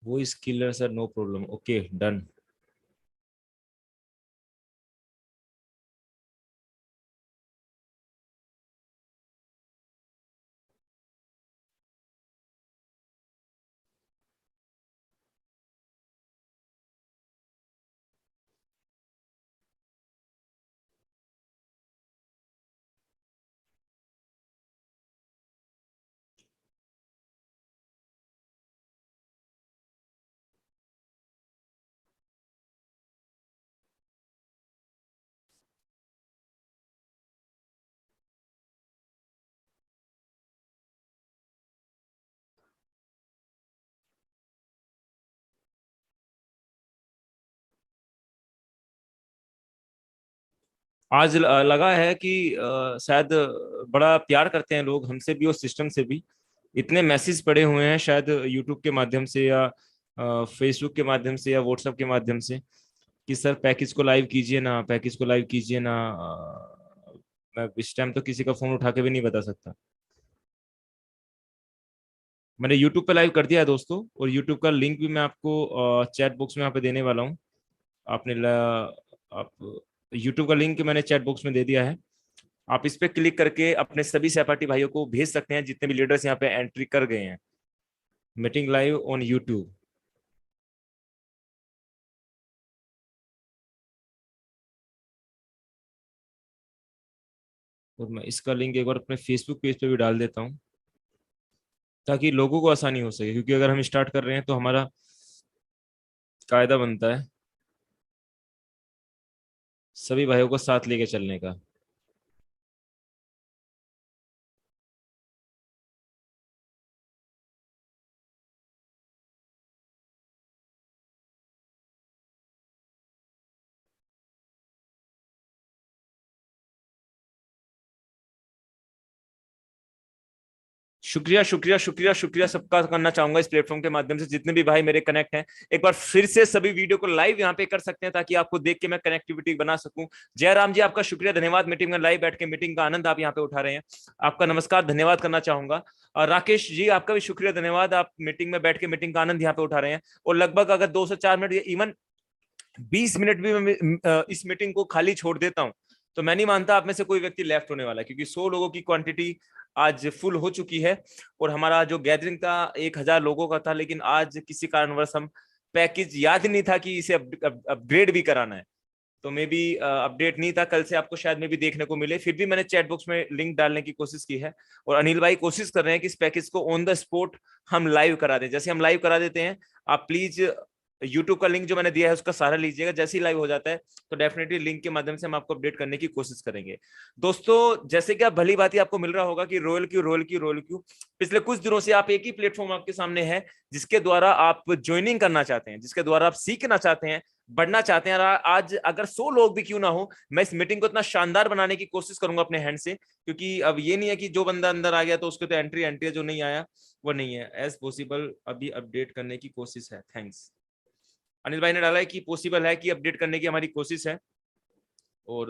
Voice killer sir, no problem, okay done. आज लगा है कि शायद बड़ा प्यार करते हैं लोग हमसे भी और सिस्टम से भी। इतने मैसेज पड़े हुए हैं, शायद यूट्यूब के माध्यम से या फेसबुक के माध्यम से या व्हाट्सएप के माध्यम से, कि सर पैकेज को लाइव कीजिए ना, पैकेज को लाइव कीजिए ना। मैं इस टाइम तो किसी का फोन उठा के भी नहीं बता सकता। मैंने यूट्यूब पे लाइव कर दिया है दोस्तों, और यूट्यूब का लिंक भी मैं आपको चैट बॉक्स में यहाँ पे देने वाला हूँ। आपने आप यूट्यूब का लिंक मैंने चैट बॉक्स में दे दिया है। आप इस पे क्लिक करके अपने सभी सहपाठी भाइयों को भेज सकते हैं, जितने भी लीडर्स यहाँ पे एंट्री कर गए हैं। Meeting live on YouTube. और मैं इसका लिंक एक बार अपने फेसबुक पेज पे भी डाल देता हूँ, ताकि लोगों को आसानी हो सके, क्योंकि अगर हम स्टार्ट कर रहे हैं तो हमारा कायदा बनता है सभी भाइयों को साथ लेके चलने का। शुक्रिया शुक्रिया शुक्रिया शुक्रिया सबका करना चाहूंगा इस प्लेटफॉर्म के माध्यम से, जितने भी भाई मेरे कनेक्ट हैं। एक बार फिर से सभी वीडियो को लाइव यहाँ पे कर सकते हैं, ताकि आपको देख के मैं कनेक्टिविटी बना सकूं। जयराम जी, आपका शुक्रिया, धन्यवाद। मीटिंग में लाइव बैठ के मीटिंग का आनंद आप यहाँ पे उठा रहे हैं, आपका नमस्कार, धन्यवाद करना चाहूंगा। और राकेश जी, आपका भी शुक्रिया, धन्यवाद। आप मीटिंग में बैठ के मीटिंग का आनंद यहाँ पे उठा रहे हैं। और लगभग अगर 2 से 4 मिनट, इवन 20 मिनट भी मैं इस मीटिंग को खाली छोड़ देता हूँ, तो मैं नहीं मानता आप में से कोई व्यक्ति लेफ्ट होने वाला है, क्योंकि 100 लोगों की क्वांटिटी आज फुल हो चुकी है। और हमारा जो गैदरिंग था 1,000 लोगों का था, लेकिन आज किसी कारणवश हम पैकेज याद नहीं था कि इसे अपग्रेड भी कराना है, तो मे बी अपडेट नहीं था। कल से आपको शायद में भी देखने को मिले, फिर भी मैंने चैट बॉक्स में लिंक डालने की कोशिश की है। और अनिल भाई कोशिश कर रहे हैं कि इस पैकेज को ऑन द स्पॉट हम लाइव करा दें। जैसे हम लाइव करा देते हैं, आप प्लीज यूट्यूब का लिंक जो मैंने दिया है उसका सहारा लीजिएगा। जैसे ही लाइव हो जाता है तो डेफिनेटली लिंक के माध्यम से हम आपको अपडेट करने की कोशिश करेंगे। दोस्तों, जैसे कि आप भली बात ही आपको मिल रहा होगा कि royal Q royal Q royal Q, पिछले कुछ दिनों से आप एक ही प्लेटफॉर्म आपके सामने है, जिसके द्वारा आप ज्वाइनिंग करना चाहते हैं, जिसके द्वारा आप सीखना चाहते हैं, बढ़ना चाहते हैं। आज अगर 100 लोग भी क्यों ना हो, मैं इस मीटिंग को इतना शानदार बनाने की कोशिश करूंगा अपने हैंड से, क्योंकि अब ये नहीं है कि जो बंदा अंदर आ गया तो उसको तो एंट्री एंट्री है, जो नहीं आया वो नहीं है। एज पॉसिबल अभी अपडेट करने की कोशिश है, थैंक्स। अनिल भाई ने डाला है कि पॉसिबल है कि अपडेट करने की हमारी कोशिश है। और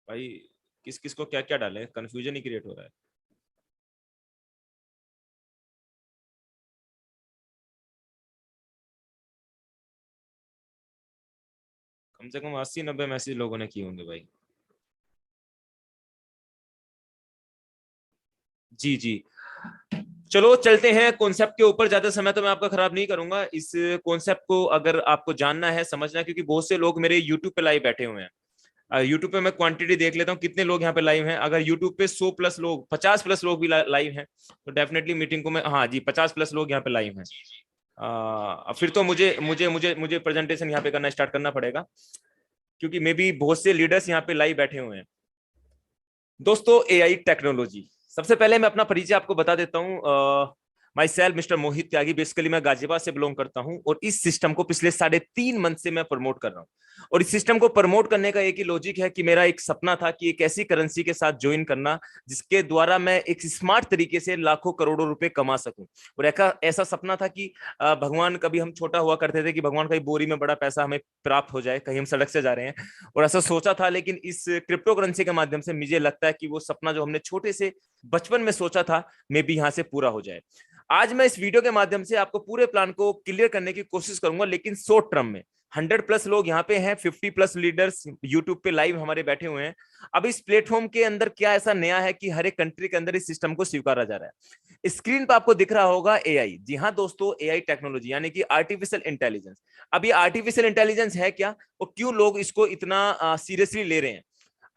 भाई किस किस को क्या क्या डाले, कंफ्यूजन ही क्रिएट हो रहा है। कम से कम 80-90 मैसेज लोगों ने किए होंगे भाई। जी जी, चलो चलते हैं कॉन्सेप्ट के ऊपर। ज्यादा समय तो मैं आपका खराब नहीं करूंगा। इस कॉन्सेप्ट को अगर आपको जानना है, समझना है, क्योंकि बहुत से लोग मेरे यूट्यूब पे लाइव बैठे हुए हैं। यूट्यूब पे मैं क्वांटिटी देख लेता हूँ कितने लोग यहाँ पे लाइव हैं। अगर यूट्यूब पे 100+ लोग, 50+ लोग भी लाइव हैं, तो डेफिनेटली मीटिंग को मैं, हाँ जी, 50+ लोग यहाँ पे लाइव हैं। फिर तो मुझे मुझे मुझे मुझे प्रेजेंटेशन यहाँ पे करना स्टार्ट करना पड़ेगा, क्योंकि मे बी बहुत से लीडर्स यहाँ पे लाइव बैठे हुए हैं। दोस्तों, एआई टेक्नोलॉजी, सबसे पहले मैं अपना परिचय आपको बता देता हूँ। My self mister Mohit Tyagi, basically मैं गाजियाबाद से बिलोंग करता हूँ, और इस सिस्टम को पिछले 3.5 मंथ से मैं प्रमोट कर रहा हूँ। और इस सिस्टम को प्रमोट करने का एक ही लॉजिक है कि मेरा एक सपना था कि एक ऐसी करेंसी के साथ ज्वाइन करना जिसके द्वारा मैं एक स्मार्ट तरीके से लाखों करोड़ों रुपए कमा सकूं। और ऐसा सपना था कि भगवान, कभी हम छोटा हुआ करते थे कि भगवान कहीं बोरी में बड़ा पैसा हमें प्राप्त हो जाए, कहीं हम सड़क से जा रहे हैं, और ऐसा सोचा था। लेकिन इस क्रिप्टो करेंसी के माध्यम से मुझे लगता है कि वो सपना जो हमने छोटे से बचपन में सोचा था मे बी यहाँ से पूरा हो जाए। आज मैं इस वीडियो के माध्यम से आपको पूरे प्लान को क्लियर करने की कोशिश करूंगा, लेकिन शॉर्ट टर्म में। 100+ लोग यहाँ पे हैं, 50+ लीडर्स यूट्यूब पे लाइव हमारे बैठे हुए हैं। अब इस प्लेटफॉर्म के अंदर क्या ऐसा नया है कि हर एक कंट्री के अंदर इस सिस्टम को स्वीकारा जा रहा है। स्क्रीन पर आपको दिख रहा होगा एआई। जी हाँ दोस्तों, एआई टेक्नोलॉजी यानी कि आर्टिफिशियल इंटेलिजेंस। अब ये आर्टिफिशियल इंटेलिजेंस है क्या, और क्यों लोग इसको इतना सीरियसली ले रहे हैं?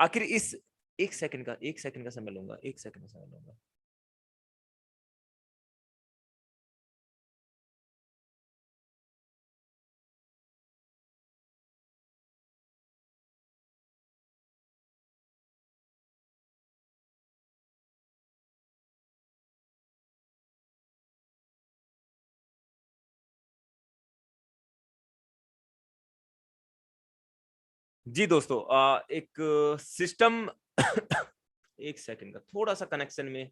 आखिर इस एक सेकंड का समय लूंगा, एक सेकंड का समय लूंगा। जी दोस्तों, एक सिस्टम एक सेकंड का थोड़ा सा कनेक्शन में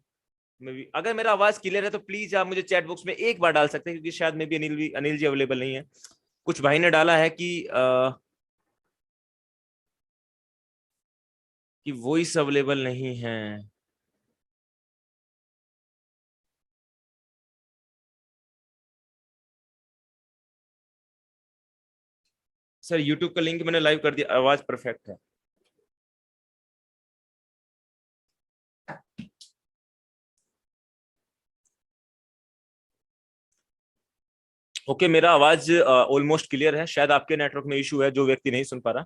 भी, अगर मेरा आवाज क्लियर है तो प्लीज आप मुझे चैट बॉक्स में एक बार डाल सकते हैं, क्योंकि शायद में भी अनिल जी अवेलेबल नहीं है। कुछ भाई ने डाला है कि वॉइस अवेलेबल नहीं है। सर यूट्यूब का लिंक मैंने लाइव कर दिया, आवाज परफेक्ट है। ओके, मेरा आवाज ऑलमोस्ट क्लियर है। शायद आपके नेटवर्क में इशू है, जो व्यक्ति नहीं सुन पा रहा।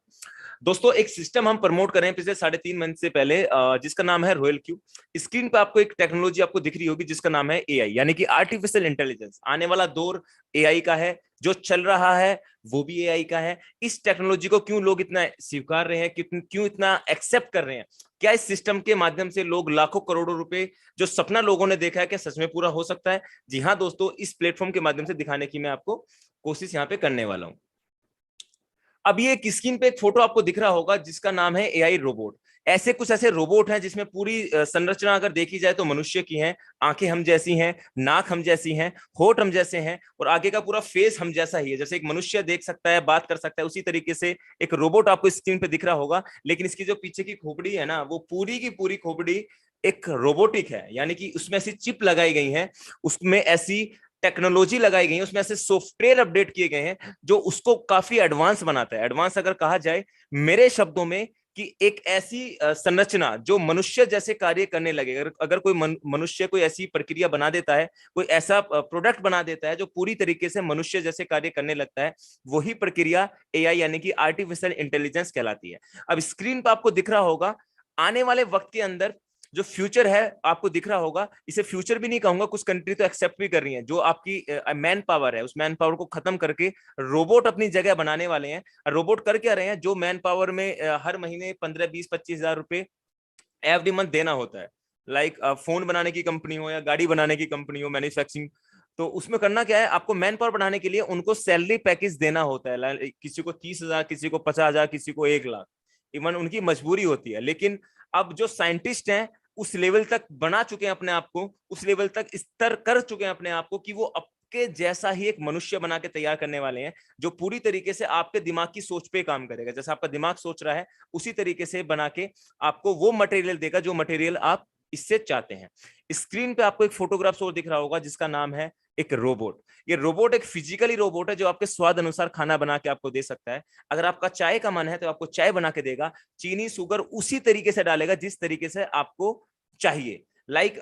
दोस्तों, एक सिस्टम हम प्रमोट कर रहे हैं पिछले 3.5 महीने से पहले, जिसका नाम है रॉयल क्यू। स्क्रीन पे आपको एक टेक्नोलॉजी आपको दिख रही होगी जिसका नाम है एआई, यानी कि आर्टिफिशियल इंटेलिजेंस। आने वाला दौर एआई का है, जो चल रहा है वो भी एआई का है। इस टेक्नोलॉजी को क्यों लोग इतना स्वीकार रहे हैं, क्यों इतना एक्सेप्ट कर रहे हैं? क्या इस सिस्टम के माध्यम से लोग लाखों करोड़ों रुपए जो सपना लोगों ने देखा है, क्या सच में पूरा हो सकता है? जी हाँ दोस्तों, इस प्लेटफॉर्म के माध्यम से दिखाने की मैं आपको कोशिश यहाँ पे करने वाला हूँ। अब ये एक स्क्रीन पे एक फोटो आपको दिख रहा होगा जिसका नाम है एआई रोबोट। ऐसे रोबोट हैं जिसमें पूरी संरचना अगर देखी जाए तो मनुष्य की है। आंखें हम जैसी हैं, नाक हम जैसी हैं, होठ हम जैसे हैं, और आगे का पूरा फेस हम जैसा ही है। जैसे एक मनुष्य देख सकता है, बात कर सकता है, उसी तरीके से एक रोबोट आपको स्क्रीन पे दिख रहा होगा। लेकिन इसकी जो पीछे की खोपड़ी है ना, वो पूरी की पूरी खोपड़ी एक रोबोटिक है, यानी कि उसमें ऐसी चिप लगाई गई है, उसमें ऐसी टेक्नोलॉजी लगाई गई है, उसमें ऐसे सॉफ्टवेयर अपडेट किए गए हैं जो उसको काफी एडवांस बनाता है। एडवांस अगर कहा जाए मेरे शब्दों में, कि एक ऐसी संरचना जो मनुष्य जैसे कार्य करने लगे। अगर कोई मनुष्य कोई ऐसी प्रक्रिया बना देता है, कोई ऐसा प्रोडक्ट बना देता है जो पूरी तरीके से मनुष्य जैसे कार्य करने लगता है, वही प्रक्रिया एआई यानी कि आर्टिफिशियल इंटेलिजेंस कहलाती है। अब स्क्रीन पर आपको दिख रहा होगा, आने वाले वक्त के अंदर जो फ्यूचर है आपको दिख रहा होगा, इसे फ्यूचर भी नहीं कहूंगा, कुछ कंट्री तो एक्सेप्ट भी कर रही हैं। जो आपकी मैन पावर है, उस मैन पावर को खत्म करके रोबोट अपनी जगह बनाने वाले हैं। रोबोट कर क्या रहे हैं, जो मैन पावर में हर महीने 15, 20, 25 हजार रुपए एवरी मंथ देना होता है। लाइक फोन बनाने की कंपनी हो या गाड़ी बनाने की कंपनी हो, मैन्युफैक्चरिंग, तो उसमें करना क्या है, आपको मैन पावर बढ़ाने के लिए उनको सैलरी पैकेज देना होता है। किसी को 30,000, किसी को 50,000, किसी को 1 लाख। इवन उनकी मजबूरी होती है। लेकिन अब जो साइंटिस्ट हैं उस लेवल तक बना चुके हैं अपने आप को, उस लेवल तक स्तर कर चुके हैं अपने आप को, कि वो आपके जैसा ही एक मनुष्य बना के तैयार करने वाले हैं, जो पूरी तरीके से आपके दिमाग की सोच पे काम करेगा। जैसा आपका दिमाग सोच रहा है उसी तरीके से बना के आपको वो मटेरियल देगा जो मटेरियल आप इससे चाहते हैं। स्क्रीन पे आपको एक फोटोग्राफ और दिख रहा होगा जिसका नाम है एक रोबोट। ये रोबोट एक फिजिकली रोबोट है जो आपके स्वाद अनुसार खाना बना के आपको दे सकता है। अगर आपका चाय का मन है तो आपको चाय बना के देगा, चीनी शुगर उसी तरीके से डालेगा जिस तरीके से आपको चाहिए।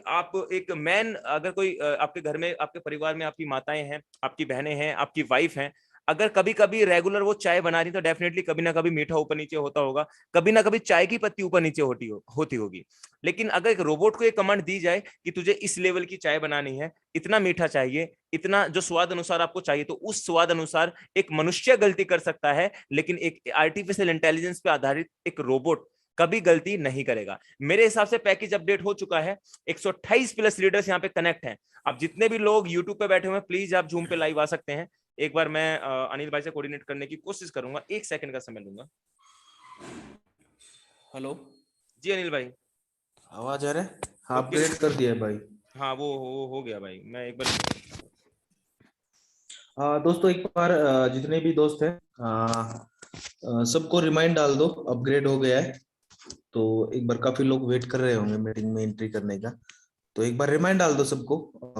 आप एक मैन, अगर कोई आपके घर में, आपके परिवार में आपकी माताएं हैं, आपकी बहनें हैं, आपकी वाइफ हैं, अगर कभी कभी रेगुलर वो चाय बना रही तो डेफिनेटली कभी ना कभी मीठा ऊपर नीचे होता होगा, कभी ना कभी चाय की पत्ती ऊपर नीचे होती होगी। लेकिन अगर एक रोबोट को एक कमांड दी जाए कि तुझे इस लेवल की चाय बनानी है, इतना मीठा चाहिए, इतना जो स्वाद अनुसार आपको चाहिए, तो उस स्वाद अनुसार एक मनुष्य गलती कर सकता है, लेकिन एक आर्टिफिशियल इंटेलिजेंस पे आधारित एक रोबोट कभी गलती नहीं करेगा। मेरे हिसाब से पैकेज अपडेट हो चुका है। 128+ लीडर्स यहाँ पे कनेक्ट हैं। अब जितने भी लोग यूट्यूब पे बैठे हुए हैं, प्लीज आप जूम पे लाइव आ सकते हैं। एक बार मैं अनिल भाई से कोऑर्डिनेट करने की कोशिश करूंगा, 1 सेकंड का समय लूंगा। हेलो जी अनिल भाई, आवाज आ रहा है? हाँ, ओके। अपग्रेड कर दिया है भाई। हाँ वो हो गया भाई, मैं एक बार। दोस्तों एक बार जितने भी दोस्त हैं सबको रिमाइंड डाल दो, अपग्रेड हो गया है। तो एक बार काफी लोग वेट कर रहे होंगे मीटिंग में एंट्री करने का। तो एक बार रिमाइंड डाल दो सबको,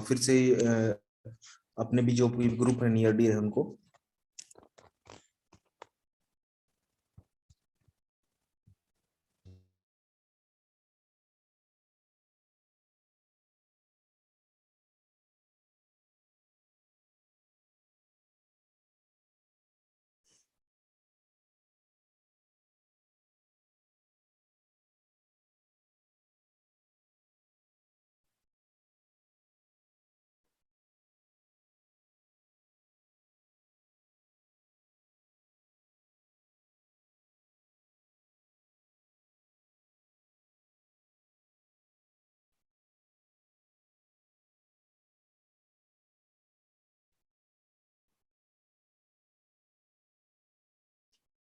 फिर से अपने भी जो ग्रुप है नियर डियर है उनको।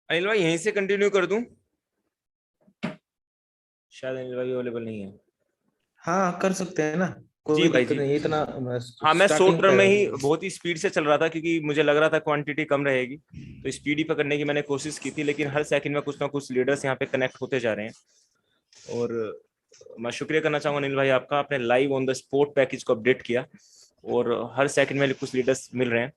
अनिल भाई यहीं से कंटिन्यू कर दूं? शायद अनिल भाई अवेलेबल नहीं है। हाँ कर सकते हैं ना, जी कोई भाई दिक्कत जी। नहीं, इतना हाँ मैं शॉर्ट स्टार्टिंग पे टर्म में है। ही बहुत ही स्पीड से चल रहा था, क्योंकि मुझे लग रहा था क्वांटिटी कम रहेगी, तो स्पीड ही पकड़ने की मैंने कोशिश की थी, लेकिन हर सेकंड में कुछ ना कुछ लीडर्स यहाँ पे कनेक्ट होते जा रहे हैं। और मैं शुक्रिया करना चाहूंगा अनिल भाई आपका, आपने live on the spot package को अपडेट किया और हर सेकंड में कुछ लीडर्स मिल रहे हैं।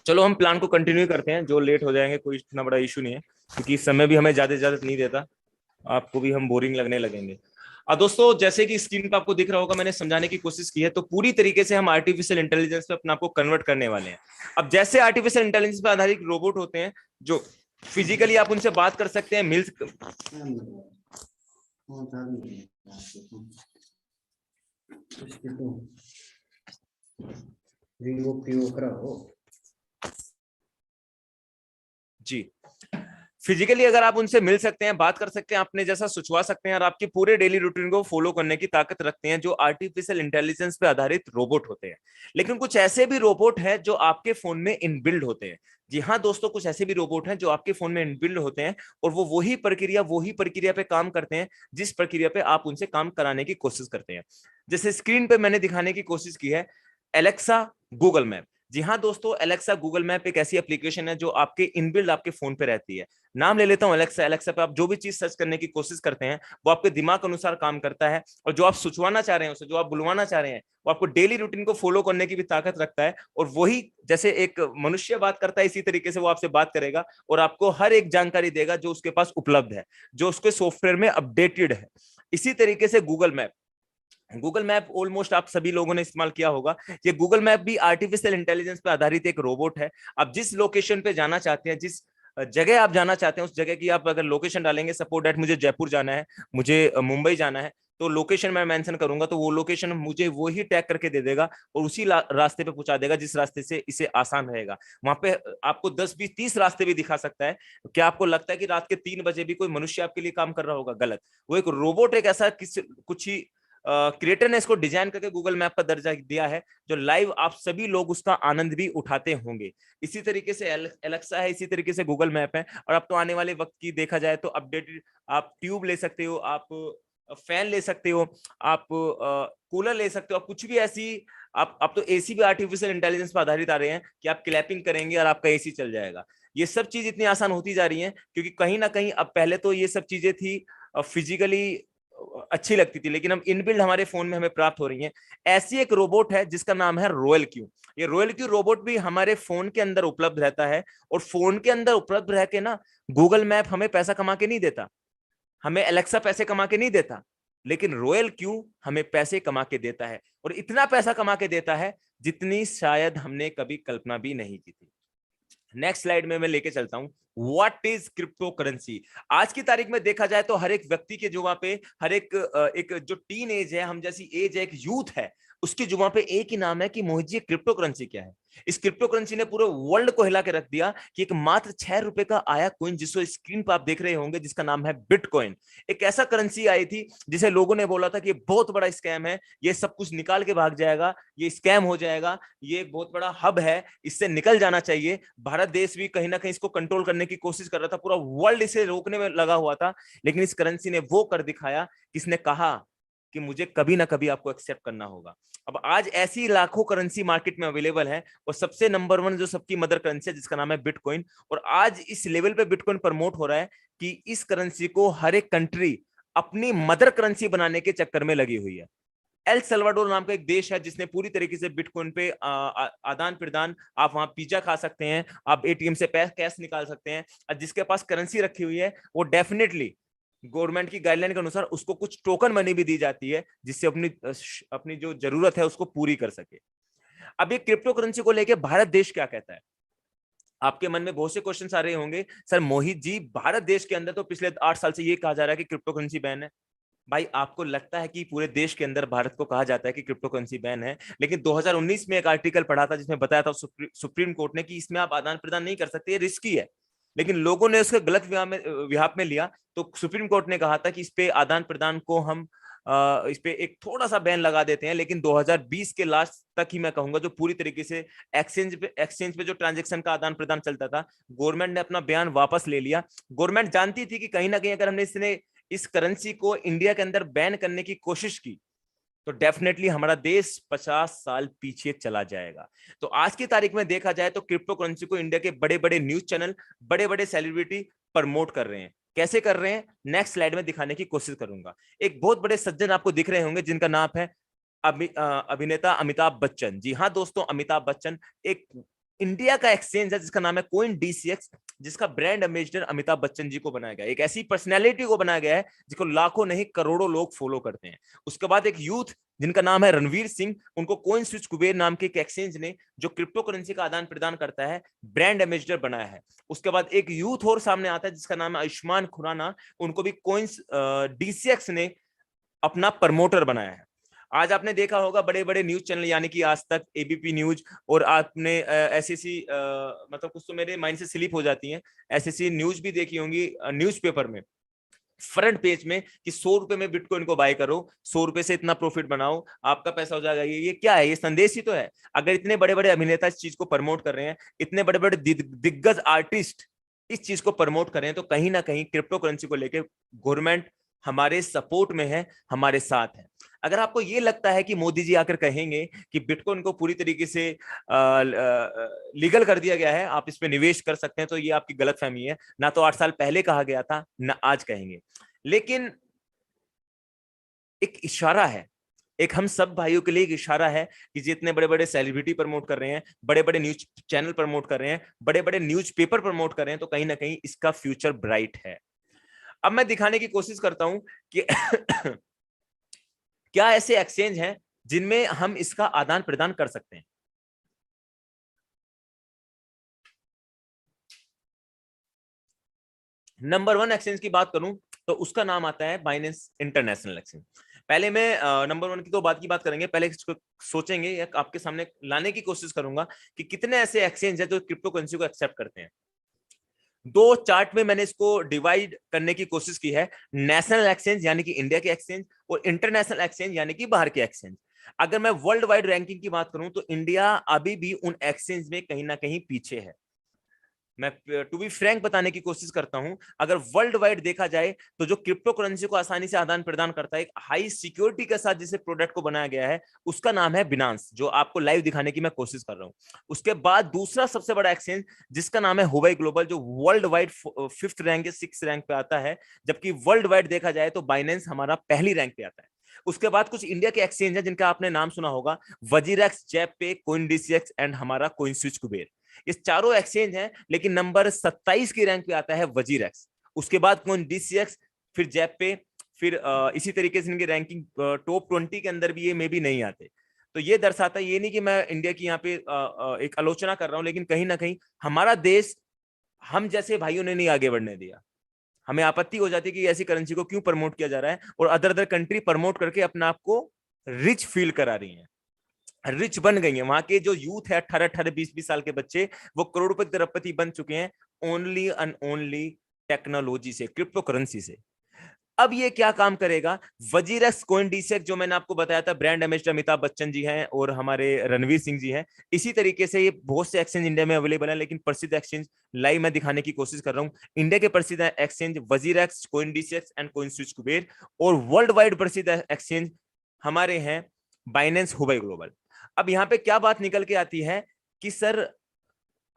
चलो हम प्लान को कंटिन्यू करते हैं, जो लेट हो जाएंगे कोई इतना बड़ा इशू नहीं है, क्योंकि समय भी हमें ज्यादा इजाजत नहीं देता, आपको भी हम बोरिंग लगने लगेंगे। दोस्तों जैसे कि स्क्रीन पे आपको दिख रहा होगा, मैंने समझाने की कोशिश की है, तो पूरी तरीके से हम आर्टिफिशियल इंटेलिजेंस पे अपने आप को कन्वर्ट करने वाले हैं। अब जैसे आर्टिफिशियल इंटेलिजेंस पे आधारित रोबोट होते हैं, जो फिजिकली आप उनसे बात कर सकते हैं, मिल जी, फिजिकली अगर आप उनसे मिल सकते हैं, बात कर सकते हैं, अपने जैसा सोचवा सकते हैं, और आपकी पूरे डेली रूटीन को फॉलो करने की ताकत रखते हैं, जो आर्टिफिशियल इंटेलिजेंस पे आधारित रोबोट होते हैं। लेकिन कुछ ऐसे भी रोबोट हैं जो आपके फोन में इनबिल्ड होते हैं। जी हाँ दोस्तों, कुछ ऐसे भी रोबोट हैं जो आपके फोन में इनबिल्ड होते हैं, और वो वही प्रक्रिया पे काम करते हैं जिस प्रक्रिया पे आप उनसे काम कराने की कोशिश करते हैं। जैसे स्क्रीन पे मैंने दिखाने की कोशिश की है, एलेक्सा गूगल मैप। जी हाँ दोस्तों, एलेक्सा गूगल मैप एक ऐसी एप्लीकेशन है जो आपके इनबिल्ड आपके फोन पे रहती है। नाम ले लेता हूं एलेक्सा। एलेक्सा पे आप जो भी चीज सर्च करने की कोशिश करते हैं, वो आपके दिमाग अनुसार काम करता है, और जो आप सुचवाना चाह रहे हैं उसे, जो आप बुलवाना चाह रहे हैं, वो आपको डेली रूटीन को फॉलो करने की भी ताकत रखता है। और वही जैसे एक मनुष्य बात करता है, इसी तरीके से वो आपसे बात करेगा और आपको हर एक जानकारी देगा जो उसके पास उपलब्ध है, जो उसके सॉफ्टवेयर में अपडेटेड है। इसी तरीके से गूगल मैप ऑलमोस्ट आप सभी लोगों ने इस्तेमाल किया होगा। ये गूगल मैप भी आर्टिफिशियल इंटेलिजेंस पे आधारित एक रोबोट है। आप जिस लोकेशन पे जाना चाहते हैं, जिस जगह आप जाना चाहते हैं, उस जगह की आप अगर लोकेशन डालेंगे, सपोज दैट मुझे जयपुर जाना है, मुझे मुंबई जाना है, तो लोकेशन मैं मेंशन करूंगा, तो वो लोकेशन मुझे वो ही टैग करके दे देगा और उसी रास्ते पे पहुंचा देगा जिस रास्ते से इसे आसान रहेगा। वहां पे आपको 10 20 30 रास्ते भी दिखा सकता है। क्या आपको लगता है कि रात के 3 बजे भी कोई मनुष्य आपके लिए काम कर रहा होगा? गलत। वो एक रोबोट, एक ऐसा कुछ ही क्रिएटर ने इसको डिजाइन करके गूगल मैप का दर्जा दिया है, जो लाइव आप सभी लोग उसका आनंद भी उठाते होंगे। इसी तरीके से एलेक्सा है, इसी तरीके से गूगल मैप है। और अब तो आने वाले वक्त की देखा जाए तो अपडेटेड, आप ट्यूब ले सकते हो, आप फैन ले सकते हो, आप कूलर ले सकते हो, आप कुछ भी ऐसी, आप तो एसी भी आर्टिफिशियल इंटेलिजेंस पर आधारित आ रहे हैं कि आप क्लैपिंग करेंगे और आपका एसी चल जाएगा। ये सब चीज इतनी आसान होती जा रही है, क्योंकि कहीं ना कहीं अब, पहले तो ये सब चीजें थी फिजिकली अच्छी लगती थी, लेकिन अब इनबिल्ड हमारे फोन में हमें प्राप्त हो रही है। ऐसी एक रोबोट है जिसका नाम है रॉयल क्यू। ये रॉयल क्यू रोबोट भी हमारे फोन के अंदर उपलब्ध रहता है, और फोन के अंदर उपलब्ध रह के ना, गूगल मैप हमें पैसा कमा के नहीं देता, हमें एलेक्सा पैसे कमा के नहीं देता, लेकिन रॉयल क्यू हमें पैसे कमा के देता है, और इतना पैसा कमा के देता है जितनी शायद हमने कभी कल्पना भी नहीं की थी। नेक्स्ट स्लाइड में मैं लेके चलता हूं, व्हाट इज क्रिप्टो करेंसी। आज की तारीख में देखा जाए तो हर एक व्यक्ति के जुबान पे, हर एक जो टीन एज है, हम जैसी एज है, एक यूथ है, उसकी जुबान पे एक ही नाम है कि मोहित जी क्रिप्टो करेंसी क्या है। इस क्रिप्टो करेंसी ने पूरे वर्ल्ड को हिला के रख दिया कि एक मात्र 6 रुपए का आया कोइन, जिसको स्क्रीन पर आप देख रहे होंगे, जिसका नाम है बिटकॉइन। एक ऐसा करेंसी आई थी जिसे लोगों ने बोला था कि ये बहुत बड़ा स्कैम है, ये सब कुछ निकाल के भाग जाएगा, ये स्कैम हो जाएगा, ये एक बहुत बड़ा हब है, इससे निकल जाना चाहिए। भारत देश भी कहीं ना कहीं इसको कंट्रोल करने की कोशिश कर रहा था, पूरा वर्ल्ड इसे रोकने में लगा हुआ था, लेकिन इस करेंसी ने वो कर दिखाया, किसने कहा कि मुझे कभी ना कभी आपको एक्सेप्ट करना होगा। अब आज ऐसी लाखों करेंसी मार्केट में अवेलेबल है, और सबसे नंबर 1 जो सबकी मदर करेंसी है, जिसका नाम है बिटकॉइन। और आज इस लेवल पे बिटकॉइन प्रमोट हो रहा है कि इस करेंसी को हर एक कंट्री अपनी मदर करेंसी बनाने के चक्कर में लगी हुई है। एल सल्वाडोर नाम का एक देश है जिसने पूरी तरीके से बिटकॉइन पे आदान प्रदान, आप वहां पिज्जा खा सकते हैं, आप एटीएम से कैश निकाल सकते हैं, और जिसके पास करेंसी रखी हुई है वो डेफिनेटली गवर्नमेंट की गाइडलाइन के अनुसार उसको कुछ टोकन मनी भी दी जाती है जिससे अपनी अपनी जो जरूरत है उसको पूरी कर सके। अब ये क्रिप्टो करेंसी को लेकर भारत देश क्या कहता है? आपके मन में बहुत से क्वेश्चन आ रहे होंगे, सर मोहित जी भारत देश के अंदर तो पिछले 8 साल से ये कहा जा रहा है कि क्रिप्टो करेंसी बैन है। भाई आपको लगता है कि पूरे देश के अंदर भारत को कहा जाता है कि क्रिप्टो करेंसी बैन है, लेकिन 2019 में एक आर्टिकल पढ़ा था जिसमें बताया था सुप्रीम कोर्ट ने कि इसमें आप आदान प्रदान नहीं कर सकते, ये रिस्की है, लेकिन लोगों ने उसको गलत विहाप में लिया, तो सुप्रीम कोर्ट ने कहा था कि इस पे आदान प्रदान को हम इस पे एक थोड़ा सा बैन लगा देते हैं, लेकिन 2020 के लास्ट तक ही मैं कहूंगा जो पूरी तरीके से एक्सचेंज पे जो ट्रांजैक्शन का आदान प्रदान चलता था, गवर्नमेंट ने अपना बयान वापस ले लिया। गवर्नमेंट जानती थी कि कहीं ना कहीं अगर हमने इस करेंसी को इंडिया के अंदर बैन करने की कोशिश की तो डेफिनेटली हमारा देश 50 साल पीछे चला जाएगा। तो आज की तारीख में देखा जाए तो क्रिप्टो करेंसी को इंडिया के बड़े बड़े न्यूज चैनल, बड़े बड़े सेलिब्रिटी प्रमोट कर रहे हैं। कैसे कर रहे हैं नेक्स्ट स्लाइड में दिखाने की कोशिश करूंगा। एक बहुत बड़े सज्जन आपको दिख रहे होंगे जिनका नाम है अभिनेता अमिताभ बच्चन। जी हाँ दोस्तों, अमिताभ बच्चन एक इंडिया का एक्सचेंज है जिसका नाम है कोइन डीसीएक्स, जिसका ब्रांड एम्बेसडर अमिताभ बच्चन जी को बनाया गया, एक ऐसी पर्सनैलिटी को बनाया गया है जिसको लाखों नहीं करोड़ों लोग फॉलो करते हैं। उसके बाद एक यूथ जिनका नाम है रणवीर सिंह, उनको कोइन स्विच कुबेर नाम के एक एक्सचेंज ने जो क्रिप्टो करेंसी का आदान प्रदान करता है ब्रांड एम्बेसडर बनाया है। उसके बाद एक यूथ और सामने आता है जिसका नाम है आयुष्मान खुराना, उनको भी कोइंस डीसीएक्स ने अपना प्रमोटर बनाया है। आज आपने देखा होगा बड़े बड़े न्यूज चैनल यानी कि आज तक, एबीपी न्यूज, और आपने एसएससी मतलब कुछ तो मेरे माइंड से स्लिप हो जाती हैं, एसएससी न्यूज भी देखी होंगी, न्यूज़पेपर में फ्रंट पेज में कि 100 रुपए में बिटकॉइन को बाय करो, 100 रुपए से इतना प्रॉफिट बनाओ, आपका पैसा हो जाएगा। ये क्या है? ये संदेश ही तो है। अगर इतने बड़े बड़े अभिनेता इस चीज को प्रमोट कर रहे हैं, इतने बड़े बड़े दिग्गज आर्टिस्ट इस चीज को प्रमोट कर रहे हैं, तो कहीं ना कहीं क्रिप्टो करेंसी को लेकर गवर्नमेंट हमारे सपोर्ट में है, हमारे साथ है। अगर आपको ये लगता है कि मोदी जी आकर कहेंगे कि बिटकॉइन को पूरी तरीके से लीगल कर दिया गया है, आप इस पे निवेश कर सकते हैं, तो ये आपकी गलतफहमी है। ना तो 8 साल पहले कहा गया था, ना आज कहेंगे, लेकिन एक इशारा है, एक हम सब भाइयों के लिए एक इशारा है कि जितने बड़े बड़े सेलिब्रिटी प्रमोट कर रहे हैं, बड़े बड़े न्यूज चैनल प्रमोट कर रहे हैं, बड़े बड़े न्यूज पेपर प्रमोट कर रहे हैं, तो कहीं ना कहीं इसका फ्यूचर ब्राइट है। अब मैं दिखाने की कोशिश करता हूं कि क्या ऐसे एक्सचेंज हैं जिनमें हम इसका आदान प्रदान कर सकते हैं। नंबर 1 एक्सचेंज की बात करूं तो उसका नाम आता है बाइनेंस इंटरनेशनल एक्सचेंज। पहले मैं नंबर 1 की तो बात करेंगे, पहले इसको सोचेंगे या आपके सामने लाने की कोशिश करूंगा कि कितने ऐसे एक्सचेंज है जो क्रिप्टो करेंसी को एक्सेप्ट करते हैं। दो चार्ट में मैंने इसको डिवाइड करने की कोशिश की है, नेशनल एक्सचेंज यानी कि इंडिया के एक्सचेंज, और इंटरनेशनल एक्सचेंज यानी कि बाहर के एक्सचेंज। अगर मैं वर्ल्ड वाइड रैंकिंग की बात करूं तो इंडिया अभी भी उन एक्सचेंज में कहीं ना कहीं पीछे है। मैं टू बी फ्रैंक बताने की कोशिश करता हूं, अगर वर्ल्ड वाइड देखा जाए तो जो क्रिप्टो करेंसी को आसानी से आदान प्रदान करता है, एक हाई सिक्योरिटी के साथ जिसे प्रोडक्ट को बनाया गया है, उसका नाम है बिनांस, जो आपको लाइव दिखाने की मैं कोशिश कर रहा हूं। उसके बाद दूसरा सबसे बड़ा एक्सचेंज जिसका नाम है हुवाई ग्लोबल, जो वर्ल्ड वाइड 5th रैंक या 6th रैंक पे आता है, जबकि वर्ल्ड वाइड देखा जाए तो बाइनेंस हमारा पहली रैंक पे आता है। उसके बाद कुछ इंडिया के एक्सचेंज है जिनका आपने नाम सुना होगा, वजीरेक्स, जैपपे, कोइन डीसीएक्स एंड हमारा कोइन स्विच कुबेर। ये चारों एक्सचेंज हैं, लेकिन नंबर 27 की रैंक पे आता है वजीरेक्स, उसके बाद कोइन डीसीएक्स, फिर जैपपे, फिर इसी तरीके से इनकी रैंकिंग टॉप 20 के अंदर भी ये मे भी नहीं आते। तो ये दर्शाता है, ये नहीं कि मैं इंडिया की यहाँ पे एक आलोचना कर रहा हूं, लेकिन कहीं ना कहीं हमारा देश हम जैसे भाइयों ने नहीं आगे बढ़ने दिया। हमें आपत्ति हो जाती है कि ऐसी करेंसी को क्यों प्रमोट किया जा रहा है, और अदर अदर कंट्री प्रमोट करके अपने आप को रिच फील करा रही है, रिच बन गई है। वहां के जो यूथ है 18-18, 20-20 साल के बच्चे, वो करोड़पति अरबपति बन चुके हैं ओनली एंड ओनली टेक्नोलॉजी से, क्रिप्टो करेंसी से। अब ये क्या काम करेगा? वजीरेक्स, कोइन डीसीएक्स, जो मैंने आपको बताया था ब्रांड एम्बेसडर अमिताभ बच्चन जी हैं और हमारे रणवीर सिंह जी हैं, इसी तरीके से ये बहुत से एक्सचेंज इंडिया में अवेलेबल है, लेकिन प्रसिद्ध एक्सचेंज लाइव मैं दिखाने की कोशिश कर रहा हूं। इंडिया के प्रसिद्ध exchange WazirX, coin DCX and coin switch Kuber, और वर्ल्ड वाइड प्रसिद्ध एक्सचेंज हमारे हैं बाइनेंस, हुवाई ग्लोबल। अब यहाँ पे क्या बात निकल के आती है कि सर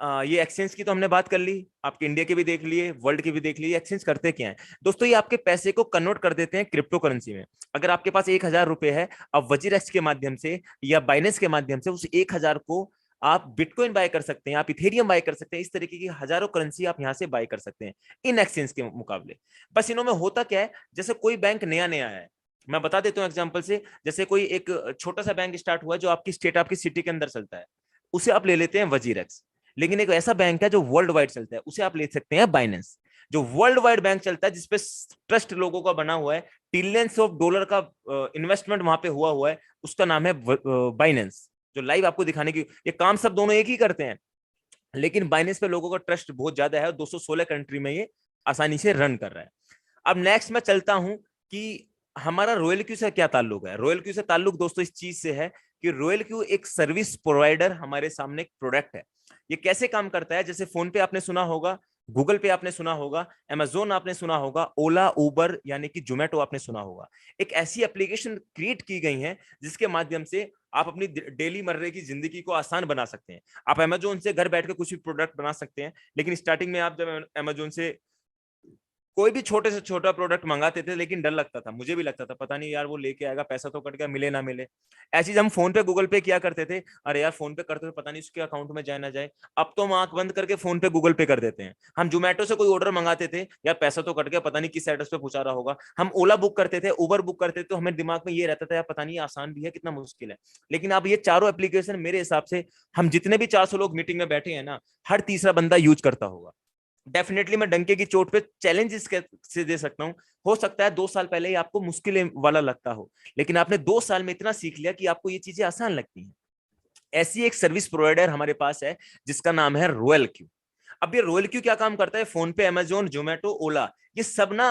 ये एक्सचेंज की तो हमने बात कर ली, आपके इंडिया के भी देख लिए, वर्ल्ड के भी देख लिए। एक्सचेंज करते क्या है दोस्तों, ये आपके पैसे को कन्वर्ट कर देते हैं क्रिप्टो करेंसी में। अगर आपके पास 1,000 रुपए है, अब वजीरेक्स के माध्यम से या बाइनेंस के माध्यम से उस 1,000 को आप बिटकॉइन बाय कर सकते हैं, आप इथेरियम बाय कर सकते हैं। इस तरीके की हजारों करेंसी आप यहां से बाय कर सकते हैं इन एक्सचेंज के मुकाबले। बस इनमें होता क्या है, जैसे कोई बैंक नया नया है, मैं बता देता हूँ एग्जांपल से। जैसे कोई एक छोटा सा बैंक स्टार्ट हुआ जो आपकी स्टेट, आपकी सिटी के अंदर चलता है, उसे आप ले लेते हैं वजीरेक्स। लेकिन एक ऐसा बैंक है जो वर्ल्ड वाइड चलता है, उसे आप ले सकते हैं बाइनेंस। जो वर्ल्ड वाइड बैंक चलता है, जिसपे ट्रस्ट लोगों का बना हुआ है, ट्रिलियंस ऑफ डॉलर का इन्वेस्टमेंट वहां पे हुआ है, उसका नाम है बाइनेंस। जो लाइव आपको दिखाने की, ये काम सब दोनों एक ही करते हैं, लेकिन बाइनेंस पे लोगों का ट्रस्ट बहुत ज्यादा है और 216 कंट्री में ये आसानी से रन कर रहा है। अब नेक्स्ट मैं चलता हूं कि हमारा रॉयल क्यू से क्या ताल्लुक है। रॉयल क्यू से ताल्लुक दोस्तों इस चीज से है कि रॉयल क्यू एक सर्विस प्रोवाइडर, हमारे सामने एक प्रोडक्ट है। ये कैसे काम करता है, जैसे फोन पे आपने सुना होगा, गूगल पे आपने सुना होगा, अमेजोन आपने सुना होगा, ओला, उबर यानी कि जोमेटो आपने सुना होगा। एक ऐसी एप्लीकेशन क्रिएट की गई है जिसके माध्यम से आप अपनी डेली मर्रे की जिंदगी को आसान बना सकते हैं। आप अमेजोन से घर बैठ के कुछ भी प्रोडक्ट बना सकते हैं। लेकिन स्टार्टिंग में आप जब अमेजोन से कोई भी छोटे से छोटा प्रोडक्ट मंगाते थे, लेकिन डर लगता था, मुझे भी लगता था, पता नहीं यार वो लेके आएगा, पैसा तो कट गया, मिले ना मिले। ऐसी हम फोन पे गूगल पे किया करते थे, अरे यार फोन पे करते थे, पता नहीं उसके अकाउंट में जाए ना जाए। अब तो हम आंख बंद करके फोन पे गूगल पे कर देते हैं। हम जोमेटो से कोई ऑर्डर मंगाते थे, यार पैसा तो कट गया, पता नहीं किस एड्रेस पे पहुंचा रहा होगा। हम ओला बुक करते थे, उबर बुक करते थे, तो हमें दिमाग में ये रहता था, यार पता नहीं आसान भी है कितना मुश्किल है। लेकिन अब ये चारों एप्लीकेशन मेरे हिसाब से, हम जितने भी 400 लोग मीटिंग में बैठे हैं ना, हर तीसरा बंदा यूज करता होगा। डेफिनेटली मैं डंके की चोट पे चैलेंज से दे सकता हूं, हो सकता है 2 साल पहले ही आपको मुश्किल वाला लगता हो, लेकिन आपने 2 साल में इतना सीख लिया कि आपको ये चीजें आसान लगती हैं। ऐसी एक सर्विस प्रोवाइडर हमारे पास है जिसका नाम है रॉयल क्यू। अब ये रॉयल क्यू क्या काम करता है, फोन पे, अमेजोन, जोमेटो, ओला, ये सब ना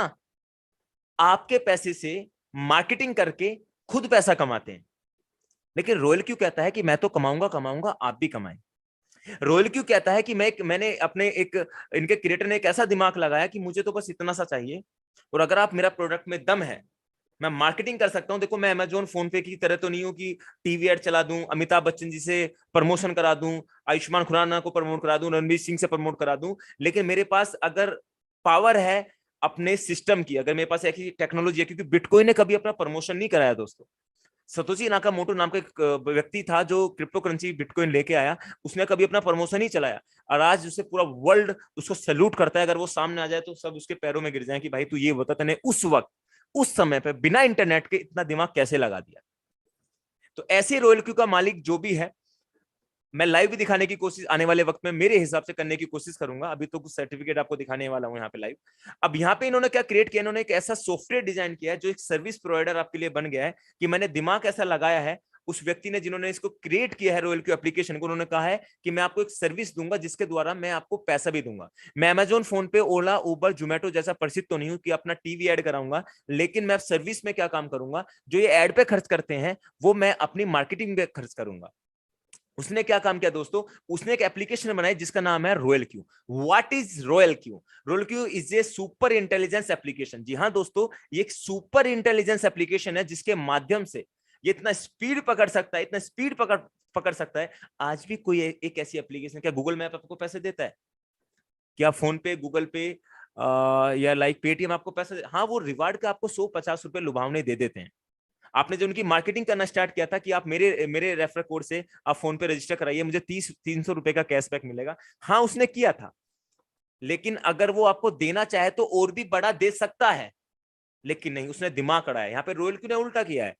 आपके पैसे से मार्केटिंग करके खुद पैसा कमाते हैं। लेकिन रॉयल क्यू कहता है कि मैं तो कमाऊंगा कमाऊंगा, आप भी कमाएं। रॉयल क्यों कहता है कि मैंने अपने एक, इनके क्रिएटर ने एक ऐसा दिमाग लगाया कि मुझे तो बस इतना सा चाहिए, और अगर आप मेरा प्रोडक्ट में दम है, मैं मार्केटिंग कर सकता हूं। देखो मैं अमेजोन, फोन पे की तरह तो नहीं हूं कि टीवी एड चला दूं, अमिताभ बच्चन जी से प्रमोशन करा दूं, आयुष्मान खुराना को प्रमोट करा दूं, रणवीर सिंह से प्रमोट करा दूं। लेकिन मेरे पास अगर पावर है अपने सिस्टम की, अगर मेरे पास ऐसी टेक्नोलॉजी है, क्योंकि बिटकॉइन ने कभी अपना प्रमोशन नहीं कराया दोस्तों। सतोशी नाकामोटो नाम का एक व्यक्ति था जो क्रिप्टो करेंसी बिटकॉइन लेके आया, उसने कभी अपना प्रमोशन नहीं चलाया, और आज उसे पूरा वर्ल्ड उसको सैल्यूट करता है। अगर वो सामने आ जाए तो सब उसके पैरों में गिर जाए कि भाई तू ये बता, तने उस वक्त, उस समय पे बिना इंटरनेट के इतना दिमाग कैसे लगा दिया। तो ऐसे रॉयल क्यू का मालिक जो भी है, मैं लाइव भी दिखाने की कोशिश आने वाले वक्त में मेरे हिसाब से करने की कोशिश करूंगा। अभी तो कुछ सर्टिफिकेट आपको दिखाने वाला हूं यहाँ पे लाइव। अब यहाँ पे इन्होंने क्या क्रिएट किया, इन्होंने एक ऐसा सॉफ्टवेयर डिजाइन किया है जो एक सर्विस प्रोवाइडर आपके लिए बन गया है, कि मैंने दिमाग ऐसा लगाया है, उस व्यक्ति ने जिन्होंने इसको क्रिएट किया है रॉयल क्यू एप्लीकेशन को, उन्होंने कहा है कि मैं आपको एक सर्विस दूंगा जिसके द्वारा मैं आपको पैसा भी दूंगा। मैं अमेजोन, फोन पे, ओला, उबर, जोमेटो जैसा प्रसिद्ध तो नहीं हूं कि अपना टीवी ऐड कराऊंगा, लेकिन मैं सर्विस में क्या काम करूंगा, जो ये ऐड पे खर्च करते हैं वो मैं अपनी मार्केटिंग पे खर्च करूंगा। उसने क्या काम किया दोस्तों, उसने एक एप्लीकेशन बनाई जिसका नाम है Royal Q. What is Royal Q? Royal Q is a super intelligence application. जी हाँ दोस्तों, ये एक सुपर इंटेलिजेंस एप्लीकेशन है जिसके माध्यम से ये इतना स्पीड पकड़ सकता है, इतना स्पीड पकड़ सकता है। आज भी कोई एक ऐसी एप्लीकेशन, क्या गूगल मैप आपको पैसे देता है? क्या फोन पे, गूगल पे या लाइक पेटीएम आपको पैसा? हाँ, वो रिवार्ड का आपको 150 रुपए लुभावने दे देते हैं। आपने जो उनकी मार्केटिंग करना स्टार्ट किया था कि आप मेरे रेफरल कोड से आप फोन पे रजिस्टर कराइए, मुझे 300 रुपए का कैशबैक मिलेगा। हाँ उसने किया था, लेकिन अगर वो आपको देना चाहे तो और भी बड़ा दे सकता है, लेकिन नहीं, उसने दिमाग अड़ाया। यहाँ पे रॉयल क्यू ने उल्टा किया है।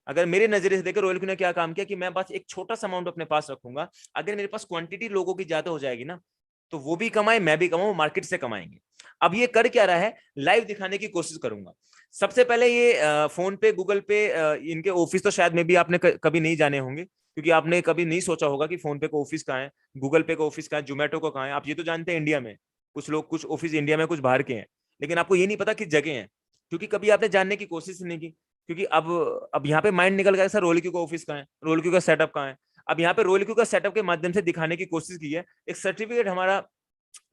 अगर मेरे नजरिए से देखें, रॉयल क्यू ने क्या काम किया कि मैं बस एक छोटा सा अमाउंट अपने पास रखूंगा, अगर मेरे पास क्वांटिटी लोगों की ज्यादा हो जाएगी ना, तो वो भी कमाए, मैं भी कमाऊं, मार्केट से कमाएंगे। अब ये कर क्या रहा है, लाइव दिखाने की कोशिश करूंगा। सबसे पहले ये फोन पे, गूगल पे, इनके ऑफिस तो शायद में भी आपने कभी नहीं जाने होंगे, क्योंकि आपने कभी नहीं सोचा होगा कि फोन पे का ऑफिस कहाँ है, गूगल पे का ऑफिस कहाँ है, जोमेटो का कहाँ है। आप ये तो जानते हैं इंडिया में, कुछ लोग, कुछ ऑफिस इंडिया में, कुछ बाहर के हैं, लेकिन आपको ये नहीं पता किस जगह है, क्योंकि कभी आपने जानने की कोशिश नहीं की। क्योंकि अब यहाँ पे माइंड निकल गया, सर रोल क्यू का ऑफिस कहाँ है, रोल क्यू का सेटअप कहाँ है। अब यहाँ पे रोल क्यू का सेटअप के माध्यम से दिखाने की कोशिश की है। एक सर्टिफिकेट हमारा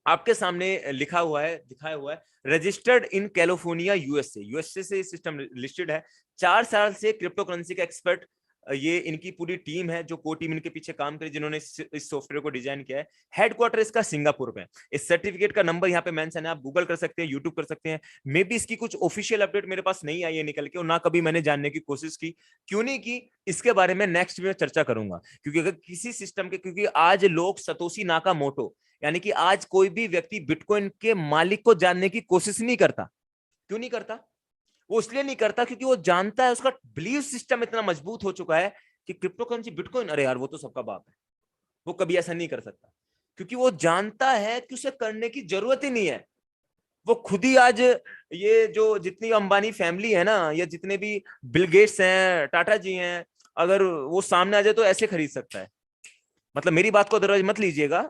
आपके सामने लिखा हुआ है, दिखाया हुआ है, registered in California, USA. USA से सिस्टम लिस्टेड है। 4 साल से क्रिप्टो करेंसी का एक्सपर्ट ये इनकी पूरी टीम है, जो को टीम इनके पीछे काम करी, जिन्होंने इस सॉफ्टवेयर को डिजाइन किया है। हेडक्वार्टर इसका सिंगापुर में। इस सर्टिफिकेट का नंबर यहाँ पे मेंशन है, आप गूगल कर सकते हैं, यूट्यूब कर सकते हैं। मे बी इसकी कुछ ऑफिशियल अपडेट मेरे पास नहीं आई है निकल के, और ना कभी मैंने जानने की कोशिश की। क्यों नहीं की, इसके बारे में नेक्स्ट में चर्चा करूंगा। क्योंकि अगर किसी सिस्टम के, क्योंकि आज लोग सतोशी नाकामोटो, यानी कि आज कोई भी व्यक्ति बिटकॉइन के मालिक को जानने की कोशिश नहीं करता। क्यों नहीं करता? वो इसलिए नहीं करता क्योंकि वो जानता है, उसका बिलीव सिस्टम इतना मजबूत हो चुका है कि क्रिप्टो करेंसी बिटकॉइन, अरे यार वो तो सबका बाप है, वो कभी ऐसा नहीं कर सकता। क्योंकि वो जानता है कि उसे करने की जरूरत ही नहीं है। वो खुद ही आज, ये जो जितनी अंबानी फैमिली है ना, या जितने भी बिल गेट्स हैं, टाटा जी हैं, अगर वो सामने आ जाए तो ऐसे खरीद सकता है। मतलब मेरी बात को अदरवाइज मत लीजिएगा,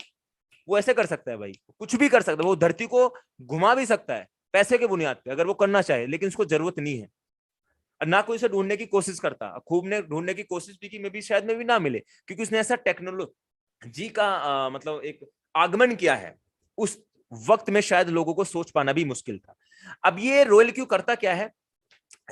वो ऐसे कर सकता है भाई, कुछ भी कर सकता है। वो धरती को घुमा भी सकता है पैसे के बुनियाद पे, अगर वो करना चाहे, लेकिन उसको जरूरत नहीं है। ना कोई उसे ढूंढने की कोशिश करता। खूब ने ढूंढने की कोशिश भी की, में भी शायद में भी ना मिले, क्योंकि उसने ऐसा टेक्नोलॉजी का मतलब एक आगमन किया है, उस वक्त में शायद लोगों को सोच पाना भी मुश्किल था। अब ये रॉयल क्यू करता क्या है,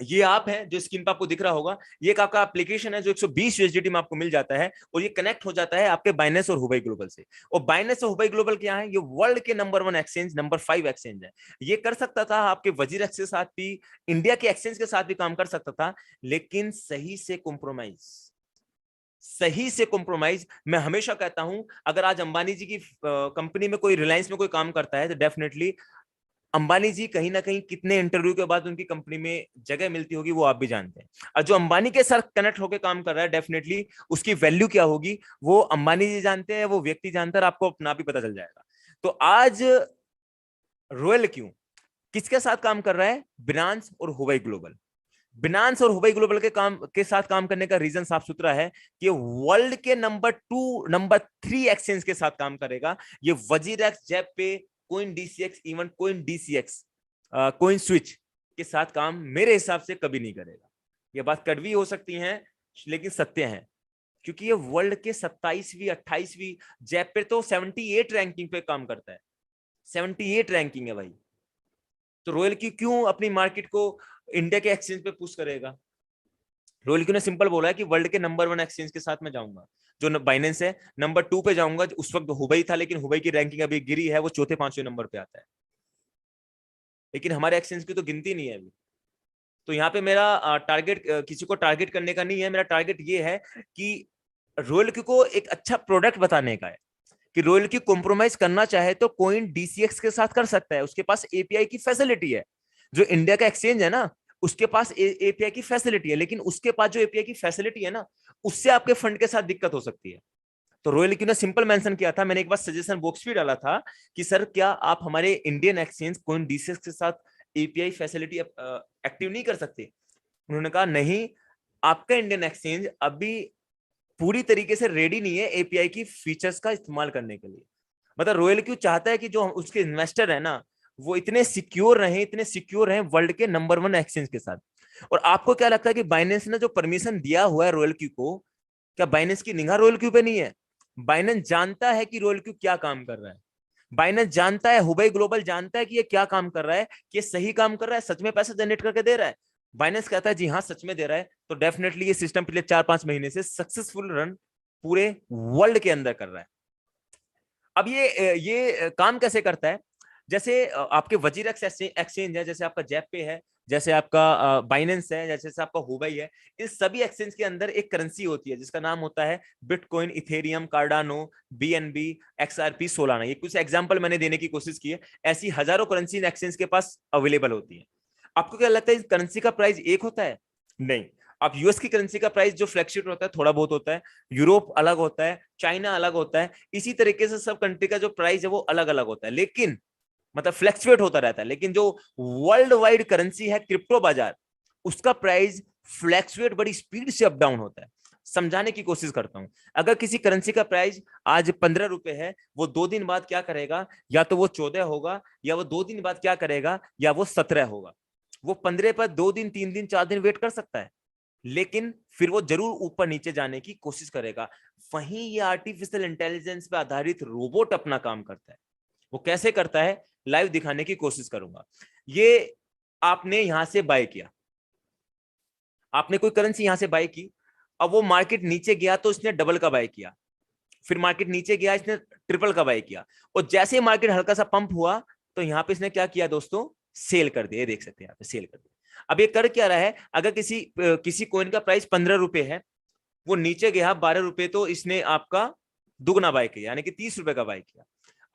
ये आप है जो स्क्रीन पर आपको दिख रहा होगा, ये एक आपका एप्लीकेशन है जो 120 यूएसडीटी में आपको मिल जाता है, और ये कनेक्ट हो जाता है आपके बाइनेंस और हुबई ग्लोबल से। और बाइनेंस और हुबई ग्लोबल क्या है, ये वर्ल्ड के नंबर 1 एक्सचेंज, नंबर 5 एक्सचेंज है। ये कर सकता था आपके वजीर एक्स के साथ भी, इंडिया के एक्सचेंज के साथ भी काम कर सकता था, लेकिन सही से कॉम्प्रोमाइज। मैं हमेशा कहता हूं, अगर आज अंबानी जी की कंपनी में कोई, रिलायंस में कोई काम करता है, तो डेफिनेटली अंबानी जी कहीं ना कहीं कितने इंटरव्यू के बाद उनकी कंपनी में जगह मिलती होगी, वो आप भी जानते हैं। और जो अंबानी के साथ कनेक्ट होकर काम कर रहा है, डेफिनेटली उसकी वैल्यू क्या होगी, वो अंबानी जी जानते हैं, वो व्यक्ति जानता है, आपको अपना भी पता चल जाएगा। तो आज रॉयल क्यों किसके साथ काम कर रहा है, बिनांस और हुबई ग्लोबल। बिनांस और हुबई ग्लोबल के साथ काम करने का रीजन साफ सुथरा है कि वर्ल्ड के नंबर 2, नंबर 3 एक्सचेंज के साथ काम करेगा। ये वजीरेक्स, जेपे, coin DCX, even coin DCX, coin switch के साथ काम मेरे हिसाब से कभी नहीं करेगा। ये बात कड़वी हो सकती है, लेकिन सत्य है। क्योंकि ये वर्ल्ड के 27वीं 28वीं, जेपे तो 78 रैंकिंग पे काम करता है, 78 रैंकिंग है भाई। तो रॉयल क्यों अपनी मार्केट को इंडिया के एक्सचेंज पे पुश करेगा? रॉयल क्यू ने सिंपल बोला है कि वर्ल्ड के नंबर 1 एक्सचेंज के साथ मैं जाऊंगा, जो बाइनेंस है। नंबर 2 पे जाऊंगा, उस वक्त हुबई था, लेकिन हुबई की रैंकिंग अभी गिरी है, वो चौथे 5वें नंबर पे आता है, लेकिन हमारे एक्सचेंज की तो गिनती नहीं है अभी। तो यहाँ पे मेरा टारगेट किसी को टारगेट करने का नहीं है, मेरा टारगेट ये है कि रॉयल क्यू को एक अच्छा प्रोडक्ट बताने का है कि रॉयल क्यू कॉम्प्रोमाइज करना चाहे तो कोइन डीसीएक्स के साथ कर सकता है, उसके पास एपीआई की फैसिलिटी है। जो इंडिया का एक्सचेंज है ना, उसके पास एपीआई की फैसिलिटी है, लेकिन उसके पास जो एपीआई की फैसिलिटी है ना, उससे आपके फंड के साथ दिक्कत हो सकती है। तो रॉयल क्यू ने सिंपल मेंशन किया था, मैंने एक बार सजेशन बॉक्स भी डाला था कि सर क्या आप हमारे इंडियन एक्सचेंज कोइन डीसीएक्स के साथ एपीआई फैसिलिटी एक्टिव नहीं कर सकते? उन्होंने कहा नहीं, आपका इंडियन एक्सचेंज अभी पूरी तरीके से रेडी नहीं है एपीआई की फीचर्स का इस्तेमाल करने के लिए। मतलब रॉयल क्यू चाहता है कि जो उसके इन्वेस्टर है ना, वो इतने सिक्योर रहे वर्ल्ड के नंबर 1 एक्सचेंज के साथ। और आपको क्या लगता है कि बाइनेंस ने जो परमिशन दिया हुआ है रॉयल क्यू को, क्या बाइनेंस की निगाह रॉयल क्यू पे नहीं है? बाइनेंस जानता है कि रॉयल क्यू क्या काम कर रहा है, बाइनेंस जानता है, हुबई ग्लोबल जानता है कि ये क्या काम कर रहा है, कि ये सही काम कर रहा है, सच में पैसा जनरेट करके दे रहा है। बाइनेंस कहता है जी हाँ सच में दे रहा है, तो डेफिनेटली ये सिस्टम पिछले 4-5 महीने से सक्सेसफुल रन पूरे वर्ल्ड के अंदर कर रहा है। अब ये काम कैसे करता है? जैसे आपके वजीरेक्स एक्सचेंज है, जैसे आपका जेपे है, जैसे आपका बाइनेंस है, जैसे आपका हुबई है, इस सभी एक्सचेंज के अंदर एक करेंसी होती है जिसका नाम होता है bitcoin, Ethereum, Cardano, BNB, XRP, Solana. ये कुछ एग्जांपल मैंने देने की कोशिश की है, ऐसी हजारों करेंसी एक्सचेंज के पास अवेलेबल होती है। आपको क्या लगता है इस करेंसी का प्राइस एक होता है? नहीं। आप यूएस की करेंसी का प्राइस जो फ्लैगशिप होता है थोड़ा बहुत होता है, यूरोप अलग होता है, चाइना अलग होता है, इसी तरीके से सब कंट्री का जो प्राइस है वो अलग अलग होता है, लेकिन मतलब फ्लैक्चुएट होता रहता है। लेकिन जो वर्ल्ड वाइड करेंसी है क्रिप्टो बाजार, उसका प्राइस फ्लैक्चुएट बड़ी स्पीड से अप डाउन होता है। समझाने की कोशिश करता हूं, अगर किसी करेंसी का प्राइस आज 15 रुपए है, वो 2 दिन बाद क्या करेगा, या तो वो 14 होगा, या वो 2 दिन बाद क्या करेगा, या वो 17 होगा। वो 15 पर 2 दिन, 3 दिन, 4 दिन वेट कर सकता है, लेकिन फिर वो जरूर ऊपर नीचे जाने की कोशिश करेगा। वहीं ये आर्टिफिशियल इंटेलिजेंस पे आधारित रोबोट अपना काम करता है। वो कैसे करता है, लाइव दिखाने की कोशिश करूंगा। ये आपने यहां से बाय किया, आपने कोई करेंसी यहां से बाय की, अब वो मार्केट नीचे गया तो इसने डबल का बाय किया, फिर मार्केट नीचे गया इसने ट्रिपल का बाय किया, और जैसे ही मार्केट हल्का सा पंप हुआ तो यहाँ पे इसने क्या किया दोस्तों, सेल कर दिया। देख सकते हैं यहाँ पे सेल कर दिया। अब ये कर क्या रहा है, अगर किसी कॉइन का प्राइस 15 रुपए है, वो नीचे गया 12 रुपए, तो इसने आपका दुगना बाय किया, यानी कि 30 रुपए का बाय किया।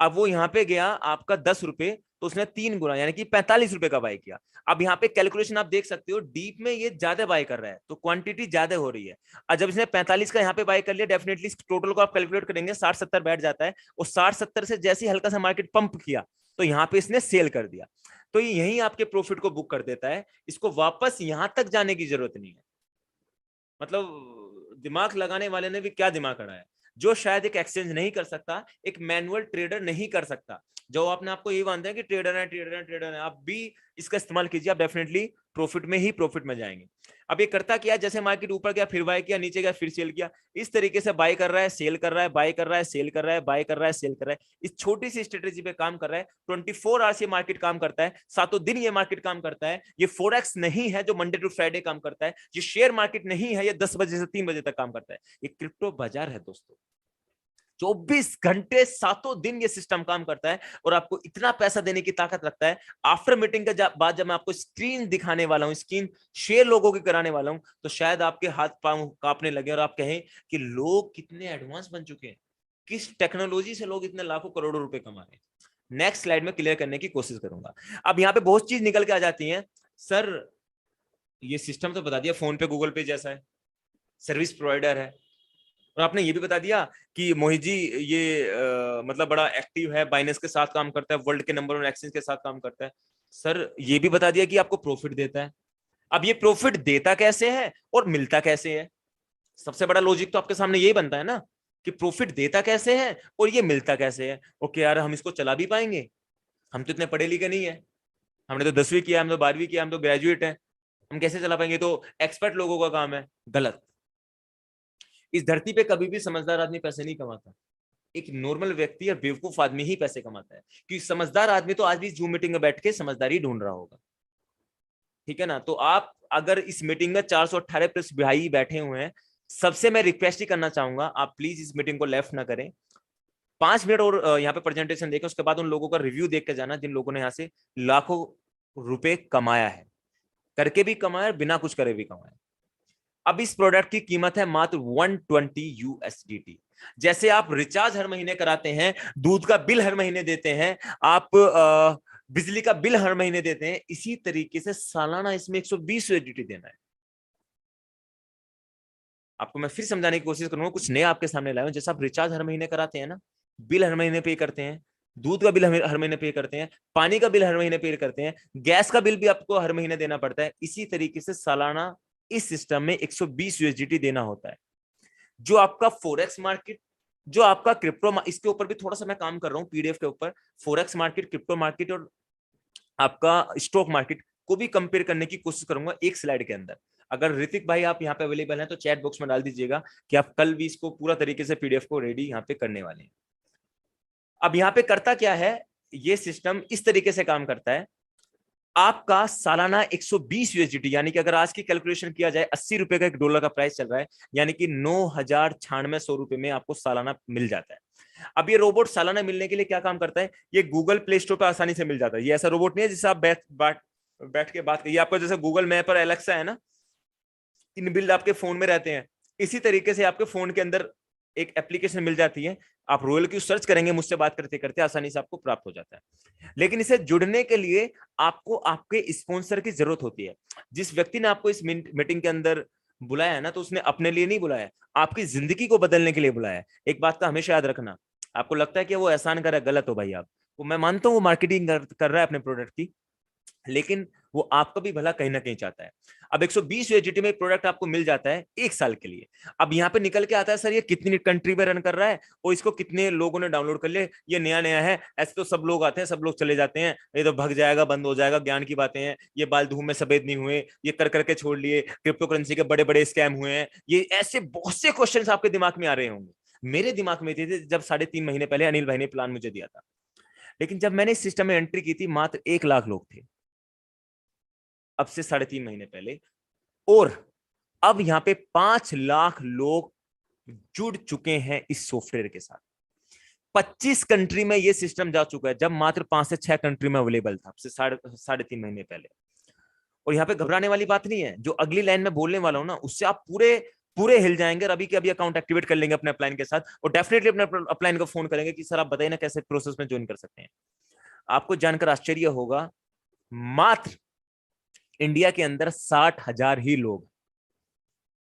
अब वो यहाँ पे गया आपका 10 रुपए, तो उसने 3 गुना यानी कि 45 रुपए का बाय किया। अब यहाँ पे कैलकुलेशन आप देख सकते हो, डीप में ये ज्यादा बाय कर रहा है तो क्वांटिटी ज्यादा हो रही है। और जब इसने 45 का यहाँ पे बाय कर लिया, डेफिनेटली टोटल को आप कैलकुलेट करेंगे 60-70 बैठ जाता है, और 60-70 से जैसे ही हल्का सा मार्केट पंप किया तो यहाँ पे इसने सेल कर दिया, तो ये यही आपके प्रॉफिट को बुक कर देता है। इसको वापस यहां तक जाने की जरूरत नहीं है। मतलब दिमाग लगाने वाले ने भी क्या दिमाग लगाया है, जो शायद एक एक्सचेंज नहीं कर सकता, एक मैनुअल ट्रेडर नहीं कर सकता। जो आपने आपको ये मानते हैं कि ट्रेडर है, ट्रेडर है, ट्रेडर है, आप भी इसका इस्तेमाल कीजिए, आप डेफिनेटली प्रॉफिट में जाएंगे। अब ये करता क्या, जैसे मार्केट ऊपर गया फिर बाय किया, नीचे गया फिर सेल किया, इस तरीके से बाय कर रहा है, सेल कर रहा है, बाय कर रहा है, सेल कर रहा है, बाय कर रहा है, सेल कर रहा है। इस छोटी सी स्ट्रेटेजी पे काम कर रहा है। 24 आवर्स ये मार्केट काम करता है, सातों दिन ये मार्केट काम करता है। ये फोरेक्स नहीं है जो मंडे टू फ्राइडे काम करता है, ये शेयर मार्केट नहीं है ये 10 बजे से 3 बजे तक काम करता है। ये क्रिप्टो बाजार है दोस्तों, 24 घंटे सातों दिन ये सिस्टम काम करता है, और आपको इतना पैसा देने की ताकत रखता है। आफ्टर मीटिंग के बाद जब मैं आपको स्क्रीन दिखाने वाला हूं, स्क्रीन शेयर लोगों की कराने वाला हूं, तो शायद आपके हाथ पांव कांपने लगे और आप कहें कि लोग कितने एडवांस बन चुके हैं, किस टेक्नोलॉजी से लोग इतने लाखों करोड़ों रुपए कमा रहे हैं। नेक्स्ट स्लाइड में क्लियर करने की कोशिश करूंगा। अब यहाँ पे बहुत चीज निकल के आ जाती है, सर ये सिस्टम तो बता दिया फोन पे गूगल पे जैसा है, सर्विस प्रोवाइडर है, और आपने ये भी बता दिया कि मोहित जी ये मतलब बड़ा एक्टिव है, बाइनेंस के साथ काम करता है, वर्ल्ड के नंबर 1 एक्सचेंज के साथ काम करता है। सर ये भी बता दिया कि आपको प्रॉफिट देता है। अब ये प्रॉफिट देता कैसे है और मिलता कैसे है, सबसे बड़ा लॉजिक तो आपके सामने यही बनता है ना, कि प्रॉफिट देता कैसे है और ये मिलता कैसे है। ओके यार, हम इसको चला भी पाएंगे, हम तो इतने पढ़े लिखे नहीं है, हमने तो 10वीं किया, हम तो 12वीं किया, हम तो ग्रेजुएट है, हम कैसे चला पाएंगे, तो एक्सपर्ट लोगों का काम है। गलत। इस धरती पे कभी भी समझदार आदमी पैसे नहीं कमाता, एक नॉर्मल व्यक्ति या बेवकूफ आदमी ही पैसे कमाता है, क्योंकि समझदार आदमी तो आज भी जूम मीटिंग में बैठ के समझदारी ढूंढ रहा होगा। ठीक है ना, तो आप अगर इस मीटिंग में 418 प्लस भाई बैठे हुए हैं, सबसे मैं रिक्वेस्ट ही करना चाहूंगा, आप प्लीज इस मीटिंग को लेफ्ट ना करें। 5 मिनट और यहाँ पे प्रेजेंटेशन देखें, उसके बाद उन लोगों का रिव्यू देख के जाना जिन लोगों ने यहाँ से लाखों रुपए कमाया है, करके भी कमाया, बिना कुछ करे भी कमाया। अब इस प्रोडक्ट की कीमत है मात्र 120 USDT। जैसे आप रिचार्ज हर महीने कराते हैं, दूध का बिल हर महीने देते हैं, आप बिजली का बिल हर महीने देते हैं, इसी तरीके से सालाना इसमें 120 USDT देना है। आपको मैं फिर समझाने की कोशिश करूंगा, कुछ नया आपके सामने लाया हूं। जैसे आप रिचार्ज हर महीने कराते हैं ना, बिल हर महीने पे करते हैं, दूध का बिल हर महीने पे करते हैं, पानी का बिल हर महीने पे करते हैं, गैस का बिल भी आपको हर महीने देना पड़ता है, इसी तरीके से सालाना इस सिस्टम में 120 USDT देना होता है। जो आपका फोरेक्स मार्केट, जो आपका क्रिप्टो, इसके ऊपर भी थोड़ा सा मैं काम कर रहा हूँ पीडीएफ के ऊपर, फोरेक्स मार्केट, क्रिप्टो मार्केट और आपका स्टॉक मार्केट को भी कंपेयर करने की कोशिश करूंगा एक स्लाइड के अंदर। अगर ऋतिक भाई आप यहाँ पे अवेलेबल हैं तो चैट बॉक्स में डाल दीजिएगा कि आप कल भी इसको पूरा तरीके से पीडीएफ को रेडी यहाँ पे करने वाले हैं। अब यहाँ पे करता क्या है, ये सिस्टम इस तरीके से काम करता है, आपका सालाना 120 USDT, यानी कि अगर आज की कैलकुलेशन किया जाए 80 रुपए का $1 का प्राइस चल रहा है, यानी कि 9,096 रुपए में आपको सालाना मिल जाता है। अब ये रोबोट सालाना मिलने के लिए क्या काम करता है, ये गूगल प्ले स्टोर पर आसानी से मिल जाता है। ये ऐसा रोबोट नहीं है जिससे आप बैठ के बात करिए, आपका जैसे गूगल मैप पर एलेक्सा है ना, इनबिल्ड आपके फोन में रहते हैं, इसी तरीके से आपके फोन के अंदर एक एप्लीकेशन मिल जाती है, आप रोयल क्यू सर्च करेंगे, मुझसे बात करते करते आसानी से आपको प्राप्त हो जाता है। लेकिन इसे जुड़ने के लिए आपको आपके स्पॉन्सर की जरूरत होती है। जिस व्यक्ति ने आपको इस मीटिंग के अंदर बुलाया है ना, तो उसने अपने लिए नहीं बुलाया, आपकी जिंदगी को बदलने के लिए बुलाया है। एक बात का हमेशा याद रखना, आपको लगता है कि वो एहसान कर रहा है, गलत हो भाई आप, वो मैं मानता हूँ वो मार्केटिंग कर रहा है अपने प्रोडक्ट की, लेकिन वो आपका भी भला कहीं ना कहीं चाहता है। अब 120 USDT में प्रोडक्ट आपको मिल जाता है 1 साल के लिए। अब यहाँ पे निकल के आता है, सर ये कितनी कंट्री में रन कर रहा है और इसको कितने लोगों ने डाउनलोड कर लिया, ये नया नया है, ऐसे तो सब लोग आते हैं सब लोग चले जाते हैं, ये तो भग जाएगा, बंद हो जाएगा, ज्ञान की बातें हैं, ये बाल धूम में सफेद नहीं हुए, ये कर करके छोड़ लिए, क्रिप्टो करेंसी के बड़े बड़े स्कैम हुए हैं, ये ऐसे बहुत से क्वेश्चन आपके दिमाग में आ रहे होंगे। मेरे दिमाग में थे जब 3.5 महीने पहले अनिल भाई ने प्लान मुझे दिया था, लेकिन जब मैंने इस सिस्टम में एंट्री की थी मात्र 1 लाख लोग थे, अब से 3.5 महीने पहले, और अब यहाँ पे 5 लाख लोग जुड़ चुके हैं इस सॉफ्टवेयर के साथ। 25 कंट्री में ये सिस्टम जा चुका है, जब मात्र 5 से 6 कंट्री में अवेलेबल था, आपसे साढ़े 3 महीने पहले। और यहाँ पे घबराने वाली बात नहीं है, जो अगली लाइन में बोलने वाला हूं ना, उससे आप पूरे पूरे हिल जाएंगे। अभी के अभी अकाउंट एक्टिवेट कर लेंगे अपने अपलाइन के साथ, और डेफिनेटली अपने अपलाइन को फोन करेंगे कि सर आप बताइए ना कैसे प्रोसेस में ज्वाइन कर सकते हैं। आपको जानकर आश्चर्य होगा, मात्र इंडिया के अंदर 60,000 ही लोग,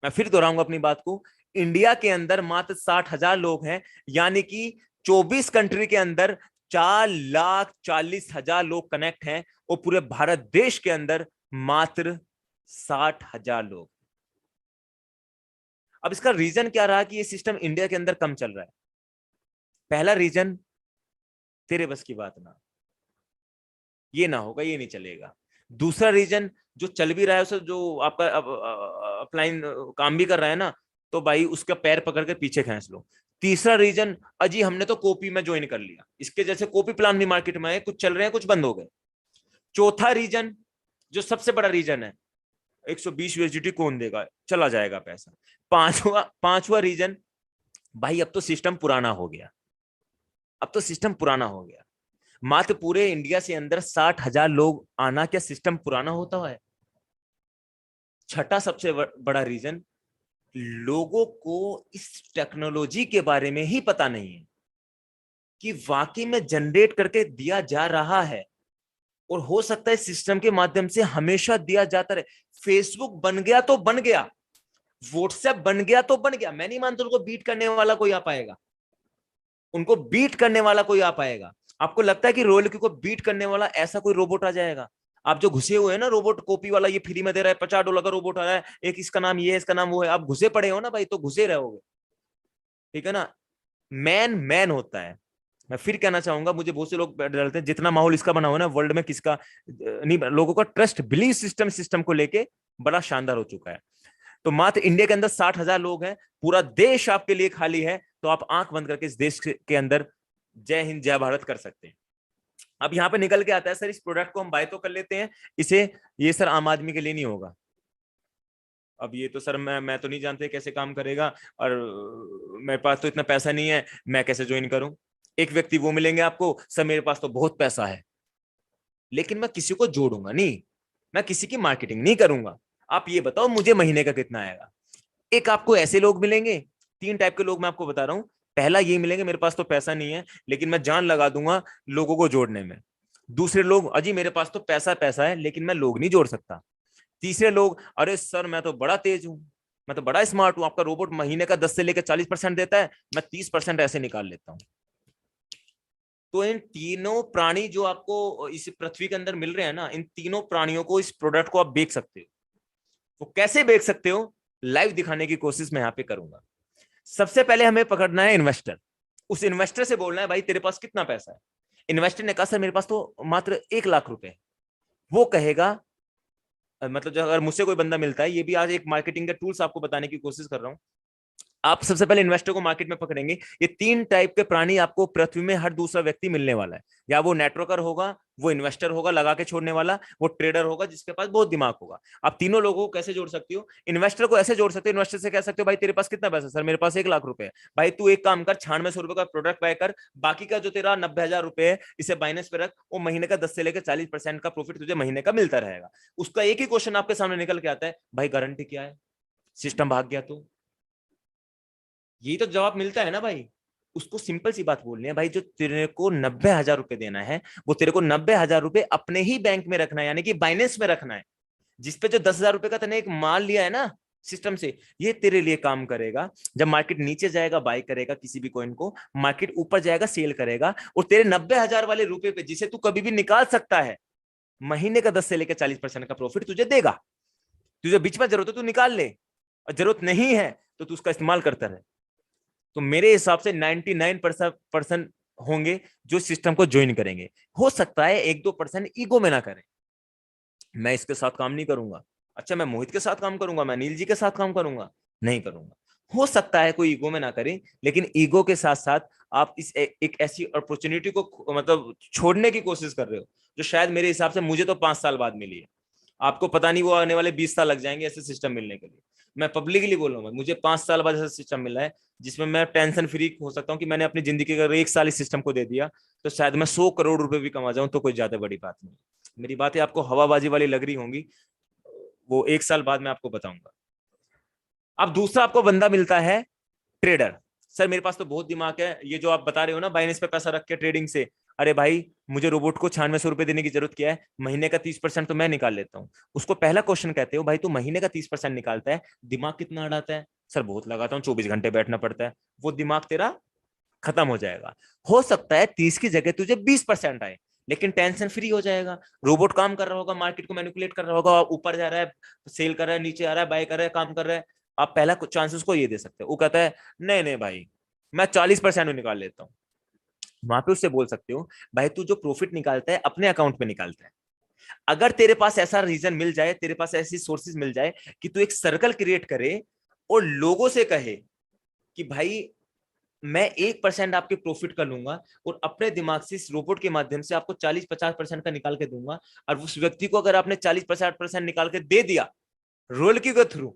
मैं फिर दोहराऊंगा अपनी बात को, इंडिया के अंदर मात्र 60,000 लोग हैं, यानी कि 24 कंट्री के अंदर 4,40,000 लोग कनेक्ट हैं, और पूरे भारत देश के अंदर मात्र 60,000 लोग। अब इसका रीजन क्या रहा कि ये सिस्टम इंडिया के अंदर कम चल रहा है? पहला रीजन, तेरे बस की बात ना, ये ना होगा, ये नहीं चलेगा। दूसरा रीजन, जो चल भी रहा है उसे, जो आपका अपलाइन काम भी कर रहा है ना, तो भाई उसका पैर पकड़ के पीछे खींच लो। तीसरा रीजन, अजी हमने तो कॉपी में ज्वाइन कर लिया, इसके जैसे कॉपी प्लान भी मार्केट में है, कुछ चल रहे हैं कुछ बंद हो गए। चौथा रीजन, जो सबसे बड़ा रीजन है, 120 यूएसडीटी कौन देगा, चला जाएगा पैसा। पांचवा रीजन, भाई अब तो सिस्टम पुराना हो गया, अब तो सिस्टम पुराना हो गया। मात्र पूरे इंडिया से अंदर 60,000 लोग आना, क्या सिस्टम पुराना होता है? छठा सबसे बड़ा रीजन, लोगों को इस टेक्नोलॉजी के बारे में ही पता नहीं है कि वाकई में जनरेट करके दिया जा रहा है, और हो सकता है सिस्टम के माध्यम से हमेशा दिया जाता रहे। फेसबुक बन गया तो बन गया, व्हाट्सएप बन गया तो बन गया, मैं नहीं मानता उनको बीट करने वाला कोई आ पाएगा, उनको बीट करने वाला कोई आ पाएगा? आपको लगता है कि रोयल्टी को बीट करने वाला ऐसा कोई रोबोट आ जाएगा? आप जो घुसे हुए हैं ना रोबोट कॉपी वाला, ये फ्री में दे रहा है, $50 का रोबोट आ रहा है, एक इसका नाम ये है, इसका नाम वो है, आप घुसे पड़े हो ना भाई, तो घुसे रहोगे, ठीक है ना? मैन मैन होता है। मैं फिर कहना चाहूंगा, मुझे बहुत से लोग डरते हैं, जितना माहौल इसका बना हुआ है ना वर्ल्ड में, किसका नहीं, लोगों का ट्रस्ट बिलीव सिस्टम को लेके बड़ा शानदार हो चुका है। तो मात्र इंडिया के अंदर 60,000 लोग हैं, पूरा देश आपके लिए खाली है, तो आप आंख बंद करके इस देश के अंदर जय हिंद जय भारत कर सकते हैं। अब यहाँ पे निकल के आता है, सर इस प्रोडक्ट को हम बाय तो कर लेते हैं, इसे ये सर आम आदमी के लिए नहीं होगा। अब ये तो सर मैं तो नहीं जानते कैसे काम करेगा, और मेरे पास तो इतना पैसा नहीं है, मैं कैसे ज्वाइन करूं? एक व्यक्ति वो मिलेंगे आपको, सर मेरे पास तो बहुत पैसा है, लेकिन मैं किसी को जोड़ूंगा नहीं, मैं किसी की मार्केटिंग नहीं करूंगा, आप ये बताओ मुझे महीने का कितना आएगा? एक आपको ऐसे लोग मिलेंगे, 3 टाइप के लोग मैं आपको बता रहा हूं। पहला ये मिलेंगे, मेरे पास तो पैसा नहीं है लेकिन मैं जान लगा दूंगा लोगों को जोड़ने में। दूसरे लोग, अजी मेरे पास तो पैसा पैसा है लेकिन मैं लोग नहीं जोड़ सकता। तीसरे लोग, अरे सर मैं तो बड़ा तेज हूं, मैं तो बड़ा स्मार्ट हूं, आपका रोबोट महीने का 10 से लेकर 40% देता है, मैं 30% ऐसे निकाल लेता हूं। तो इन तीनों प्राणी जो आपको इस पृथ्वी के अंदर मिल रहे हैं ना, इन तीनों प्राणियों को, इस प्रोडक्ट को आप बेच सकते हो। वो कैसे बेच सकते हो, लाइव दिखाने की कोशिश मैं यहाँ पे करूंगा। सबसे पहले हमें पकड़ना है इन्वेस्टर। उस इन्वेस्टर से बोलना है, भाई तेरे पास कितना पैसा है? इन्वेस्टर ने कहा सर मेरे पास तो मात्र 1,00,000 रुपए। वो कहेगा, मतलब जो अगर मुझसे कोई बंदा मिलता है, ये भी आज एक मार्केटिंग का टूल्स आपको बताने की कोशिश कर रहा हूं। आप सबसे पहले इन्वेस्टर को मार्केट में पकड़ेंगे, ये 3 टाइप के प्राणी आपको पृथ्वी में हर दूसरा व्यक्ति मिलने वाला है। या वो नेटवर्कर होगा, वो इन्वेस्टर होगा लगा के छोड़ने वाला, वो ट्रेडर होगा जिसके पास बहुत दिमाग होगा। आप तीनों लोगों को कैसे जोड़ सकती हो? इन्वेस्टर को ऐसे जोड़ सकते हो, इन्वेस्टर से कह सकते हो भाई तेरे पास कितना पैसा? सर मेरे पास 1,00,000 रुपए है। भाई तू एक काम कर, 9600 रुपए का प्रोडक्ट बाय कर, बाकी का जो तेरा 90,000 रुपए है इसे बाइनेंस पे रख, वो महीने का 10 से लेकर 40% का प्रॉफिट तुझे महीने का मिलता रहेगा। उसका एक ही क्वेश्चन आपके सामने निकल के आता है, भाई गारंटी क्या है, सिस्टम भाग गया तो? यही तो जवाब मिलता है ना भाई। उसको सिंपल सी बात बोलनी है, भाई जो तेरे को 90,000 रुपए देना है, वो तेरे को 90,000 रुपए अपने ही बैंक में रखना है, यानी कि बाइनेंस में रखना है। जिसपे जो 10,000 रुपए का तूने एक माल लिया है ना सिस्टम से, ये तेरे लिए काम करेगा। जब मार्केट नीचे जाएगा बाय करेगा किसी भी कॉइन को, मार्केट ऊपर जाएगा सेल करेगा, और तेरे 90,000 वाले रुपए पे, जिसे तू कभी भी निकाल सकता है, महीने का 10 से लेकर 40% का प्रॉफिट तुझे देगा। तुझे बीच में जरूरत है तू निकाल ले, और जरूरत नहीं है तो तू उसका इस्तेमाल करता रहे। तो मेरे हिसाब से 99% होंगे जो सिस्टम को ज्वाइन करेंगे। हो सकता है 1-2% ईगो में ना करें, मैं इसके साथ काम नहीं करूंगा, अच्छा मैं मोहित के साथ काम करूंगा, मैं अनिल जी के साथ काम करूंगा, नहीं करूंगा। हो सकता है कोई ईगो में ना करें, लेकिन ईगो के साथ साथ आप इस एक ऐसी अपॉर्चुनिटी को मतलब छोड़ने की कोशिश कर रहे हो, जो शायद मेरे हिसाब से मुझे तो 5 साल बाद मिली है, आपको पता नहीं वो आने वाले 20 साल लग जाएंगे ऐसे सिस्टम मिलने के लिए। मैं पब्लिकली बोल रहा हूँ, मुझे 5 साल बाद ऐसा सिस्टम मिला है जिसमें मैं टेंशन फ्री हो सकता हूँ कि मैंने अपनी जिंदगी का अगर 1 साल इस सिस्टम को दे दिया तो शायद मैं 100 करोड़ रुपए भी कमा जाऊं, तो कोई ज्यादा बड़ी बात नहीं। मेरी बातें आपको हवाबाजी वाली लग रही होंगी, वो 1 साल बाद मैं आपको बताऊंगा। अब दूसरा आपको बंदा मिलता है ट्रेडर। सर मेरे पास तो बहुत दिमाग है, ये जो आप बता रहे हो ना बाइनेंस पे पैसा रख के ट्रेडिंग से, अरे भाई मुझे रोबोट को 9600 रुपए देने की जरूरत क्या है, महीने का 30% तो मैं निकाल लेता हूँ। उसको पहला क्वेश्चन कहते हो भाई तू महीने का 30% निकालता है, दिमाग कितना अड़ाता है? सर बहुत लगाता हूँ, 24 घंटे बैठना पड़ता है। वो दिमाग तेरा खत्म हो जाएगा। हो सकता है 30 की जगह तुझे 20% आए, लेकिन टेंशन फ्री हो जाएगा। रोबोट काम कर रहा होगा, मार्केट को मैनिपुलेट कर रहा होगा, ऊपर जा रहा है, सेल कर रहा है, नीचे आ रहा है, बाय कर रहा है, काम कर रहा है। आप पहला चांस उसको ये दे सकते हो। वो कहता है नहीं नहीं भाई मैं 40% में निकाल लेता हूँ। वहां पे उससे बोल सकते हो भाई तू जो प्रॉफिट निकालता है अपने अकाउंट में निकालता है। अगर तेरे पास ऐसा रीजन मिल जाए, तेरे पास ऐसी सोर्सेज मिल जाए कि तू एक सर्कल क्रिएट करे और लोगों से कहे कि भाई मैं 1% आपके प्रॉफिट का लूंगा और अपने दिमाग से इस रोबोट के माध्यम से आपको 40-50% का निकाल के दूंगा, और उस व्यक्ति को अगर आपने 40-50% निकाल के दे दिया रोल की के थ्रू,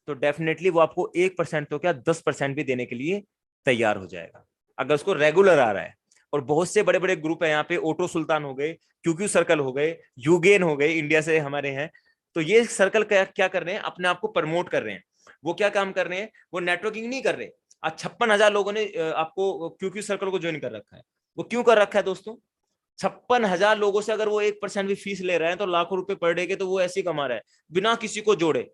तो डेफिनेटली वो आपको 1% तो क्या 10% भी देने के लिए तैयार हो जाएगा, अगर उसको रेगुलर आ रहा है। और बहुत से बड़े बड़े ग्रुप है यहाँ पे, ऑटो सुल्तान हो गए, क्यूक्यू सर्कल हो गए, यूगेन हो गए, इंडिया से हमारे हैं। तो ये सर्कल क्या कर रहे हैं, अपने आप को प्रमोट कर रहे हैं। वो क्या काम कर रहे हैं, वो नेटवर्किंग नहीं कर रहे। आज 56,000 लोगों ने आपको क्यूक्यू सर्कल को ज्वाइन कर रखा है। वो क्यों कर रखा है दोस्तों? 56,000 लोगों से अगर वो 1% भी फीस ले रहे हैं तो लाखों रुपए पर डे के तो वो ऐसे ही कमा रहा है बिना किसी को जोड़े।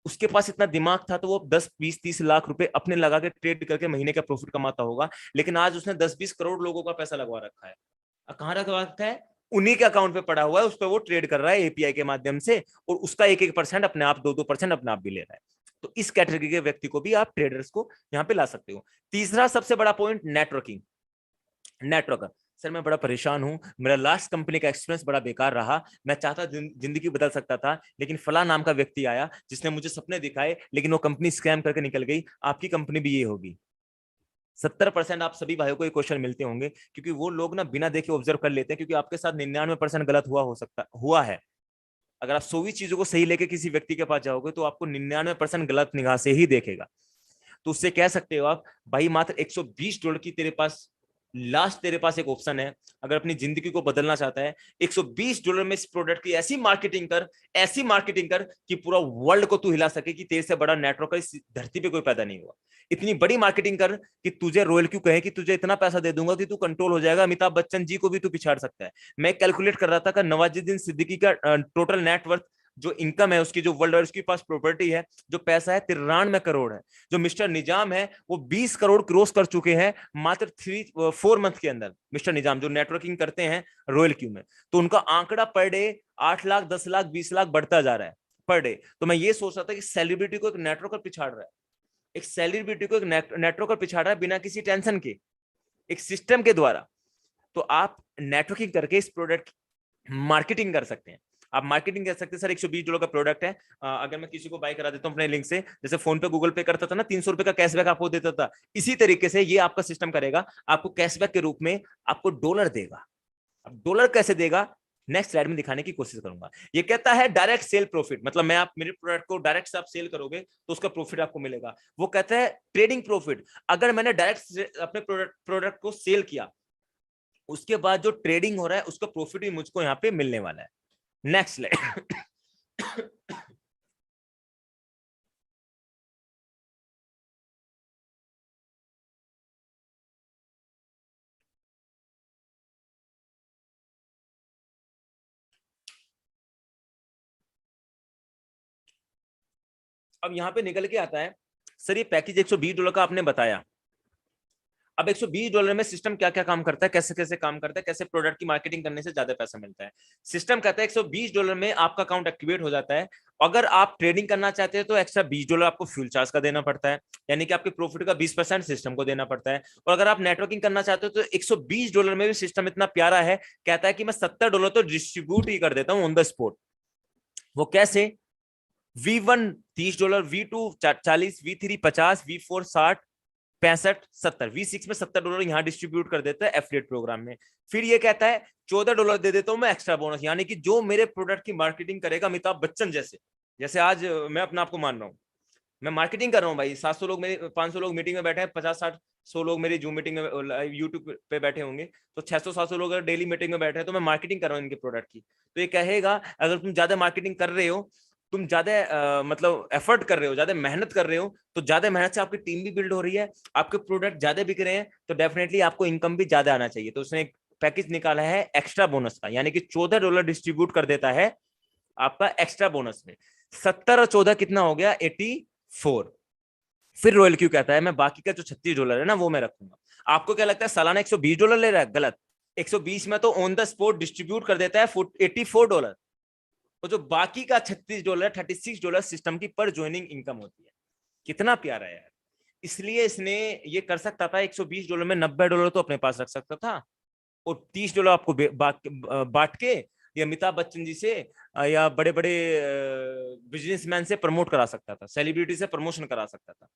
उसके पास इतना दिमाग था तो वो 10-20-30 लाख रुपए अपने लगा के ट्रेड करके महीने का प्रॉफिट कमाता होगा। लेकिन आज उसने 10-20 करोड़ लोगों का पैसा लगवा रखा है। कहाँ रखवा रखा है? उन्हीं के अकाउंट पे पड़ा हुआ है, उस पर वो ट्रेड कर रहा है एपीआई के माध्यम से, और उसका 1-1% अपने आप, 2-2% अपने आप भी ले रहा है। तो इस कैटेगरी के व्यक्ति को भी आप ट्रेडर्स को यहाँ पे ला सकते हो। तीसरा सबसे बड़ा पॉइंट नेटवर्किंग। नेटवर्कर, सर मैं बड़ा परेशान हूं, मेरा लास्ट कंपनी का एक्सपीरियंस बड़ा बेकार रहा, मैं चाहता जिंदगी बदल सकता था, लेकिन फला नाम का व्यक्ति आया जिसने मुझे सपने दिखाए, लेकिन वो कंपनी स्कैम करके निकल गई। आपकी कंपनी भी ये होगी। 70% आप सभी भाइयों को ये क्वेश्चन मिलते होंगे, क्योंकि वो लोग ना बिना देखे ऑब्जर्व कर लेते हैं, क्योंकि आपके साथ 99% गलत हुआ है। अगर आप 100 चीजों को सही लेके किसी व्यक्ति के पास जाओगे तो आपको 99% गलत निगाह से ही देखेगा। तो उससे कह सकते हो आप भाई मात्र $120 की तेरे पास लास्ट, तेरे पास एक ऑप्शन है। अगर अपनी जिंदगी को बदलना चाहता है, $120 में इस प्रोडक्ट की ऐसी मार्केटिंग कर, ऐसी मार्केटिंग कर कि पूरा वर्ल्ड को तू हिला सके कि तेरे से बड़ा नेटवर्क इस धरती पे कोई पैदा नहीं हुआ। इतनी बड़ी मार्केटिंग कर कि तुझे रॉयल क्यों कहे कि तुझे इतना पैसा दे दूंगा कि तू कंट्रोल हो जाएगा, अमिताभ बच्चन जी को भी तू पिछाड़ सकता है। मैं कैलकुलेट कर रहा था कि नवाजुद्दीन सिद्दीकी का टोटल नेटवर्थ जो इनकम है उसकी, जो वर्ल्ड, उसके पास प्रॉपर्टी है, जो पैसा है 93 करोड़ है। जो मिस्टर निजाम है वो 20 करोड़ क्रॉस कर चुके हैं मात्र 4 मंथ के अंदर। मिस्टर निजाम जो नेटवर्किंग करते हैं रॉयल क्यू में, तो उनका आंकड़ा पर डे 8 लाख, 10 लाख, 20 लाख बढ़ता जा रहा है पर डे। तो मैं ये सोच रहा था कि सेलिब्रिटी को एक नेटवर्कर पिछाड़ रहा है, एक सेलिब्रिटी को एक नेटवर्कर पिछाड़ रहा है बिना किसी टेंशन के, एक सिस्टम के द्वारा। तो आप नेटवर्किंग करके इस प्रोडक्ट मार्केटिंग कर सकते हैं। आप मार्केटिंग कर सकते हैं। सर $120 का प्रोडक्ट है, अगर मैं किसी को बाय करा देता हूं अपने लिंक से, जैसे फोन पे गूगल पे करता था ना, $300 का कैशबैक आपको देता था, इसी तरीके से ये आपका सिस्टम करेगा, आपको कैशबैक के रूप में आपको डॉलर देगा। अब डॉलर कैसे देगा, नेक्स्ट स्लाइड में दिखाने की कोशिश करूंगा। ये कहता है डायरेक्ट सेल प्रॉफिट, मतलब मैं आप मेरे प्रोडक्ट को डायरेक्ट से आप सेल करोगे तो उसका प्रॉफिट आपको मिलेगा। वो कहता है ट्रेडिंग प्रॉफिट, अगर मैंने डायरेक्ट अपने प्रोडक्ट को सेल किया, उसके बाद जो ट्रेडिंग हो रहा है उसका प्रॉफिट भी मुझको यहाँ पे मिलने वाला है। Next slide. अब यहाँ पे निकल के आता है, सर ये पैकेज $120 का आपने बताया। अब $120 में सिस्टम क्या क्या काम करता है, कैसे कैसे काम करता है, कैसे प्रोडक्ट की मार्केटिंग करने से ज्यादा पैसा मिलता है। सिस्टम कहता है $120 में आपका अकाउंट एक्टिवेट हो जाता है। अगर आप ट्रेडिंग करना चाहते हैं तो एक्स्ट्रा $20 आपको फ्यूल चार्ज का देना पड़ता है, यानी कि आपके प्रॉफिट का 20% सिस्टम को देना पड़ता है। और अगर आप नेटवर्किंग करना चाहते हो तो $120 में भी सिस्टम इतना प्यारा है, कहता है कि मैं $70 तो डिस्ट्रीब्यूट ही कर देता हूँ ऑन द स्पॉट। वो कैसे? V1 $30, V2 40, V3 50, V4 60, 65, 70, V6 में $70 यहाँ डिस्ट्रीब्यूट कर देता है एफिलिएट प्रोग्राम में। फिर ये कहता है $14 दे देता हूं मैं एक्स्ट्रा बोनस, यानी कि जो मेरे प्रोडक्ट की मार्केटिंग करेगा अमिताभ बच्चन जैसे, जैसे आज मैं अपना आपको मान रहा हूँ, मैं मार्केटिंग कर रहा हूँ भाई, 700 लोग मेरे 500 लोग मीटिंग में बैठे हैं, 50-60-100 लोग मेरी जूम मीटिंग में यूट्यूब पे बैठे होंगे, तो 600-700 लोग अगर डेली मीटिंग में बैठे हैं तो मैं मार्केटिंग कर रहा हूँ इनके प्रोडक्ट की। तो ये कहेगा अगर तुम ज्यादा मार्केटिंग कर रहे हो, तुम ज्यादा मतलब एफर्ट कर रहे हो, ज्यादा मेहनत कर रहे हो, तो ज्यादा मेहनत से आपकी टीम भी बिल्ड हो रही है, आपके प्रोडक्ट ज्यादा बिक रहे हैं, तो डेफिनेटली आपको इनकम भी ज्यादा आना चाहिए। तो उसने एक पैकेज निकाला है एक्स्ट्रा बोनस का, यानी कि $14 डिस्ट्रीब्यूट कर देता है आपका एक्स्ट्रा बोनस में। 70 और 14 कितना हो गया, 84। फिर रॉयल क्यू कहता है मैं बाकी का जो $36 है ना वो मैं रखूंगा। आपको क्या लगता है सालाना $120 ले रहा है? गलत। 120 में तो ऑन द स्पॉट डिस्ट्रीब्यूट कर देता है $84, और जो बाकी का $36, $36 सिस्टम की पर ज्वाइनिंग इनकम होती है। कितना प्यारा है यार। इसलिए इसने ये कर सकता था, $120 में $90 तो अपने पास रख सकता था, और $30 आपको बांट के या अमिताभ बच्चन जी से या बड़े बड़े बिजनेसमैन से प्रमोट करा सकता था, सेलिब्रिटी से प्रमोशन करा सकता था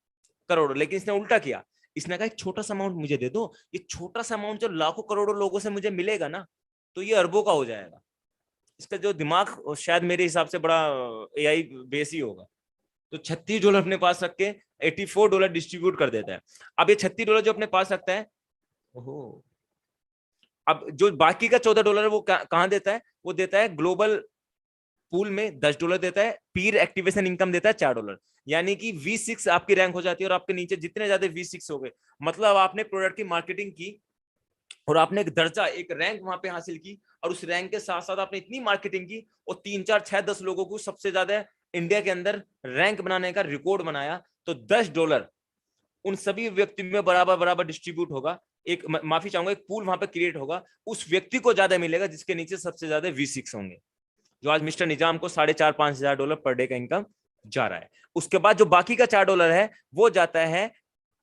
करोड़ों। लेकिन इसने उल्टा किया, इसने कहा एक छोटा सा अमाउंट मुझे दे दो, ये छोटा सा अमाउंट जो लाखों करोड़ों लोगों से मुझे मिलेगा ना, तो ये अरबों का हो जाएगा। इसका जो दिमाग शायद मेरे हिसाब से बड़ा एआई बेस ही होगा। तो $36 अपने पास रख के $84 डिस्ट्रीब्यूट कर देता है। अब ये $36 जो अपने पास रखता है, ओहो, अब जो बाकी का $14 है वो कहां देता है? वो देता है ग्लोबल पूल में $10 देता है, पीर एक्टिवेशन इनकम देता है $4। यानी कि V6 आपकी रैंक हो जाती है, और आपके नीचे जितने ज्यादा V6 हो गए, मतलब आपने प्रोडक्ट की मार्केटिंग की और आपने एक दर्जा, एक रैंक वहां पे हासिल की, और उस रैंक के साथ साथ आपने इतनी मार्केटिंग की और 3-4-6-10 लोगों को सबसे ज्यादा इंडिया के अंदर रैंक बनाने का रिकॉर्ड बनाया, तो $10 उन सभी व्यक्ति में बराबर बराबर डिस्ट्रीब्यूट होगा। एक माफी चाहूंगा, एक पूल वहां पे क्रिएट होगा, उस व्यक्ति को ज्यादा मिलेगा जिसके नीचे सबसे ज्यादा V6 होंगे। जो आज मिस्टर निजाम को $4,500-5,000 पर डे का इनकम जा रहा है। उसके बाद जो बाकी का $4 है वो जाता है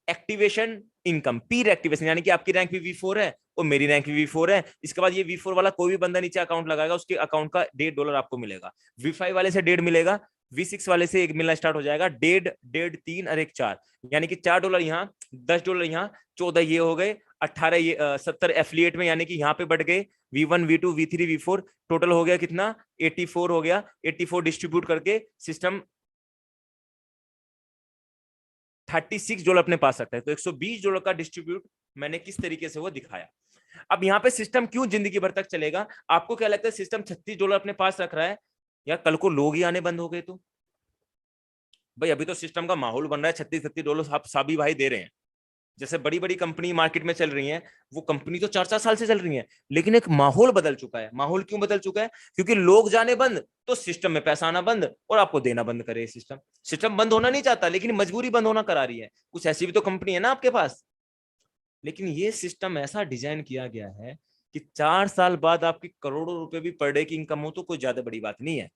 एक्टिवेशन इनकम, पीर एक्टिवेशन, यानी कि आपकी रैंक भी V4 है और मेरी रैंक भी V4 है। इसके बाद ये V4 वाला कोई भी बंदा नीचे अकाउंट लगाएगा, उसके अकाउंट का $1.5 आपको मिलेगा। V5 वाले से 1.5 मिलेगा, V6 वाले से 1 मिलना स्टार्ट हो जाएगा, 1.5 3 और 1 4, यानी कि $4 यहाँ, $10 यहाँ, 14 ये हो गए, 18 ये 70 एफिलिएट में, यानी कि यहाँ पे बढ़ गए V1 V2 V3 V4, total हो गया कितना, 84 हो गया। 84 डिस्ट्रीब्यूट करके सिस्टम $36 अपने पास रखता है। तो $120 का डिस्ट्रीब्यूट मैंने किस तरीके से वो दिखाया। अब यहाँ पे सिस्टम क्यों जिंदगी भर तक चलेगा? आपको क्या लगता है सिस्टम $36 अपने पास रख रहा है, या कल को लोग ही आने बंद हो गए तो? भाई अभी तो सिस्टम का माहौल बन रहा है, $36 आप सभी भाई दे रहे हैं। जैसे बड़ी बड़ी कंपनी मार्केट में चल रही हैं, वो कंपनी तो 4-4 साल से चल रही है, लेकिन एक माहौल बदल चुका है। माहौल क्यों बदल चुका है? क्योंकि लोग जाने बंद तो सिस्टम में पैसा आना बंद, और आपको देना बंद करे सिस्टम। सिस्टम बंद होना नहीं चाहता, लेकिन मजबूरी बंद होना करा रही है। कुछ ऐसी भी तो कंपनी है ना आपके पास। लेकिन ये सिस्टम ऐसा डिजाइन किया गया है कि 4 साल बाद आपकी करोड़ों रुपए भी पर डे की इनकम हो तो कोई ज्यादा बड़ी बात नहीं है।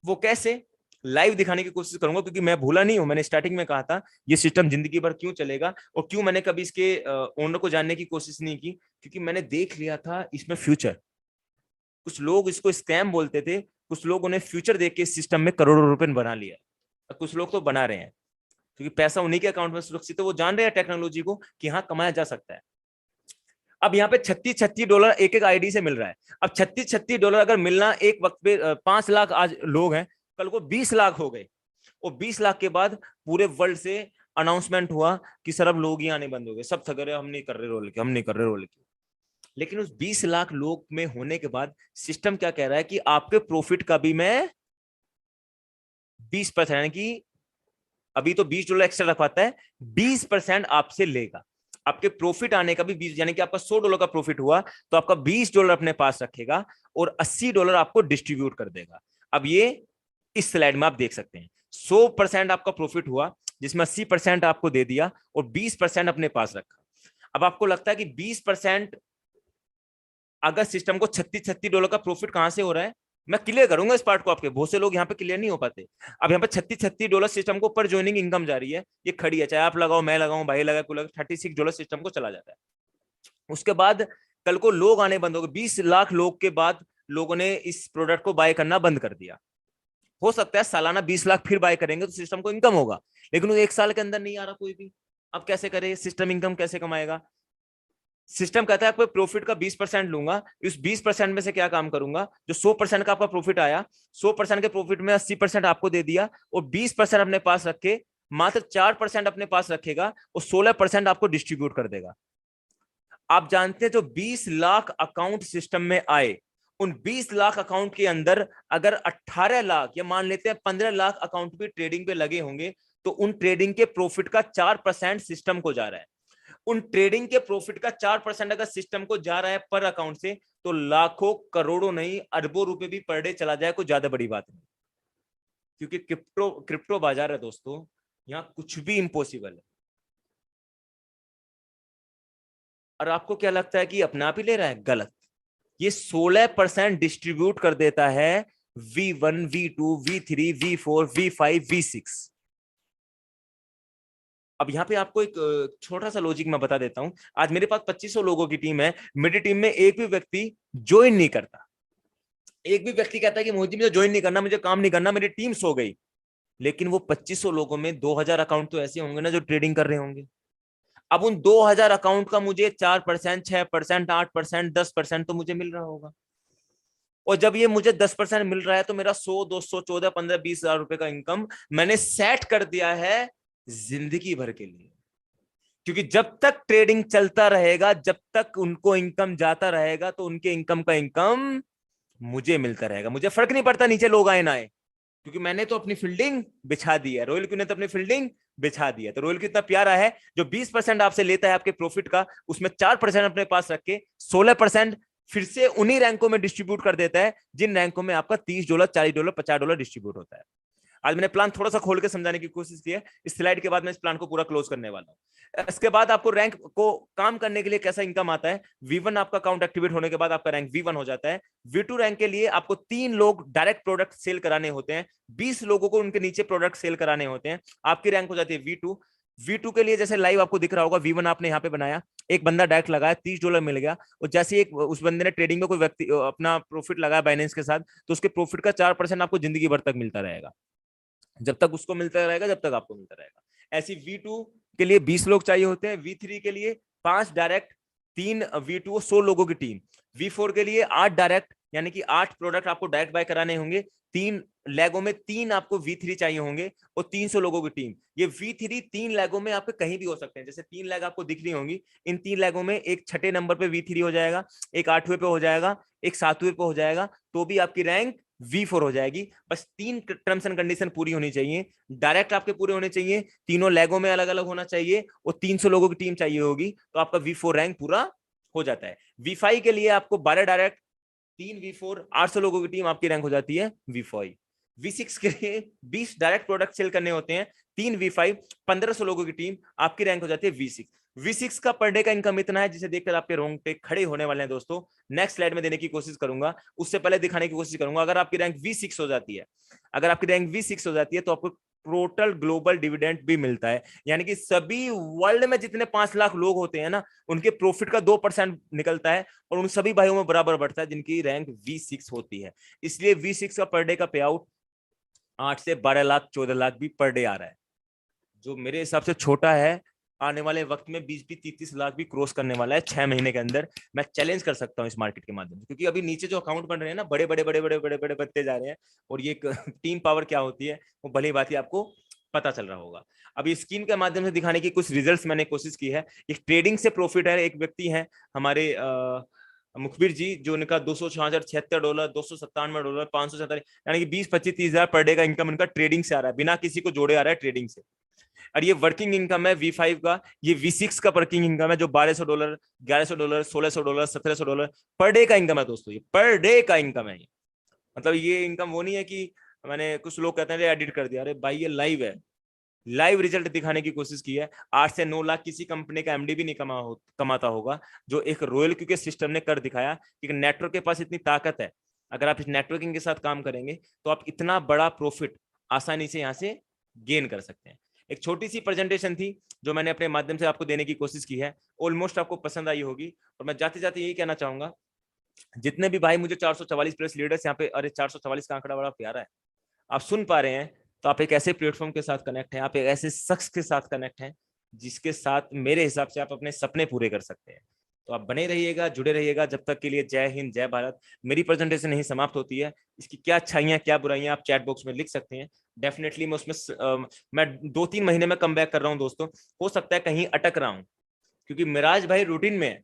वो कैसे, लाइव दिखाने की कोशिश करूंगा, क्योंकि मैं भूला नहीं हूं। मैंने स्टार्टिंग में कहा था ये सिस्टम जिंदगी भर क्यों चलेगा, और क्यों मैंने कभी इसके ओनर को जानने की कोशिश नहीं की, क्योंकि मैंने देख लिया था इसमें फ्यूचर। कुछ लोग इसको स्कैम बोलते थे, कुछ लोग उन्हें फ्यूचर देख के इस सिस्टम में करोड़ों रुपए बना लिया, और कुछ लोग तो बना रहे हैं, क्योंकि पैसा उन्हीं के अकाउंट में सुरक्षित है। वो जान रहे हैं टेक्नोलॉजी को कि हाँ कमाया जा सकता है। अब यहाँ पे $36 एक एक आईडी से मिल रहा है। अब $36 अगर मिलना एक वक्त पे 5 लाख आज लोग हैं, कल को 20 लाख हो गए, और 20 लाख के बाद पूरे वर्ल्ड से अनाउंसमेंट हुआ कि सर अब लोग ही आने बंद हो गए, सब थक रहे, हम नहीं कर रहे रोल के, हम नहीं कर रहे रोल के। लेकिन उस 20 लाख लोग में होने के बाद सिस्टम क्या कह रहा है कि आपके प्रॉफिट का भी मैं 20%, यानी कि अभी तो $20 एक्स्ट्रा रखवाता है, 20% आपसे लेगा। आपके प्रॉफिट आने का भी 20, यानी कि आपका $100 का प्रॉफिट हुआ तो आपका $20 अपने पास रखेगा, और $80 आपको डिस्ट्रीब्यूट कर देगा। अब ये इस स्लाइड में आप देख सकते हैं, 100% आपका प्रॉफिट हुआ, जिसमें 80% आपको दे दिया और 20% अपने पास रखा। अब आपको लगता है कि 20% अगर सिस्टम को $36 का प्रॉफिट कहां से हो रहा है, मैं क्लियर करूंगा इस पार्ट को आपके, बहुत से लोग यहाँ पे क्लियर नहीं हो पाते। अब यहाँ पे $36 सिस्टम को पर ज्वाइनिंग इनकम जा रही है, ये खड़ी है, चाहे आप लगाओ, मैं लगाऊं, भाई लगाए, कोई लगा, $36 सिस्टम को चला जाता है। उसके बाद कल को लोग आने बंद हो गए, 20 लाख लोग के बाद लोगों ने इस प्रोडक्ट को बाय करना बंद कर दिया। हो सकता है सालाना 20 लाख फिर बाय करेंगे तो सिस्टम को इनकम होगा, लेकिन वो 1 साल के अंदर नहीं आ रहा कोई भी। अब कैसे करे सिस्टम, इनकम कैसे कमाएगा? सिस्टम कहता है आपको प्रॉफिट का 20% लूंगा, इस 20% में से क्या काम करूंगा, जो 100% का आपका प्रॉफिट आया, 100% के प्रॉफिट में 80% आपको दे दिया और 20% अपने पास रखे, मात्र 4% अपने पास रखेगा और 16% आपको डिस्ट्रीब्यूट कर देगा। आप जानते हैं जो 20 लाख अकाउंट सिस्टम में आए, उन 20 लाख अकाउंट के अंदर अगर 18 लाख या मान लेते हैं 15 लाख अकाउंट भी ट्रेडिंग पे लगे होंगे, तो उन ट्रेडिंग के प्रॉफिट का 4% सिस्टम को जा रहा है। उन ट्रेडिंग के प्रॉफिट का 4% अगर सिस्टम को जा रहा है पर अकाउंट से, तो लाखों करोड़ों नहीं अरबों रुपए भी पर डे चला जाए कोई ज्यादा बड़ी बात नहीं, क्योंकि क्रिप्टो बाजार है दोस्तों, यहां कुछ भी इंपॉसिबल है। और आपको क्या लगता है कि अपना आप ही ले रहा है? गलत। ये 16% डिस्ट्रीब्यूट कर देता है V1, V2, V3, V4, V5, V6। अब यहाँ पे आपको एक छोटा सा लॉजिक मैं बता देता हूं। आज मेरे पास 2500 लोगों की टीम है, मेरी टीम में एक भी व्यक्ति ज्वाइन नहीं करता। एक भी व्यक्ति कहता है कि मोदी मुझे ज्वाइन नहीं करना, मुझे काम नहीं करना, मेरी टीम सो गई। लेकिन वो 2500 लोगों में 2000 अकाउंट तो ऐसे होंगे ना जो ट्रेडिंग कर रहे होंगे। अब उन 2000 अकाउंट का मुझे 4%, 6%, 8%, 10% तो मुझे मिल रहा होगा। और जब ये मुझे 10% मिल रहा है तो मेरा 100, 200, 14, 15, 20 हजार रुपए का इनकम मैंने सेट कर दिया है जिंदगी भर के लिए। क्योंकि जब तक ट्रेडिंग चलता रहेगा, जब तक उनको इनकम जाता रहेगा, तो उनके इनकम का इनकम मुझे मिलता रहेगा। मुझे फर्क नहीं पड़ता नीचे लोग आए ना आए, क्योंकि मैंने तो अपनी फील्डिंग बिछा दी है। रॉयल क्यू ने तो अपनी फील्डिंग बिछा दी है। तो रॉयल क्यू इतना प्यारा है, जो 20% आपसे लेता है आपके प्रॉफिट का, उसमें 4% अपने पास रख के 16% फिर से उन्हीं रैंकों में डिस्ट्रीब्यूट कर देता है जिन रैंकों में आपका $30, $40, $50 डिस्ट्रीब्यूट होता है। आज मैंने प्लान थोड़ा सा खोल के समझाने की कोशिश की है। इस स्लाइड के बाद मैं इस प्लान को पूरा क्लोज करने वाला हूं। इसके बाद आपको रैंक को काम करने के लिए कैसा इनकम आता है। V1 आपका अकाउंट एक्टिवेट होने के बाद आपका रैंक V1 हो जाता है। V2 रैंक के लिए आपको 3 लोग डायरेक्ट प्रोडक्ट सेल कराने होते हैं, 20 लोगों को उनके नीचे प्रोडक्ट सेल कराने होते हैं, आपकी रैंक हो जाती है V2। V2 के लिए जैसे लाइव आपको दिख रहा होगा, V1 आपने यहाँ पे बनाया, एक बंदा डायरेक्ट लगाया, $30 मिल गया। और जैसे एक उस बंदे ने ट्रेडिंग में कोई व्यक्ति अपना प्रॉफिट लगाया बाइनेंस के साथ, तो उसके प्रॉफिट का 4% आपको जिंदगी भर तक मिलता रहेगा। जब तक उसको मिलता रहेगा, जब तक आपको मिलता रहेगा। ऐसी V2 के लिए 20 लोग चाहिए होते हैं, V3 के लिए 5 डायरेक्ट, 3 V2, 100 लोगों की टीम। V4 के लिए 8 डायरेक्ट, यानी कि 8 प्रोडक्ट आपको डायरेक्ट बाय कराने होंगे। 3 लेगों में 3 आपको V3 चाहिए होंगे और 300 लोगों की टीम। ये V3 3 लेगों में आपके कहीं भी हो सकते हैं। जैसे 3 लेग आपको दिख रही होंगी, इन 3 लेगों में एक 6ठे नंबर पे V3 हो जाएगा, एक 8वें पे हो जाएगा, एक 7वें पे हो जाएगा, तो भी आपकी रैंक V4 हो जाएगी। बस 3 टर्म्स एंड कंडीशन पूरी होनी चाहिए। डायरेक्ट आपके पूरे होने चाहिए, तीनों लेगों में अलग अलग होना चाहिए और 300 लोगों की टीम चाहिए होगी, तो आपका V4 रैंक पूरा हो जाता है। V5 के लिए आपको 12 डायरेक्ट, 3 V4, 800 लोगों की टीम, आपकी रैंक हो जाती है V5। V6 के लिए 20 डायरेक्ट प्रोडक्ट सेल करने होते हैं, 3 V5, 1500 लोगों की टीम, आपकी रैंक हो जाती है V6। V6 का पर डे का इनकम इतना है जिसे देखकर आपके रोंगटे खड़े होने वाले हैं दोस्तों। नेक्स्ट स्लाइड में देने की कोशिश करूंगा, उससे पहले दिखाने की कोशिश करूंगा। अगर आपकी रैंक V6 हो जाती है, अगर आपकी रैंक V6 हो जाती है, तो आपको टोटल ग्लोबल डिविडेंड भी मिलता है। यानी कि सभी वर्ल्ड में जितने 5 लाख लोग होते हैं ना, उनके प्रॉफिट का 2% निकलता है और उन सभी भाइयों में बराबर बढ़ता है जिनकी रैंक V6 होती है। इसलिए V6 का पर डे का पे आउट 8 से 12 लाख, 14 लाख भी पर डे आ रहा है, जो मेरे हिसाब से छोटा है। आने वाले वक्त में 20-20, 30 लाख भी क्रॉस करने वाला है 6 महीने के अंदर। मैं चैलेंज कर सकता हूं इस मार्केट के माध्यम से, क्योंकि अभी नीचे जो अकाउंट बन रहे हैं ना, बड़े बड़े बड़े बड़े बड़े बड़े बनते जा रहे हैं। और ये टीम पावर क्या होती है वो भली बात ही आपको पता चल रहा होगा। अभी स्क्रीन के माध्यम से दिखाने की कुछ रिजल्ट्स मैंने कोशिश की है। एक ट्रेडिंग से प्रॉफिट है, एक व्यक्ति है हमारे मुखबिर जी, जो उनका $266, $297, $547, यानी कि 20-25-30 हजार पर डे का इनकम उनका ट्रेडिंग से आ रहा है, बिना किसी को जोड़े आ रहा है ट्रेडिंग से। और ये वर्किंग इनकम है V5 का। ये V6 का वर्किंग इनकम है, जो $1200, $1100, $1600, $1700 पर डे का इनकम है दोस्तों। ये पर डे का इनकम है। मतलब ये इनकम वो नहीं है कि मैंने, कुछ लोग कहते हैं एडिट कर दिया। अरे भाई ये लाइव है, लाइव रिजल्ट दिखाने की कोशिश की है। 8 से 9 लाख किसी कंपनी का एमडी भी नहीं कमाता होगा, जो एक रॉयल क्यू के सिस्टम ने कर दिखाया कि नेटवर्क के पास इतनी ताकत है। अगर आप इस नेटवर्किंग के साथ काम करेंगे तो आप इतना बड़ा प्रॉफिट आसानी से यहाँ से गेन कर सकते हैं। एक छोटी सी प्रेजेंटेशन थी जो मैंने अपने माध्यम से आपको देने की कोशिश की है, ऑलमोस्ट आपको पसंद आई होगी। और मैं जाते जाते यही कहना चाहूंगा, जितने भी भाई मुझे 444 प्लस लीडर्स यहाँ पे, अरे 444 का आंकड़ा बड़ा प्यारा है, आप सुन पा रहे हैं, तो आप एक ऐसे प्लेटफॉर्म के साथ कनेक्ट हैं, आप एक ऐसे शख्स के साथ कनेक्ट हैं जिसके साथ मेरे हिसाब से आप अपने सपने पूरे कर सकते हैं। तो आप बने रहिएगा, जुड़े रहिएगा। जब तक के लिए जय हिंद, जय भारत। मेरी प्रेजेंटेशन नहीं समाप्त होती है, इसकी क्या अच्छाइयाँ क्या बुराइयां आप चैट बॉक्स में लिख सकते हैं। डेफिनेटली मैं उसमें मैं 2-3 महीने में कम बैक कर रहा हूँ दोस्तों। हो सकता है कहीं अटक रहा हूँ, क्योंकि मिराज भाई रूटीन में है।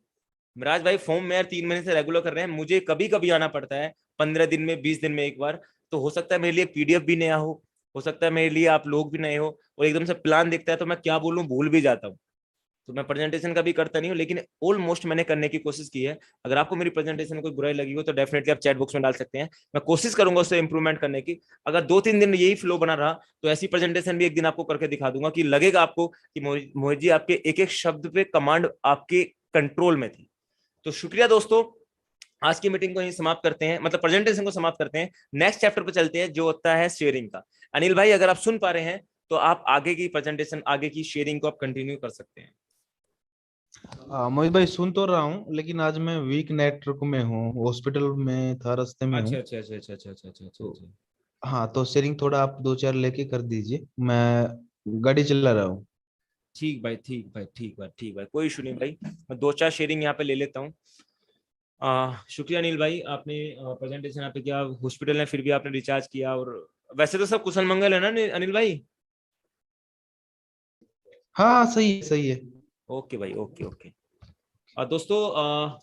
मिराज भाई फॉर्म में यार 3 महीने से रेगुलर कर रहे हैं, मुझे कभी कभी आना पड़ता है 15 दिन में, 20 दिन में एक बार। तो हो सकता है मेरे लिए पीडीएफ भी नया हो सकता है मेरे लिए आप लोग भी नए हो, और एकदम से प्लान दिखता है तो मैं क्या बोलूं भूल भी जाता हूँ। तो मैं प्रेजेंटेशन का भी करता नहीं हूँ, लेकिन ऑलमोस्ट मैंने करने की कोशिश की है। अगर आपको मेरी प्रेजेंटेशन में कोई बुराई लगी हो तो डेफिनेटली आप चैट बॉक्स में डाल सकते हैं, मैं कोशिश करूंगा उससे इंप्रूवमेंट करने की। अगर 2-3 दिन यही फ्लो बना रहा तो ऐसी प्रेजेंटेशन भी एक दिन आपको करके दिखा दूंगा कि लगेगा आपको कि मोहित जी आपके एक एक शब्द पे कमांड आपके कंट्रोल में थी। तो शुक्रिया दोस्तों, आज की मीटिंग को यहीं समाप्त करते हैं, मतलब प्रेजेंटेशन को समाप्त करते हैं। नेक्स्ट चैप्टर पे चलते हैं जो होता है शेयरिंग का। अनिल भाई अगर आप सुन पा रहे हैं तो आप आगे की प्रेजेंटेशन, आगे की शेयरिंग को आप कंटिन्यू कर सकते हैं। मोहित भाई सुन तो रहा हूँ, लेकिन आज मैं वीक नेटवर्क में हूँ, हॉस्पिटल में था, रास्ते में हूँ। अच्छा अच्छा अच्छा अच्छा अच्छा अच्छा अच्छा अच्छा तो अच्छा। हाँ, तो शेयरिंग थोड़ा आप 2-4 लेके कर दीजिए, मैं गाड़ी चला रहा हूँ। ठीक भाई, ठीक भाई, ठीक भाई, ठीक भाई, कोई इशू नहीं भाई। मैं 2-4 शेयरिंग यहाँ पे ले लेता हूँ। शुक्रिया अनिल भाई, आपने प्रेजेंटेशन यहाँ पे किया, हॉस्पिटल में फिर भी आपने रिचार्ज किया। और वैसे तो सब कुशल मंगल है ना अनिल भाई? हाँ, सही है, सही है। ओके भाई, ओके ओके। दोस्तों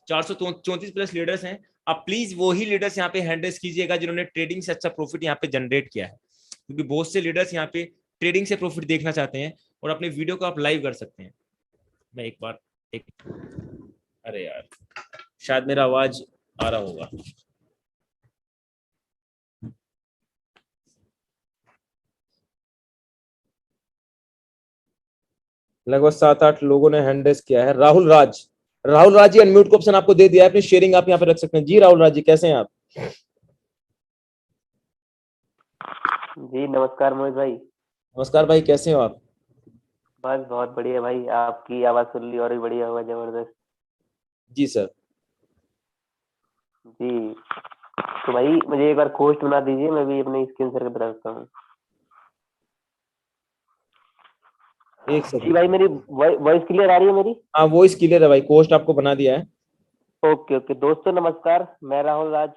434 प्लस लीडर्स हैं। आप प्लीज वही लीडर्स यहाँ पे हैंड रेस कीजिएगा जिन्होंने ट्रेडिंग से अच्छा प्रॉफिट यहाँ पे जनरेट किया है, क्योंकि बहुत से लीडर्स यहाँ पे ट्रेडिंग से प्रॉफिट देखना चाहते हैं और अपने वीडियो को आप लाइव कर सकते हैं। मैं एक बार एक, अरे यार शायद मेरा आवाज आ रहा होगा। लगभग 7-8 लोगों ने हैंड रेस किया है। राहुल राज जी अनम्यूट का ऑप्शन आपको दे दिया है, अपनी शेयरिंग आप यहाँ पे रख सकते हैं। जी राहुल राज जी, कैसे हैं आप? जी नमस्कार मोहित भाई। नमस्कार भाई, कैसे हो आप? बस बहुत बढ़िया भाई, आपकी आवाज सुन ली और भी बढ़िया हुआ, जबरदस्त। जी सर। जी तो भाई मुझे एक बार होस्ट बना दीजिए, मैं भी अपनी स्क्रीन शेयर कर बताता हूँ। एक जी सेकंड। भाई, मेरी वॉइस क्लियर आ रही है मेरी? हाँ वॉइस क्लियर है भाई, पोस्ट आपको बना दिया है। ओके ओके दोस्तों, नमस्कार। मैं राहुल राज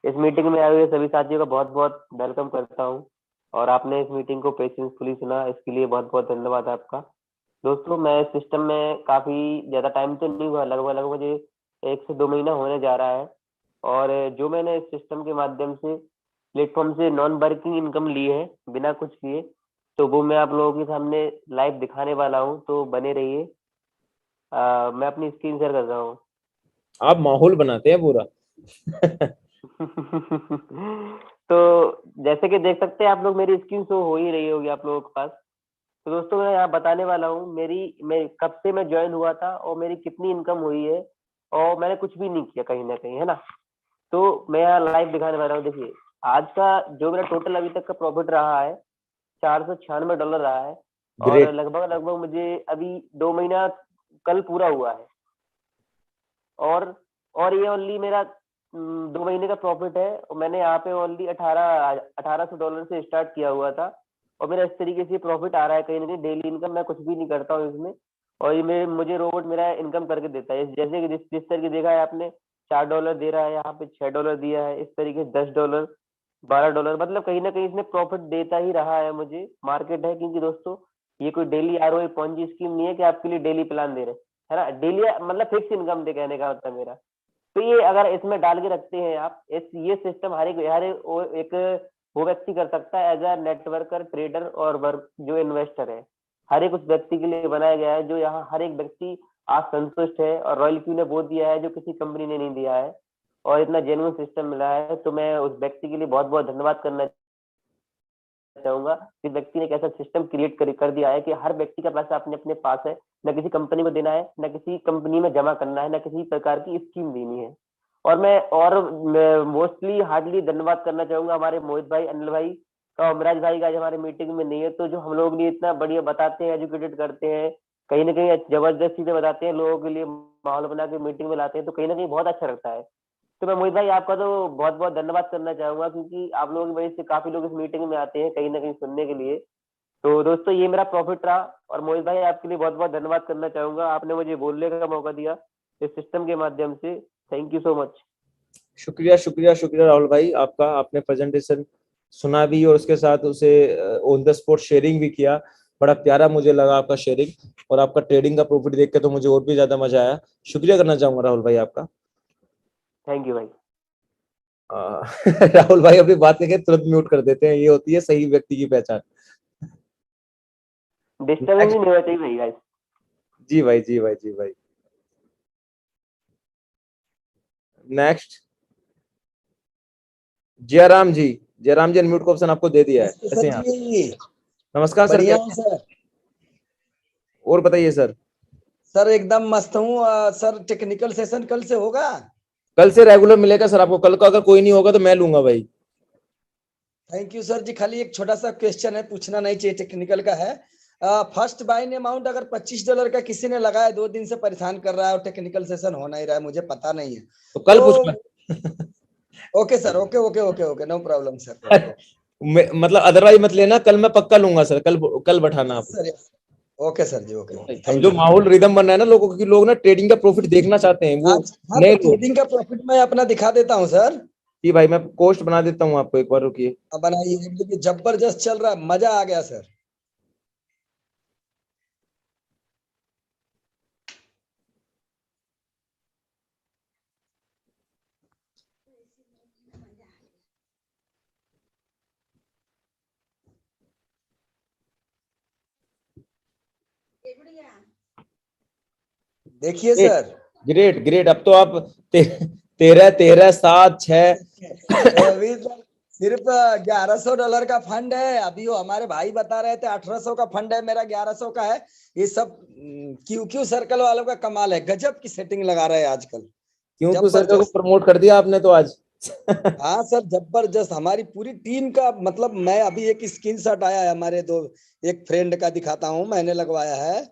इस मीटिंग में आए हुए सभी साथियों का बहुत बहुत वेलकम करता हूँ, और आपने इस मीटिंग को पेशेंसफुली सुना, इसके लिए बहुत बहुत धन्यवाद आपका। दोस्तों मैं इस सिस्टम में काफी ज्यादा टाइम तो नहीं हुआ, लगभग लगभग मुझे 1 से 2 महीना होने जा रहा है। और जो मैंने इस सिस्टम के माध्यम से प्लेटफॉर्म से नॉन वर्किंग इनकम ली है बिना कुछ किए, तो वो मैं आप लोगों के सामने लाइव दिखाने वाला हूँ, तो बने रहिए। मैं अपनी स्क्रीन शेयर कर रहा हूँ। आप माहौल बनाते हैं पूरा। तो जैसे कि देख सकते हैं आप लोग, मेरी स्क्रीन शो हो ही रही होगी आप लोगों के पास। तो दोस्तों मैं यहाँ बताने वाला हूँ मैं कब से मैं ज्वाइन हुआ था और मेरी कितनी इनकम हुई है, और मैंने कुछ भी नहीं किया कहीं ना कहीं, है ना। तो मैं यहाँ लाइव दिखाने वाला हूँ। देखिए आज का जो मेरा टोटल अभी तक का प्रॉफिट रहा है, $496 रहा है। और ग्रेट। लगभग लगभग मुझे अभी 2 महीना कल पूरा हुआ है। और ये ओनली मेरा 2 महीने का प्रॉफिट है, और मैंने यहाँ पे ओनली $1800 से स्टार्ट किया हुआ था। और मेरा इस तरीके से प्रॉफिट आ रहा है, कहीं ना कहीं डेली इनकम, मैं कुछ भी नहीं करता हूँ इसमें। और ये मुझे रोबोट मेरा इनकम करके देता है, जैसे कि जिस तरीके देखा है आपने, $4 दे रहा है, यहाँ पे $6 दिया है, इस तरीके से $10, $12, मतलब कहीं ना कहीं इसने प्रॉफिट देता ही रहा है मुझे। मार्केट है, क्योंकि दोस्तों ये कोई डेली आरओआई पॉन्जी स्कीम नहीं है कि आपके लिए डेली प्लान दे रहे, है ना। डेली मतलब फिक्स इनकम दे, कहने का मतलब मेरा। तो ये अगर इसमें डाल के रखते हैं आप, ये सिस्टम एक वो व्यक्ति कर सकता है, एज अ नेटवर्कर, ट्रेडर और वर्क जो इन्वेस्टर है। हर एक उस व्यक्ति के लिए बनाया गया है, जो यहाँ हर एक व्यक्ति आज संतुष्ट है, और रॉयल क्यू ने वो दिया है जो किसी कंपनी ने नहीं दिया है, और इतना जेन्युइन सिस्टम मिला है। तो मैं उस व्यक्ति के लिए बहुत बहुत धन्यवाद करना चाहूंगा। इस व्यक्ति ने एक ऐसा सिस्टम क्रिएट कर दिया है कि हर व्यक्ति का पैसा अपने अपने पास है, न किसी कंपनी को देना है, न किसी कंपनी में जमा करना है, न किसी प्रकार की स्कीम देनी है। और मैं मोस्टली हार्डली धन्यवाद करना चाहूंगा हमारे मोहित भाई, अनिल भाई का, और मिराज भाई का, आज हमारे मीटिंग में नहीं है, तो जो हम लोग लिए इतना बढ़िया बताते हैं, एजुकेटेड करते हैं, कहीं ना कहीं जबरदस्ती से बताते हैं, लोगों के लिए माहौल बना के मीटिंग में लाते हैं, तो कहीं ना कहीं बहुत अच्छा लगता है। तो मैं मोहित भाई आपका तो बहुत बहुत धन्यवाद करना चाहूंगा, क्योंकि आप लोगों की वजह से काफी लोग इस मीटिंग में आते हैं कहीं ना कहीं सुनने के लिए। तो दोस्तों ये मेरा प्रॉफिट रहा, और मोहित भाई आपके लिए बहुत बहुत धन्यवाद करना चाहूंगा, आपने मुझे बोलने का मौका दिया। इस सिस्टम के माध्यम से। Thank you so much. शुक्रिया शुक्रिया शुक्रिया राहुल भाई आपका, आपने प्रेजेंटेशन सुना भी और उसके साथ उसे ऑन द स्पॉट शेयरिंग भी किया। बड़ा प्यारा मुझे लगा आपका शेयरिंग, और आपका ट्रेडिंग का प्रॉफिट देख के तो मुझे और भी ज्यादा मजा आया। शुक्रिया करना चाहूंगा राहुल भाई आपका। थैंक यू भाई। राहुल भाई अपनी बात करके तुरंत म्यूट कर देते हैं, ये होती है सही व्यक्ति की पहचान। डिस्टर्बिंग भी नहीं होना चाहिए भाई गाइस। जी भाई जी भाई जी भाई। नेक्स्ट जयराम जी। जयराम जी अनम्यूट का ऑप्शन आपको दे दिया है। कैसे हैं आप? नमस्कार सर। बढ़िया हूँ सर। और बताइए सर। सर एकदम मस्त हूँ। सर टेक्निकल सेशन कल से होगा? कल से रेगुलर मिलेगा सर आपको। कल का अगर कोई नहीं होगा तो मैं लूंगा भाई। थैंक यू सर जी। खाली एक छोटा सा क्वेश्चन है, पूछना नहीं चाहिए, टेक्निकल का है। फर्स्ट बाइन अमाउंट अगर $25 का किसी ने लगाया, 2 दिन से परेशान कर रहा है और टेक्निकल सेशन हो नहीं रहा है, मुझे पता नहीं है तो कल तो पूछना। Okay sir, okay okay okay okay, no problem sir. मतलब अदरवाइज मत लेना, कल मैं पक्का लूंगा सर। कल बैठाना आप। सर ओके सर जी, ओके अब थैंक जो यू। माहौल रिदम बन रहा है ना लोगों, क्योंकि लोग ना ट्रेडिंग का प्रॉफिट देखना चाहते हैं, वो हाँ नए तो लोग। ट्रेडिंग का प्रॉफिट मैं अपना दिखा देता हूँ सर। जी भाई मैं पोस्ट बना देता हूँ आपको, एक बार रुकिए। अब बनाइए, देखिए जबरदस्त चल रहा है, मजा आ गया सर। देखिए ग्रेट सर। Great great. अब तो आप 13 13 7 6। अभी तो सिर्फ $1100 का फंड है। अभी वो हमारे भाई बता रहे थे 1800 का फंड है, मेरा 1100 का है। ये सब क्यू क्यू सर्कल वालों का कमाल है, गजब की सेटिंग लगा रहे हैं आजकल। क्योंकि सर को जबरदस्त। प्रमोट कर दिया आपने तो आज। हाँ सर जबरदस्त, हमारी पूरी टीम का मतलब। मैं अभी एक स्क्रीनशॉट आया है हमारे दो एक फ्रेंड का, दिखाता हूँ, मैंने लगवाया है।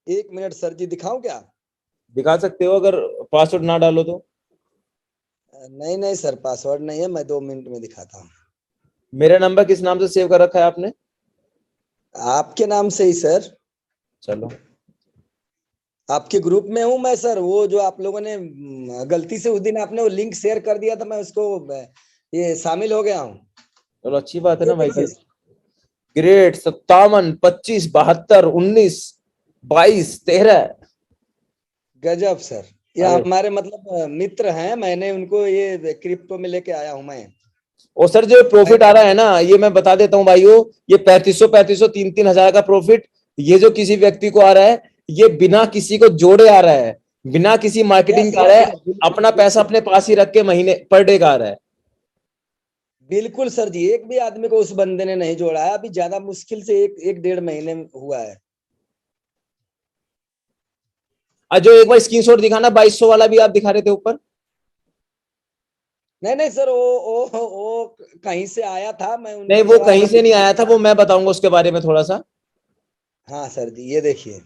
1 मिनट सर जी, दिखाऊं क्या? दिखा सकते हो अगर पासवर्ड ना डालो तो। नहीं नहीं सर, पासवर्ड नहीं है, मैं 2 मिनट में दिखाता हूँ। मेरा नंबर किस नाम से सेव कर रखा है आपने? आपके नाम से ही सर। चलो आपके ग्रुप में हूँ मैं सर। वो जो आप लोगों ने गलती से उस दिन आपने वो लिंक शेयर कर दिया था, मैं उसको ये शामिल हो गया हूँ। चलो अच्छी बात है ये ना भाई। देखिए। ग्रेट 57 25 72 19 22 13। गजब सर। ये अरे हमारे मतलब मित्र हैं, मैंने उनको ये क्रिप्टो में लेके आया हूँ मैं। और सर जो प्रॉफिट आ रहा है ना, ये मैं बता देता हूँ भाइयों, ये 3500 3 हजार का प्रॉफिट, ये जो किसी व्यक्ति को आ रहा है, ये बिना किसी को जोड़े आ रहा है, बिना किसी मार्केटिंग यस का आ यस रहा है। सर, बिल्कुल अपना पैसा बिल्कुल अपने पास ही रख के महीने पर डे का आ रहा है। बिल्कुल सर जी। एक भी आदमी को उस बंदे ने नहीं जोड़ा है अभी, ज्यादा मुश्किल से एक एक 1.5 महीने में हुआ है। जो एक बार स्क्रीनशॉट दिखाना 2200 वाला भी आप दिखा रहे थे ऊपर। नहीं नहीं सर, वो कहीं से आया था, मैं नहीं उनके वो द्वारा कहीं से नहीं मतलब। आया था, वो मैं बताऊंगा उसके बारे में थोड़ा सा। हाँ सर जी, ये देखिए।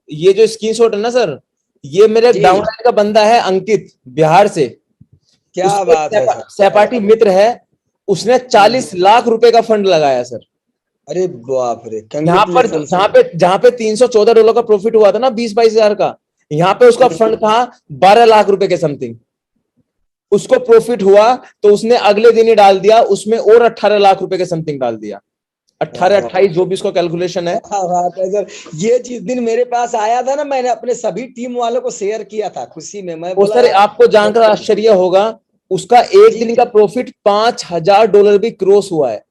ये जो स्क्रीनशॉट है ना सर, ये मेरे जी, डाउनलाइन का बंदा है अंकित, बिहार से। क्या उसके बात है सर, क्या सहपाठी बात। मित्र है। उसने 40 हम्म। लाख रुपए का फंड लगाया सर। अरे बाप रे, यहाँ पर कंग्रेचुलेशन सर। जहां पे $314 का प्रॉफिट हुआ था ना, 20-22 हजार का, यहाँ पे उसका फंड था 12 लाख रुपए के समथिंग। उसको प्रॉफिट हुआ तो उसने अगले दिन ही डाल दिया, उसमें और 18 लाख रुपए के समथिंग डाल दिया। 18 28 जो भी उसका कैलकुलेशन है। क्या बात है सर। ये जिस दिन मेरे पास आया था ना, मैंने अपने सभी टीम वालों को शेयर किया था खुशी में, मैं वो बोला सर यार। आपको जानकर आश्चर्य होगा, उसका एक जी दिन जी। का प्रॉफिट $5000 भी क्रॉस हुआ है।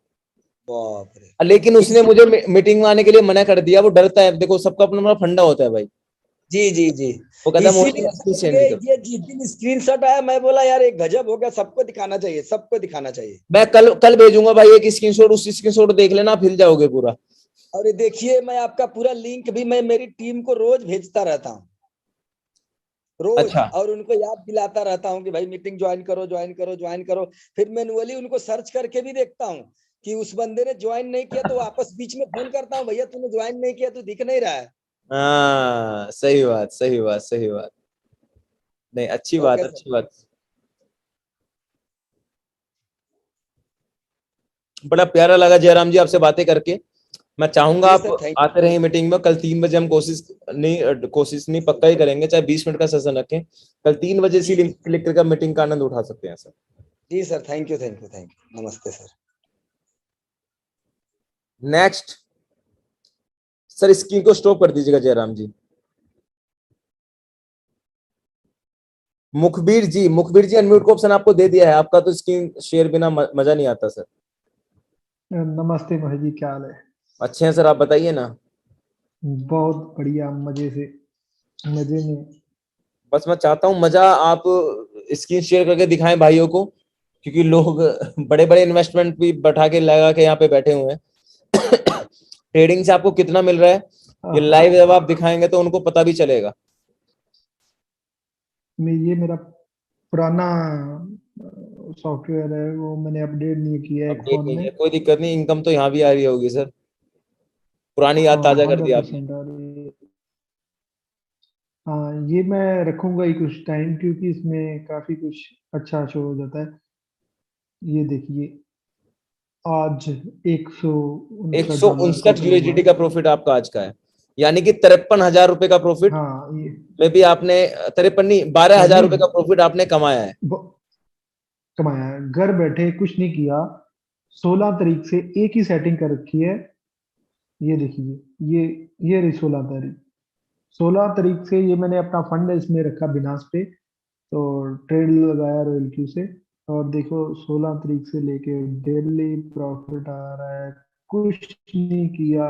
बाप रे। लेकिन उसने इसी। मुझे मीटिंग में आने के लिए मना कर दिया, वो डरता है। देखो सबका अपना अपना फंडा होता है भाई। जी जी जी। वो कहता है इसीलिए मोस्टली सर शेयर ये नहीं करता। ये जिस दिन स्क्रीनशॉट आया, मैं बोला यार एक गजब हो गया, सबको दिखाना चाहिए, सबको दिखाना चाहिए। मैं कल कल भेजूंगा भाई एक स्क्रीनशॉट, उस स्क्रीनशॉट देख लेना, आप हिल जाओगे पूरा। और ये देखिए, मैं आपका पूरा लिंक भी मैं मेरी टीम को रोज भेजता रहता हूँ, रोज। अच्छा और उनको याद दिलाता रहता हूँ कि भाई मीटिंग ज्वाइन करो, ज्वाइन करो, ज्वाइन करो। फिर मैनुअली उनको सर्च करके भी देखता हूँ कि उस बंदे ने ज्वाइन नहीं किया, तो वापस बीच में फोन करता हूँ, भैया तूने ज्वाइन नहीं किया, तू दिख नहीं रहा है। हाँ सही बात सही बात सही बात। नहीं अच्छी बात ओके सर। अच्छी बात। बड़ा प्यारा लगा जयराम जी आपसे बातें करके। मैं चाहूंगा जी आप सर, थैंक आते रहिए मीटिंग में। कल 3 बजे हम कोशिश नहीं पक्का ही करेंगे, चाहे 20 मिनट का सेशन रखें। कल 3 बजे से लिंक क्लिक करके मीटिंग का आनंद उठा सकते हैं सर। जी sir, thank you, thank you, thank you, नमस्ते सर। नेक्स्ट सर, स्क्रीन को स्टॉप कर दीजिएगा जयराम जी। मुखबीर जी अनम्यूट का ऑप्शन आपको दे दिया है, आपका तो स्क्रीन शेयर बिना मजा नहीं आता सर। नमस्ते मोहित जी, क्या हाल है? अच्छे हैं सर, आप बताइए ना। बहुत बढ़िया, मजे से, मजे में। बस मैं चाहता हूँ मजा आप स्क्रीन शेयर करके दिखाएं भाइयों को, क्योंकि लोग बड़े बड़े इन्वेस्टमेंट भी बैठा के लगा के यहाँ पे बैठे हुए हैं। ट्रेडिंग से आपको कितना मिल रहा है, ये लाइव जब आप दिखाएंगे तो उनको पता भी चलेगा। ये मेरा पुराना सॉफ्टवेयर है, वो मैंने अपडेट नहीं किया है एक अपडेट फोन नहीं में। है, कोई दिक्कत नहीं, इनकम तो यहाँ भी आ रही होगी सर। पुरानी याद हाँ, ताजा कर दिया आपने। 100% आ रही है। हाँ, ये मैं रखूंगा ही कुछ टाइम, क्योंकि इसमें काफी कुछ अच्छा शो हो जाता है। ये देखिए, आज 159 $1 का शो हुआ $159 है। का प्रॉफिट आपका आज का है, यानी कि 53,000 रुपए का प्रॉफिट हाँ, ये में भी आपने 53 नहीं 12,000 नहीं रुपए का प्रॉफिट आपने कमाया है। कमाया है, घर बैठे कुछ नहीं किया। 16 तारीख से एक ही सेटिंग कर रखी है। ये देखिए, ये रही 16 तारीख। 16 तारीख से ये मैंने अपना फंड इसमें रखा बिनास पे, तो ट्रेड लगाया रॉयल क्यू से। और देखो, 16 तारीख से लेके डेली प्रॉफिट आ रहा है। कुछ नहीं किया,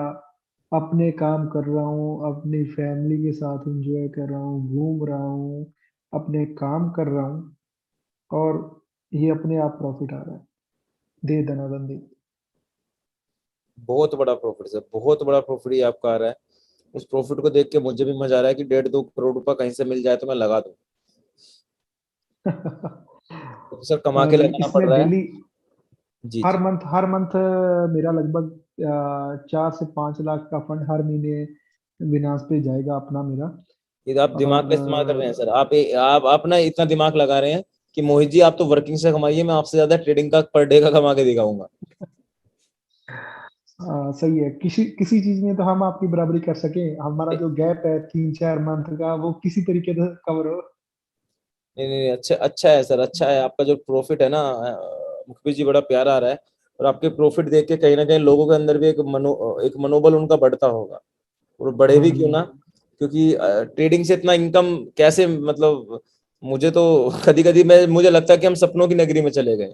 अपने काम कर रहा हूँ, अपनी फैमिली के साथ एंजॉय कर रहा हूँ, घूम रहा हूँ, अपने काम कर रहा हूँ, और ये अपने आप प्रॉफिट आ रहा है, दे दनादन दे। बहुत बड़ा प्रॉफिट सर, बहुत बड़ा प्रॉफिट ये आपका आ रहा है। उस प्रॉफिट को देख के मुझे भी मजा आ रहा है कि 1.5-2 करोड़ रुपए कहीं से मिल जाए तो मैं लगा दूं। तो सर कमा के और लगाना पड़ इसमें रहा है। डेली, जी हर जी। मंथ मेरा लगभग 4 से 5 लाख का फंड हर महीने बिनास पे जाएगा अपना मेरा। ये तो आप दिमाग और का इस्तेमाल कर रहे हैं सर, आप ना इतना दिमाग लगा रहे हैं कि मोहित जी आप तो वर्किंग से कमाइए, मैं आपसे ज्यादा ट्रेडिंग का पर डे का कमा के दिखाऊंगा। सही है, किसी किसी चीज में तो हम आपकी बराबरी कर सके। हमारा जो गैप है 3-4 मंथ का, वो किसी तरीके से कवर हो। नहीं नहीं, अच्छा अच्छा है सर, अच्छा है। आपका जो प्रॉफिट है ना मुखबिर जी, बड़ा प्यारा आ रहा है। और आपके प्रॉफिट देख के कहीं ना कहीं लोगों के अंदर भी एक मनोबल उनका बढ़ता होगा, और बढ़े हाँ भी जी, क्यों ना, क्योंकि ट्रेडिंग से इतना इनकम कैसे, मतलब मुझे तो कभी कभी मैं मुझे लगता है कि हम सपनों की नगरी में चले गए।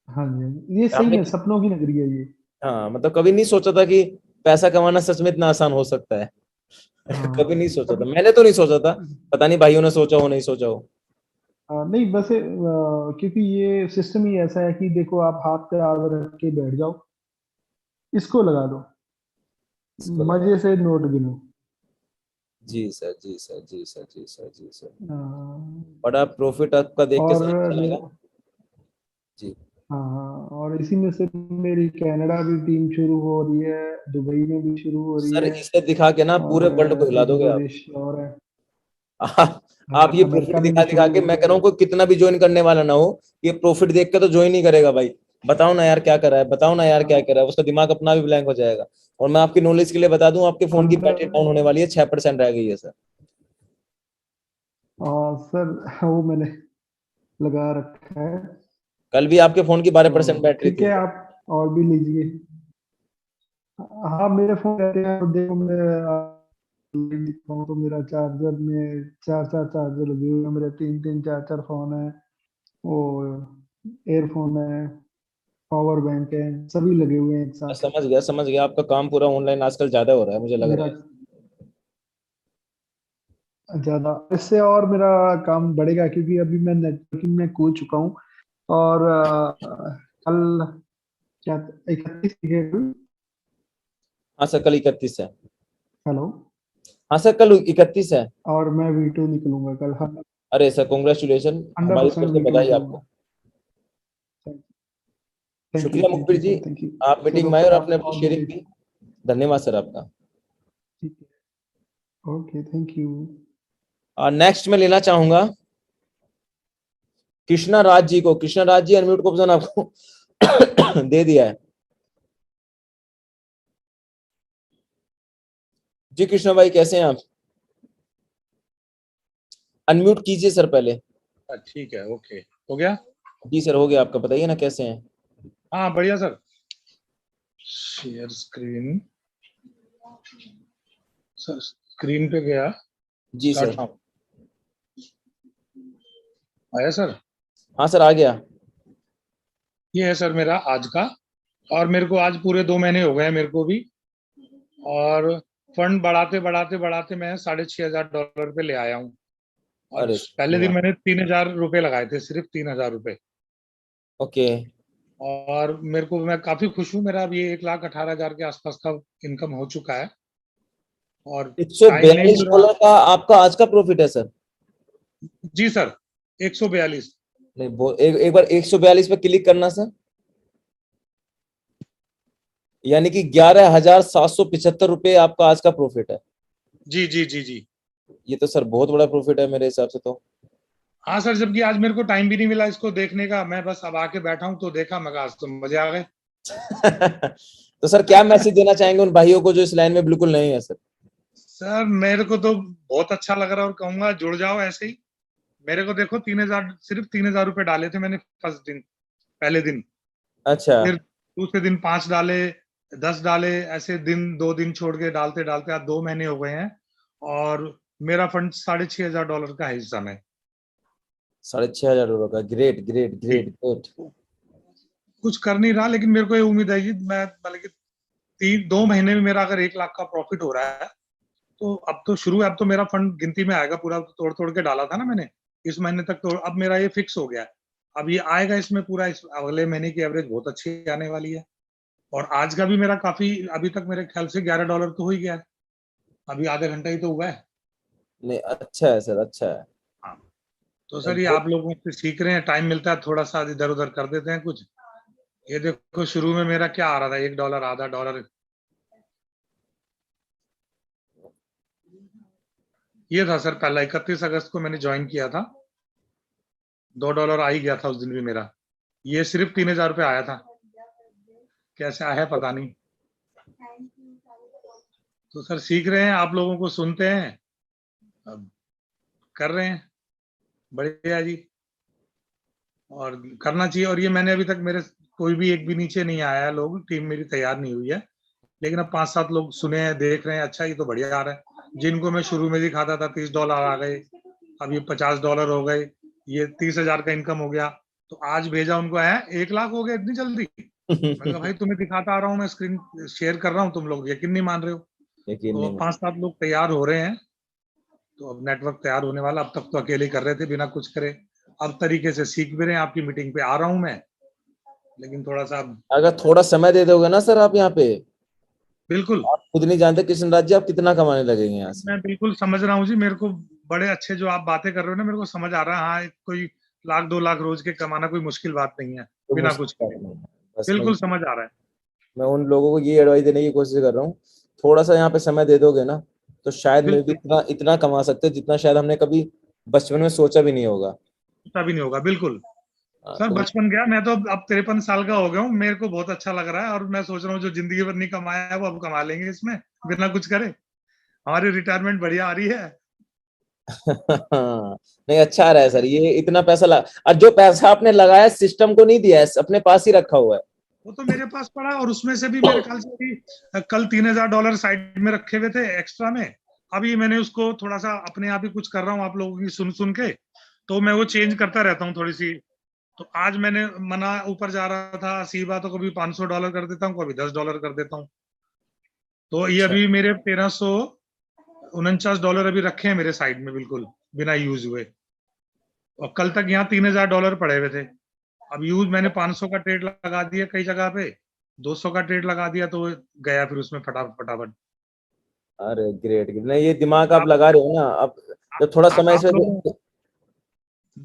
हाँ जी, हाँ जी। ये सही हमने में सपनों की नगरी है ये। हाँ, मतलब कभी नहीं सोचा था कि पैसा कमाना सच में इतना आसान हो सकता है। कभी नहीं हाँ, सोचा था, कभी। मैंने तो नहीं सोचा था। पता नहीं भाइयों ने सोचा हो नहीं सोचा हो। नहीं, बस क्योंकि ये सिस्टम ही ऐसा है कि देखो, आप हाथ पे हाथ रख के बैठ जाओ, इसको लगा दो, इसको लगा। मजे से नोट गिनो। जी सर, जी सर, जी सर, जी सर, जी सर। अ, बड़ा प्रॉफिट आपका देख के और सर अच्छा मेरा, लगा। जी। हाँ हाँ, और इसी में से मेरी कनाडा भी टीम शुरू हो रही है, दुबई में भी शुरू हो रही सर है, इसे दिखा के ना पूरे और वर्ल्ड को हिला एक दोगे दो आप। देश और है। आप ये प्रॉफिट अमेरिका में भी दिखा दिखा शुरू के, हो मैं रही कह रहा है। हूँ कोई कितना भी ज्वाइन करने वाला ना हो, ये प्रॉफिट देख के तो ज्वाइन नहीं करेगा भाई। बताओ ना यार क्या कर रहा है, बताओ ना यार क्या कर रहा है, उसका दिमाग अपना भी ब्लैंक हो जाएगा। और मैं आपकी नॉलेज के लिए बता दूं, आपके फोन की बैटरी डाउन होने वाली है, 6% रह गई है सर। सर, वो मैंने लगा रखा है। कल भी आपके फोन की 12% तो बैटरी ठीक थी। है, आप और भी लीजिए। हाँ, मेरे फोन कहते हैं, और देखो मैं लिखता हूँ तो मेरा चार्जर में चार चार चार्जर लगे हुए हैं, मेरे 3-3 4-4 फोन है, वो एयरफोन है, पावर बैंक है, सभी लगे हुए हैं एक मैं साथ। समझ गया, समझ गया, आपका काम पूरा ऑनलाइन आजकल ज्यादा हो रहा है मुझे लग रहा मेरा है। ज्यादा, इससे और मेरा काम बढ़ेगा, क्योंकि अभी मैं नेटवर्किंग में कूद चुका हूँ। और कल क्या, 31 है कल? हाँ सर, कल 31 है। हेलो। हाँ सर, कल 31 है। और मैं वीटू निकलूंगा कल, हाँ। अरे सर कॉन्ग्रेचुलेशन, हमारी तरफ 100% से वीटू बधाई निकलूंगा। आपको। थैंक यू, शुक्रिया thank Mukhbir you ji, sir, thank you. आप मीटिंग चलो, में आए और आपने आप अपनी ऑल द शेयरिंग बेस्ट। की। धन्यवाद सर आपका। ठीक है, ओके, थैंक यू। और नेक्स्ट में लेना चाहूंगा कृष्णा राज जी को। कृष्णा राज जी अनम्यूट को ऑप्शन आपको दे दिया है। जी कृष्णा भाई कैसे हैं आप? अनम्यूट कीजिए सर पहले। ठीक है, ओके, हो गया। जी सर हो गया आपका, बताइए ना कैसे हैं? हाँ बढ़िया sir. Share screen, sir screen पे गया। जी स्टार्ट सर। नाउ। आया सर? हाँ सर आ गया। ये है सर मेरा आज का, और मेरे को आज पूरे 2 महीने हो गए हैं मेरे को भी, और फंड बढ़ाते बढ़ाते बढ़ाते मैं $6,500 पे ले आया हूँ। और अरे पहले दिन वाह। मैंने 3,000 रुपए लगाए थे, सिर्फ 3,000 रुपए। ओके। और मेरे को, मैं काफी खुश हूँ, मेरा अब ये 1,18,000 के आसपास का इनकम हो चुका है। और टाइम नहीं मिल रहा। $142 का आपका आज का प्रॉफिट है सर? जी सर, 142। नहीं एक बार 142 पे क्लिक करना सर, यानी कि 11,775 रुपए आपका आज का प्रॉफिट है। जी जी जी जी। ये तो सर बहुत बड़ा प्रॉफिट है मेरे हिसाब से तो। हाँ सर, जबकि आज मेरे को टाइम भी नहीं मिला इसको देखने का, मैं बस अब आके बैठा हूँ तो देखा, मैं आज तो मजे आ गए। तो सर क्या मैसेज देना चाहेंगे उन भाइयों को जो इस लाइन में बिल्कुल नहीं है सर? सर मेरे को तो बहुत अच्छा लग रहा है, और कहूंगा जुड़ जाओ ऐसे ही। मेरे को देखो 3,000, सिर्फ 3,000 रुपए डाले थे मैंने फर्स्ट दिन, पहले दिन। अच्छा। फिर दूसरे दिन 5 डाले, 10 डाले, ऐसे दिन 2 दिन छोड़ के डालते डालते आज 2 महीने हो गए हैं, और मेरा फंड $6,500 का है इस समय। $6,500 का, ग्रेट ग्रेट ग्रेट ग्रेट। कुछ कर नहीं रहा, लेकिन मेरे को ये उम्मीद है कि मैं, मतलब कि 2 महीने में मेरा अगर 1 लाख का प्रॉफिट हो रहा है, तो अब तो शुरू है, अब तो मेरा फंड गिनती में आएगा पूरा। तोड़ तोड़ के डाला था ना मैंने इस महीने तक, तो अब मेरा ये फिक्स हो गया है। अब ये आएगा इसमें पूरा, इस अगले महीने की एवरेज बहुत अच्छी आने वाली है। और आज का भी मेरा काफी, अभी तक मेरे ख्याल से $11 तो हो ही गया है, अभी आधे घंटा ही तो हुआ है। नहीं अच्छा है सर, अच्छा है। हाँ, तो सर ये आप लोगों से सीख रहे हैं, टाइम मिलता है थोड़ा सा इधर उधर कर देते हैं कुछ। ये देखो शुरू में मेरा क्या आ रहा था, $1, आधा डॉलर। ये था सर पहला, 31 अगस्त को मैंने ज्वाइन किया था, $2 आ ही गया था उस दिन भी मेरा। ये सिर्फ 3,000 रुपये आया था, कैसे आया पता नहीं। तो सर सीख रहे हैं, आप लोगों को सुनते हैं, अब कर रहे हैं, बढ़िया जी। और करना चाहिए। और ये मैंने अभी तक, मेरे कोई भी एक भी नीचे नहीं आया है, लोग, टीम मेरी तैयार नहीं हुई है, लेकिन अब 5-7 लोग सुने हैं, देख रहे हैं, अच्छा ये तो बढ़िया आ रहा है। जिनको मैं शुरू में दिखाता था $30 आ गए, अब ये $50 हो गए, ये 30,000 का इनकम हो गया। तो आज भेजा उनको, है 1 लाख हो गया इतनी जल्दी। मैं कहा भाई तुम्हें दिखाता आ रहा हूँ, मैं स्क्रीन शेयर कर रहा हूँ, तुम लोग यकीन नहीं मान रहे हो। यकीन तो नहीं। 5-7 लोग तैयार हो रहे हैं, तो अब नेटवर्क तैयार होने वाला। अब तक तो अकेले कर रहे थे बिना कुछ करे, अब तरीके से सीख भी रहे हैं। आपकी मीटिंग पे आ रहा हूँ मैं, लेकिन थोड़ा सा अगर थोड़ा समय दे दोगे ना सर आप यहाँ पे, बिल्कुल, आप खुद नहीं जानते कृष्ण राज जी आप कितना कमाने लगेंगे यहाँ से। मैं बिल्कुल समझ रहा हूँ जी। मेरे को बड़े अच्छे जो आप बातें कर रहे हो ना, मेरे को समझ आ रहा है। हाँ, कोई 1,00,000-2 लाख रोज के कमाना कोई मुश्किल बात नहीं है, तो बिना मुश्किल कुछ बात करे। नहीं है। बस बिल्कुल समझ आ रहा है। मैं उन लोगों को ये एडवाइस देने की कोशिश कर रहा हूँ, थोड़ा सा यहाँ पे समय दे दोगे ना तो शायद मैं भी बिल्कुल, इतना इतना कमा सकते जितना शायद हमने कभी बचपन में सोचा भी नहीं होगा। पता भी नहीं होगा। बिल्कुल सर, तो बचपन गया, मैं तो अब 53 साल का हो गया हूँ, मेरे को बहुत अच्छा लग रहा है। और मैं सोच रहा हूँ जो जिंदगी भर नहीं कमाया है वो अब कमा लेंगे इसमें, बिना कुछ करे। हमारी रिटायरमेंट बढ़िया आ रही है। नहीं अच्छा आ रहा है सर, ये इतना पैसा और जो पैसा आपने लगाया सिस्टम को नहीं दिया है, अपने पास ही रखा हुआ है। वो तो मेरे पास पड़ा, और उसमें से भी मेरे ख्याल से अभी कल $3,000 साइड में रखे हुए थे एक्स्ट्रा में। अभी मैंने उसको थोड़ा सा अपने आप ही कुछ कर रहा हूँ, आप लोगों की सुन सुन के, तो मैं वो चेंज करता रहता हूँ थोड़ी सी। तो आज मैंने मना, ऊपर जा रहा था सीबा, तो कभी $500 कर देता हूँ, कभी $10 कर देता हूँ। तो ये अच्छा। अभी मेरे $1,349 अभी रखे हैं मेरे साइड में, बिल्कुल बिना यूज हुए। और कल तक यहाँ $3,000 पड़े हुए थे। अब यूज मैंने 500 का ट्रेड लगा दिया कई जगह पे, 200 का ट्रेड लगा दिया, तो गया फिर उसमें फटाफट फटाफट। अरे ग्रेट, नहीं ये दिमाग आप लगा रहे हो ना, अब जब थोड़ा समय आप से लोग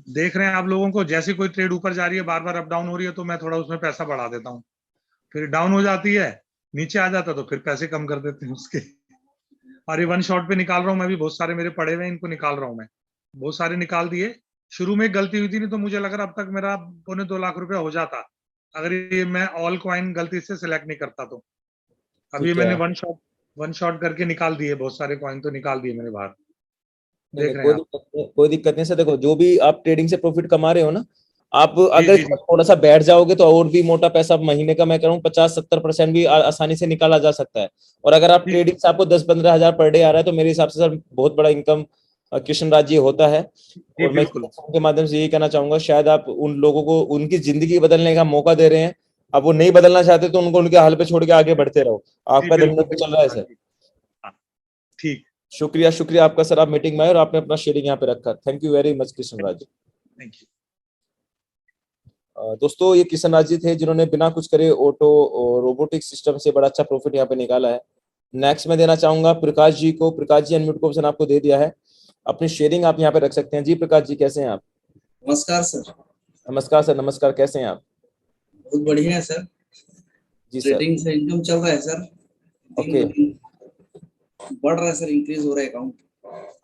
देख रहे हैं, आप लोगों को जैसे कोई ट्रेड ऊपर जा रही है, बार बार अप डाउन हो रही है, तो मैं थोड़ा उसमें पैसा बढ़ा देता हूँ। फिर डाउन हो जाती है, नीचे आ जाता, तो फिर पैसे कम कर देते हैं उसके। और ये वन शॉट पे निकाल रहा हूँ मैं भी, बहुत सारे मेरे पड़े हुए हैं, इनको निकाल रहा हूँ मैं। बहुत सारे निकाल दिए। शुरू में गलती हुई थी, नहीं तो मुझे लग रहा अब तक मेरा 1.25-2 लाख रुपया हो जाता, अगर ये मैं ऑल कॉइन गलती से सिलेक्ट नहीं करता तो। अभी ठीक मैंने है। वन शॉट वन शॉट करके निकाल दिए, बहुत सारे कॉइन तो निकाल दिए मैंने बाहर। नहीं, देख नहीं, रहे कोई हैं आप? दिक्कत नहीं, कोई दिक्कत नहीं सर। देखो, जो भी आप ट्रेडिंग से प्रॉफिट कमा रहे हो ना, आप जी अगर जी जी। थोड़ा सा बैठ जाओगे तो और भी मोटा पैसा महीने का, मैं कह रहा हूँ 50-70% भी आसानी से निकाला जा सकता है। और अगर आप जी ट्रेडिंग से आपको 10-15 हजार पर डे आ रहा है तो मेरे हिसाब से सर बहुत बड़ा इनकम कृष्ण राज जी होता है। जी, और मैं बिल्कुल। के माध्यम से यही कहना चाहूंगा, शायद आप उन लोगों को उनकी जिंदगी बदलने का मौका दे रहे हैं। अब वो नहीं बदलना चाहते तो उनको उनके हाल पे छोड़ के आगे बढ़ते रहो, जी आपका धंधा बिल्कुल तो चल बिल्कुल रहा है सर सर। जी। हाँ, ठीक। शुक्रिया, शुक्रिया आपका सर, आप मीटिंग में आए और आपने अपना शेयरिंग यहाँ पे रखा। Thank you very much Krishna Raj. Thank you. दोस्तों, ये किशन राज जी थे जिन्होंने बिना कुछ करे ऑटो और रोबोटिक सिस्टम से बड़ा अच्छा प्रॉफिट यहाँ पे निकाला है। नेक्स्ट मैं देना चाहूंगा प्रकाश जी को। प्रकाश जी, अनम्यूट को ऑप्शन आपको दे दिया है, अपनी शेयरिंग आप यहाँ पे रख सकते हैं। जी प्रकाश जी, कैसे हैं आप? नमस्कार सर। नमस्कार सर, नमस्कार, कैसे हैं आप? बहुत बढ़िया है सर। जी सर। ट्रेडिंग से इनकम चल रहा है सर। ओके, बढ़ रहा है सर, इंक्रीज हो रहा है अकाउंट।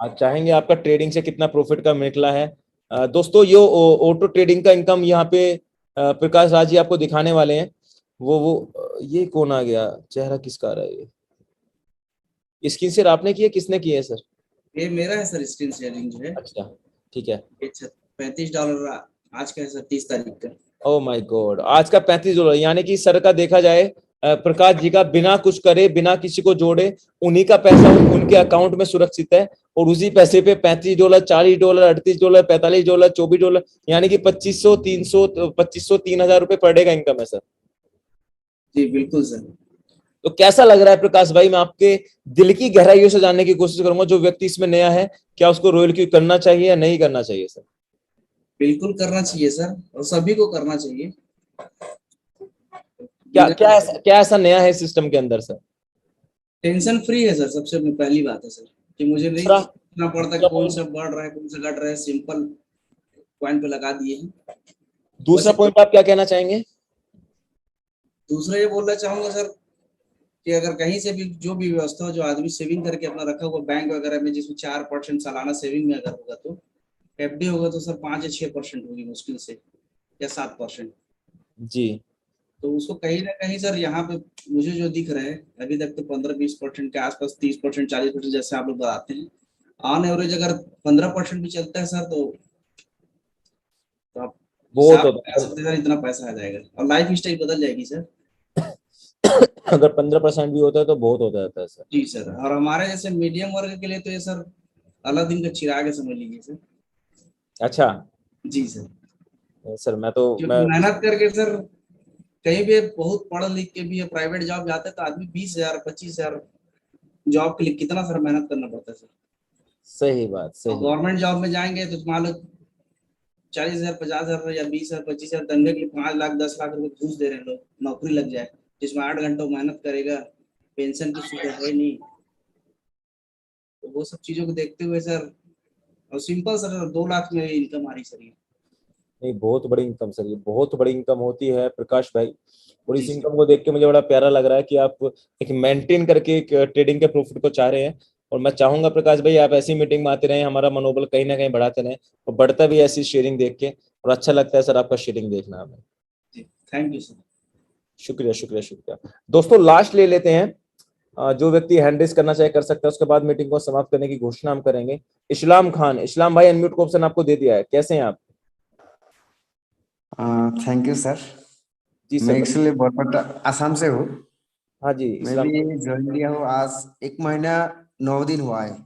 आप चाहेंगे आपका ट्रेडिंग से कितना प्रॉफिट का निकला है? दोस्तों, ये ऑटो ट्रेडिंग का इनकम यहाँ पे प्रकाश राज जी आपको दिखाने वाले हैं। ये कौन आ गया? चेहरा किसका आ रहा है? ये स्क्रीन शेयर आपने किया, किसने किया है सर? ये मेरा है सर, स्क्रीन शेयरिंग जो है। अच्छा, ठीक है। ये $35 आज का है सर, 30 तारीख का। ओ माय गॉड, आज का $35, यानी कि सर का देखा जाए, प्रकाश जी का बिना कुछ करे, बिना किसी को जोड़े, उन्हीं का पैसा उनके अकाउंट में सुरक्षित है। और उसी पैसे पे $35, $40, $38, $45, $24, यानी कि 2500, 300, 2500, 3000 रुपए पर डे का इनकम है सर। जी बिल्कुल सर। तो कैसा लग रहा है प्रकाश भाई? मैं आपके दिल की गहराइयों से जानने की कोशिश करूंगा, जो व्यक्ति इसमें नया है, क्या उसको रॉयल क्यू करना चाहिए या नहीं करना चाहिए सर? बिल्कुल करना चाहिए सर, और सभी को करना चाहिए। क्या ऐसा नया है सिस्टम के अंदर सर? टेंशन फ्री है सर, सबसे पहली बात है सर, कि मुझे नहीं दूसरा सोचना पड़ता दूसरा कौन पॉइंट सा बढ़ रहा है कौन सा घट रहा है, सिंपल पॉइंट पे लगा दिए हैं। दूसरा पॉइंट आप क्या कहना चाहेंगे? दूसरा ये बोलना चाहूंगा सर कि अगर कहीं से भी जो भी व्यवस्था हो, जो आदमी सेविंग करके अपना रखा हुआ बैंक वगैरह में, जिसमें 4% सालाना सेविंग में अगर होगा, तो एफडी होगा तो सर 5 या 6% होगी मुश्किल से, या 7%। जी, तो उसको कहीं ना कहीं सर, यहाँ पे मुझे जो दिख रहा है अभी तक, तो 15-20% के आसपास, 30%, 40% जैसे आप लोग बताते हैं, ऑन एवरेज अगर 15% भी चलता है सर, तो आप बहुत हिसाब होता लगा सकते हैं सर, इतना पैसा आ जाएगा और लाइफ स्टाइल बदल जाएगी सर। अगर 15% भी होता है तो बहुत हो जाता है सर। जी सर, और हमारे जैसे मीडियम वर्ग के लिए तो ये सर अलादीन का चिराग है, समझ लीजिए सर। अच्छा जी सर। सर, क्योंकि मेहनत करके सर, कहीं भी बहुत पढ़ लिख के भी प्राइवेट जॉब जाते हैं तो आदमी 20,000 25,000 जॉब के लिए कितना सर मेहनत करना पड़ता है सर। सही बात, और सही। गवर्नमेंट जॉब में जाएंगे तो मान लो 40,000 50,000 या 20,000 25,000 दंगे के लिए 5 लाख 10 लाख रुपए घूस दे रहे हैं लोग, नौकरी लग जाए जिसमें 8 घंटों मेहनत करेगा, पेंशन की सुविधा है नहीं। तो वो सब चीजों को देखते हुए सर, और सिंपल सर 2 लाख में इनकम आ रही सर ये। नहीं, बहुत बड़ी इनकम सर, ये बहुत बड़ी इनकम होती है प्रकाश भाई। और इस जी इनकम को देख के मुझे बड़ा प्यारा लग रहा है कि आप एक मेंटेन करके एक ट्रेडिंग के प्रॉफिट को चाह रहे हैं। और मैं चाहूंगा प्रकाश भाई, आप ऐसी मीटिंग में आते रहें, हमारा मनोबल कहीं ना कहीं बढ़ाते रहें, और बढ़ता भी ऐसी शेयरिंग देख के। और अच्छा लगता है सर आपका शेयरिंग देखना हमें। जी, थैंक यू सर। शुक्रिया, शुक्रिया, शुक्रिया। दोस्तों, लास्ट ले लेते हैं, जो व्यक्ति हैंड रेज करना चाहे कर सकता है, उसके बाद मीटिंग को समाप्त करने की घोषणा हम करेंगे। इस्लाम खान, इस्लाम भाई, अनम्यूट को ऑप्शन आपको दे दिया है, कैसे हैं आप? Thank you sir. जी मैं सर। एक्चुअली बरपटा आसाम से हूँ। हाँ जी मैं इस्लाम। भी ज्वाइन किया हूँ, आज 1 महीना 9 दिन हुआ है।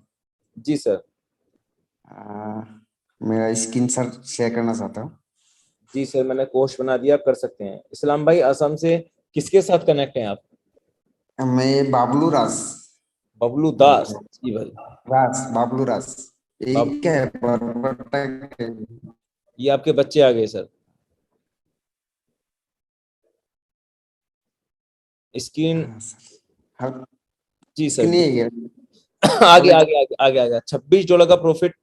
जी सर। मेरा स्क्रीन सर शेयर करना चाहता हूँ। जी सर, मैंने कोर्स बना दिया, आप कर सकते हैं। इस्लाम भाई, असम से किसके साथ कनेक्ट हैं आप? मैं बाबलू राज। बबलू दास जी भाई। बाबलू राज बाब, एक है बरपटा के। ये आपके बच्चे आ गए सर। स्क्रीन। हाँ, जी सर, स्क्रीन जी। नहीं है। आगे आगे आगे आगे आगे $26 का प्रॉफिट,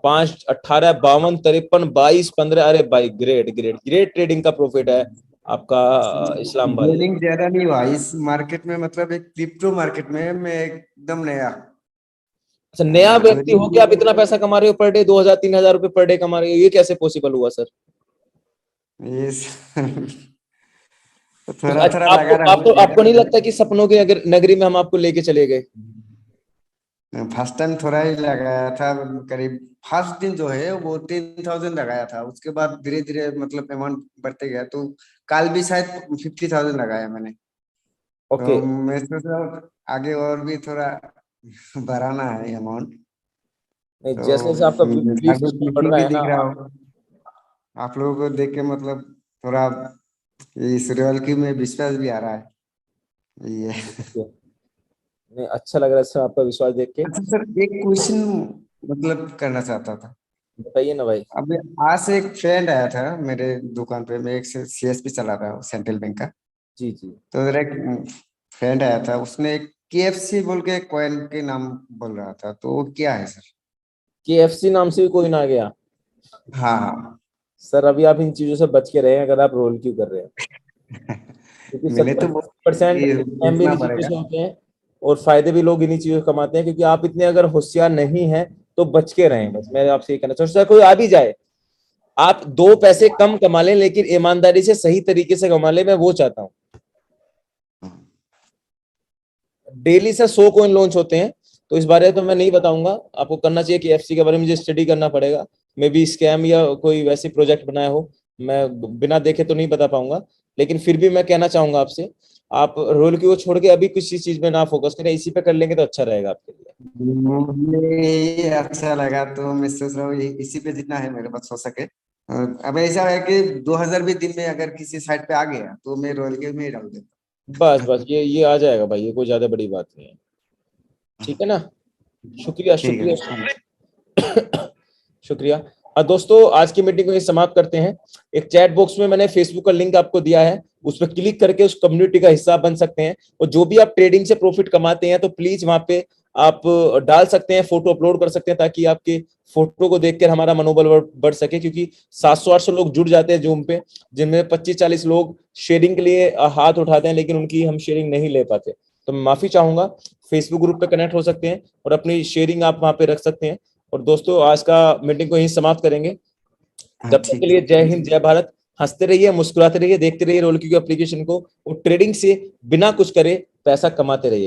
5, 18, 52, 53, 22, 15। अरे भाई, ग्रेट ग्रेट ग्रेट ट्रेडिंग का प्रॉफिट है आपका इस्लाम भाई। ट्रेडिंग ज्यादा नहीं हुआ इस मार्केट में, मतलब एक क्रिप्टो मार्केट में मैं एकदम नया। अच्छा, नया व्यक्ति हो के आप ट्रेडिंग इतना पैसा कमा रहे हो पर डे, 2,000-3,000 रुपए पर डे कमा रहे हो, ये कैसे पॉसिबल हुआ सर? तो थोड़ा थोड़ा लगा आपको रहा आपको आपको नहीं लगता कि सपनों के अगर नगरी में हम आपको लेके चले गए? फर्स्ट टाइम थोड़ा ही लगाया था, करीब फर्स्ट दिन जो है वो 10,000 लगाया था, उसके बाद धीरे धीरे मतलब अमाउंट बढ़ते गया, तो कल भी शायद 50,000 लगाया मैंने। ओके, तो मैं सोच रहा हूँ आगे और भी थोड़ा बढ़ाना है अमाउंट। नहीं तो जैसे जैसे आपका बिलीफ आगे बढ़ पीछे रहा भी है दिख ना, रहा हो आप लोगों को देख के, मतलब थोड़ा इस रियलिटी में विश्वास भी आ रहा है ये। नहीं अच्छा लग रहा है सर आपका विश्वास देख के। अच्छा सर, एक क्वेश्चन मतलब करना चाहता था। बताइए ना भाई। अभी आज से एक फ्रेंड आया था मेरे दुकान पे, मैं एक सीएसपी चला रहा हूँ सेंट्रल बैंक का। जी जी। तो मेरा एक फ्रेंड आया था, उसने एक KFC बोल के कॉइन के नाम बोल रहा था, तो वो क्या है सर? KFC नाम से भी कोई ना आ गया? हाँ हाँ। सर अभी आप इन चीजों से बच के रहे हैं अगर आप रोल क्यों कर रहे हैं, क्योंकि मैंने तो 70% ये स्कैम भी पूछना इन्हीं चीजों पड़ेगा। से होते हैं और फायदे भी लोग इन्हीं चीजों से कमाते हैं। क्योंकि आप इतने अगर होशियार नहीं हैं तो बच के रहें, बस मैं आपसे ये कहना चाहता हूँ। चाहे कोई आ भी जाए, आप 2 पैसे कम कमा लें लेकिन ईमानदारी से सही तरीके से कमा लें, मैं वो चाहता हूँ। डेली से 100 कॉइन लॉन्च होते हैं, तो इस बारे में तो मैं नहीं बताऊंगा, आपको करना चाहिए कि KFC के बारे में मुझे स्टडी करना पड़ेगा। मे बी स्कैम या कोई वैसी प्रोजेक्ट बनाया हो, मैं बिना देखे तो नहीं बता पाऊंगा। लेकिन फिर भी मैं कहना चाहूंगा आपसे, आप रोल की वो छोड़ के अभी किसी चीज में ना फोकस करें, इसी पे कर लेंगे तो अच्छा रहेगा आपके लिए। मुझे ये अच्छा लगा, तो मैं सोच रहा हूँ इसी पे जितना है मेरे पास हो सके। अब ऐसा है कि 2,000 भी दिन में अगर किसी साइट पे आ गया तो मैं रॉयल के में ही डाल देता बस बस ये आ जाएगा भाई, ये कोई ज्यादा बड़ी बात नहीं है। ठीक है ना? शुक्रिया ठीक है शुक्रिया सर। शुक्रिया। दोस्तों आज की मीटिंग को ये समाप्त करते हैं। एक चैट बॉक्स में मैंने फेसबुक का लिंक आपको दिया है, उस पर क्लिक करके उस कम्युनिटी का हिस्सा बन सकते हैं। और जो भी आप ट्रेडिंग से प्रॉफिट कमाते हैं तो प्लीज वहां पे आप डाल सकते हैं, फोटो अपलोड कर सकते हैं, ताकि आपके फोटो को देखकर हमारा मनोबल बढ़ सके। क्योंकि 700-800 लोग जुड़ जाते हैं जूम पे, जिनमें 25-40 लोग शेयरिंग के लिए हाथ उठाते हैं, लेकिन उनकी हम शेयरिंग नहीं ले पाते। तो मैं माफी चाहूंगा। फेसबुक ग्रुप पे कनेक्ट हो सकते हैं और अपनी शेयरिंग आप वहां पे रख सकते हैं। और दोस्तों आज का मीटिंग को यहीं समाप्त करेंगे। हाँ तब तक के ठीक लिए है। जय हिंद, जय भारत। हंसते रहिए, मुस्कुराते रहिए, देखते रहिए रोल की एप्लीकेशन को, और ट्रेडिंग से बिना कुछ करे पैसा कमाते रहिए।